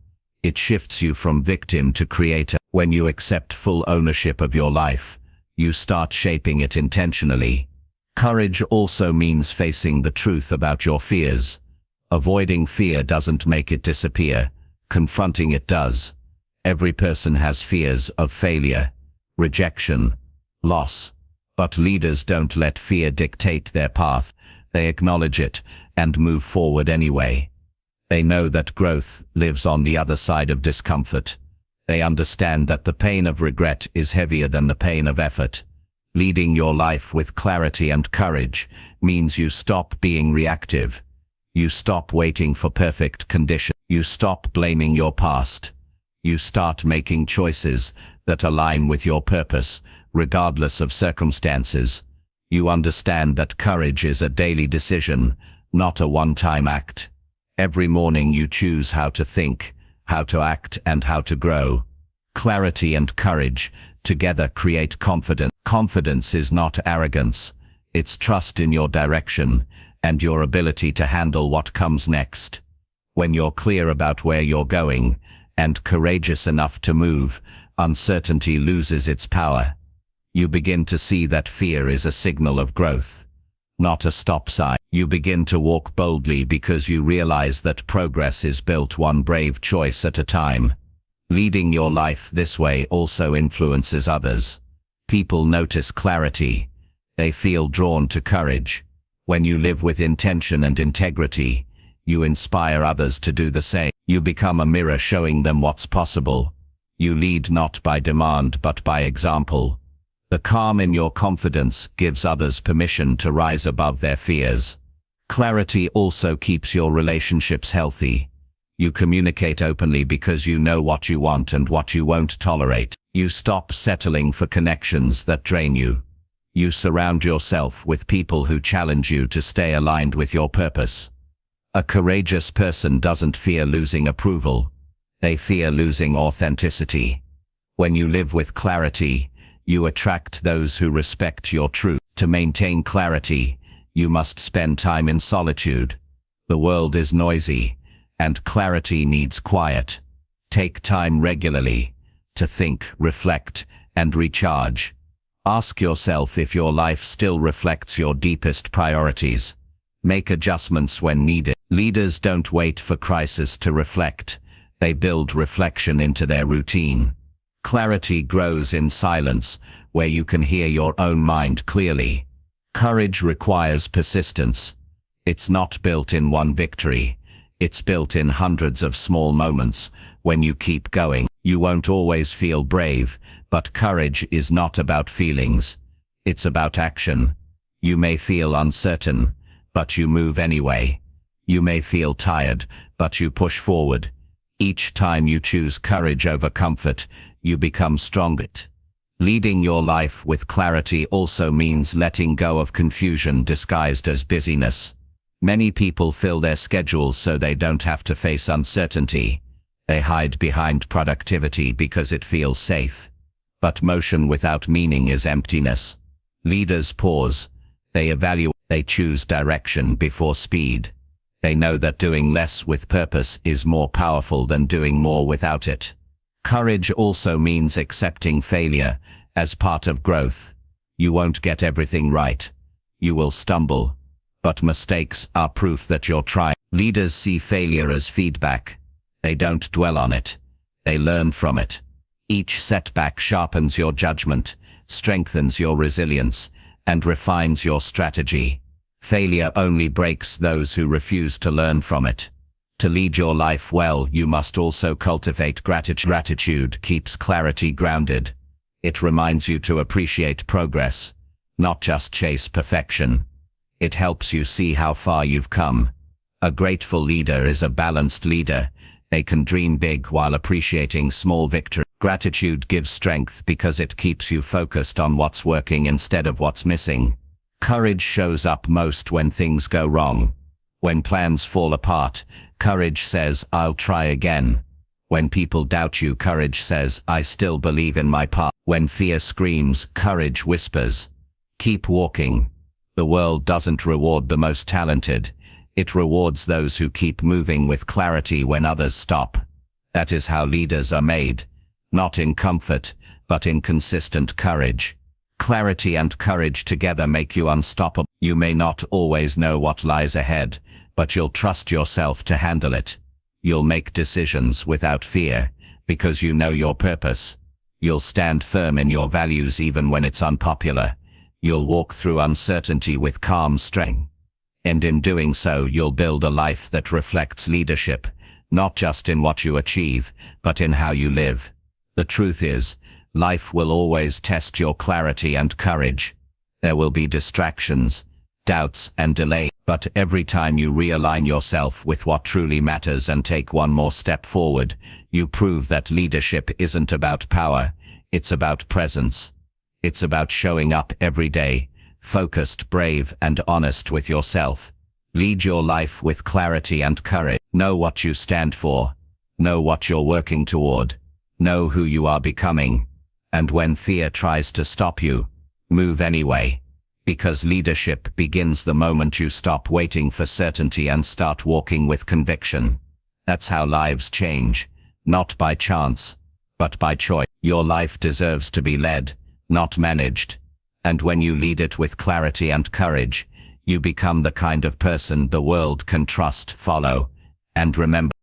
It shifts you from victim to creator. When you accept full ownership of your life, you start shaping it intentionally. Courage also means facing the truth about your fears. Avoiding fear doesn't make it disappear. Confronting it does. Every person has fears of failure, rejection, loss, But leaders don't let fear dictate their path. They acknowledge it and move forward anyway. They know that growth lives on the other side of discomfort. They understand that the pain of regret is heavier than the pain of effort. Leading your life with clarity and courage means you stop being reactive. You stop waiting for perfect conditions. You stop blaming your past. You start making choices that align with your purpose, regardless of circumstances. You understand that courage is a daily decision, not a one-time act. Every morning you choose how to think, how to act, and how to grow. Clarity and courage together create confidence. Confidence is not arrogance. It's trust in your direction and your ability to handle what comes next. When you're clear about where you're going and courageous enough to move, uncertainty loses its power. You begin to see that fear is a signal of growth, not a stop sign. You begin to walk boldly because you realize that progress is built one brave choice at a time. Leading your life this way also influences others. People notice clarity. They feel drawn to courage. When you live with intention and integrity, you inspire others to do the same. You become a mirror showing them what's possible. You lead not by demand but by example. The calm in your confidence gives others permission to rise above their fears. Clarity also keeps your relationships healthy. You communicate openly because you know what you want and what you won't tolerate. You stop settling for connections that drain you. You surround yourself with people who challenge you to stay aligned with your purpose. A courageous person doesn't fear losing approval. They fear losing authenticity. When you live with clarity, you attract those who respect your truth. To maintain clarity, you must spend time in solitude. The world is noisy, and clarity needs quiet. Take time regularly to think, reflect, and recharge. Ask yourself if your life still reflects your deepest priorities. Make adjustments when needed. Leaders don't wait for crisis to reflect. They build reflection into their routine. Clarity grows in silence, where you can hear your own mind clearly. Courage requires persistence. It's not built in one victory. It's built in hundreds of small moments. When you keep going, you won't always feel brave, but courage is not about feelings. It's about action. You may feel uncertain, but you move anyway. You may feel tired, but you push forward. Each time you choose courage over comfort, you become stronger. Leading your life with clarity also means letting go of confusion disguised as busyness. Many people fill their schedules so they don't have to face uncertainty. They hide behind productivity because it feels safe. But motion without meaning is emptiness. Leaders pause. They evaluate. They choose direction before speed. They know that doing less with purpose is more powerful than doing more without it. Courage also means accepting failure as part of growth. You won't get everything right. You will stumble. But mistakes are proof that you're trying. Leaders see failure as feedback. They don't dwell on it. They learn from it. Each setback sharpens your judgment, strengthens your resilience, and refines your strategy. Failure only breaks those who refuse to learn from it. To lead your life well, you must also cultivate gratitude. Gratitude keeps clarity grounded. It reminds you to appreciate progress, not just chase perfection. It helps you see how far you've come. A grateful leader is a balanced leader. They can dream big while appreciating small victories. Gratitude gives strength because it keeps you focused on what's working instead of what's missing. Courage shows up most when things go wrong. When plans fall apart, courage says, "I'll try again." When people doubt you, courage says, "I still believe in my path." When fear screams, courage whispers, "Keep walking." The world doesn't reward the most talented. It rewards those who keep moving with clarity when others stop. That is how leaders are made. Not in comfort, but in consistent courage. Clarity and courage together make you unstoppable. You may not always know what lies ahead, but you'll trust yourself to handle it. You'll make decisions without fear, because you know your purpose. You'll stand firm in your values even when it's unpopular. You'll walk through uncertainty with calm strength. And in doing so, you'll build a life that reflects leadership, not just in what you achieve, but in how you live. The truth is, life will always test your clarity and courage. There will be distractions, doubts, and delay, but every time you realign yourself with what truly matters and take one more step forward, you prove that leadership isn't about power, it's about presence. It's about showing up every day, focused, brave, and honest with yourself. Lead your life with clarity and courage. Know what you stand for. Know what you're working toward. Know who you are becoming. And when fear tries to stop you, move anyway. Because leadership begins the moment you stop waiting for certainty and start walking with conviction. That's how lives change, not by chance, but by choice. Your life deserves to be led, not managed. And when you lead it with clarity and courage, you become the kind of person the world can trust, follow, and remember.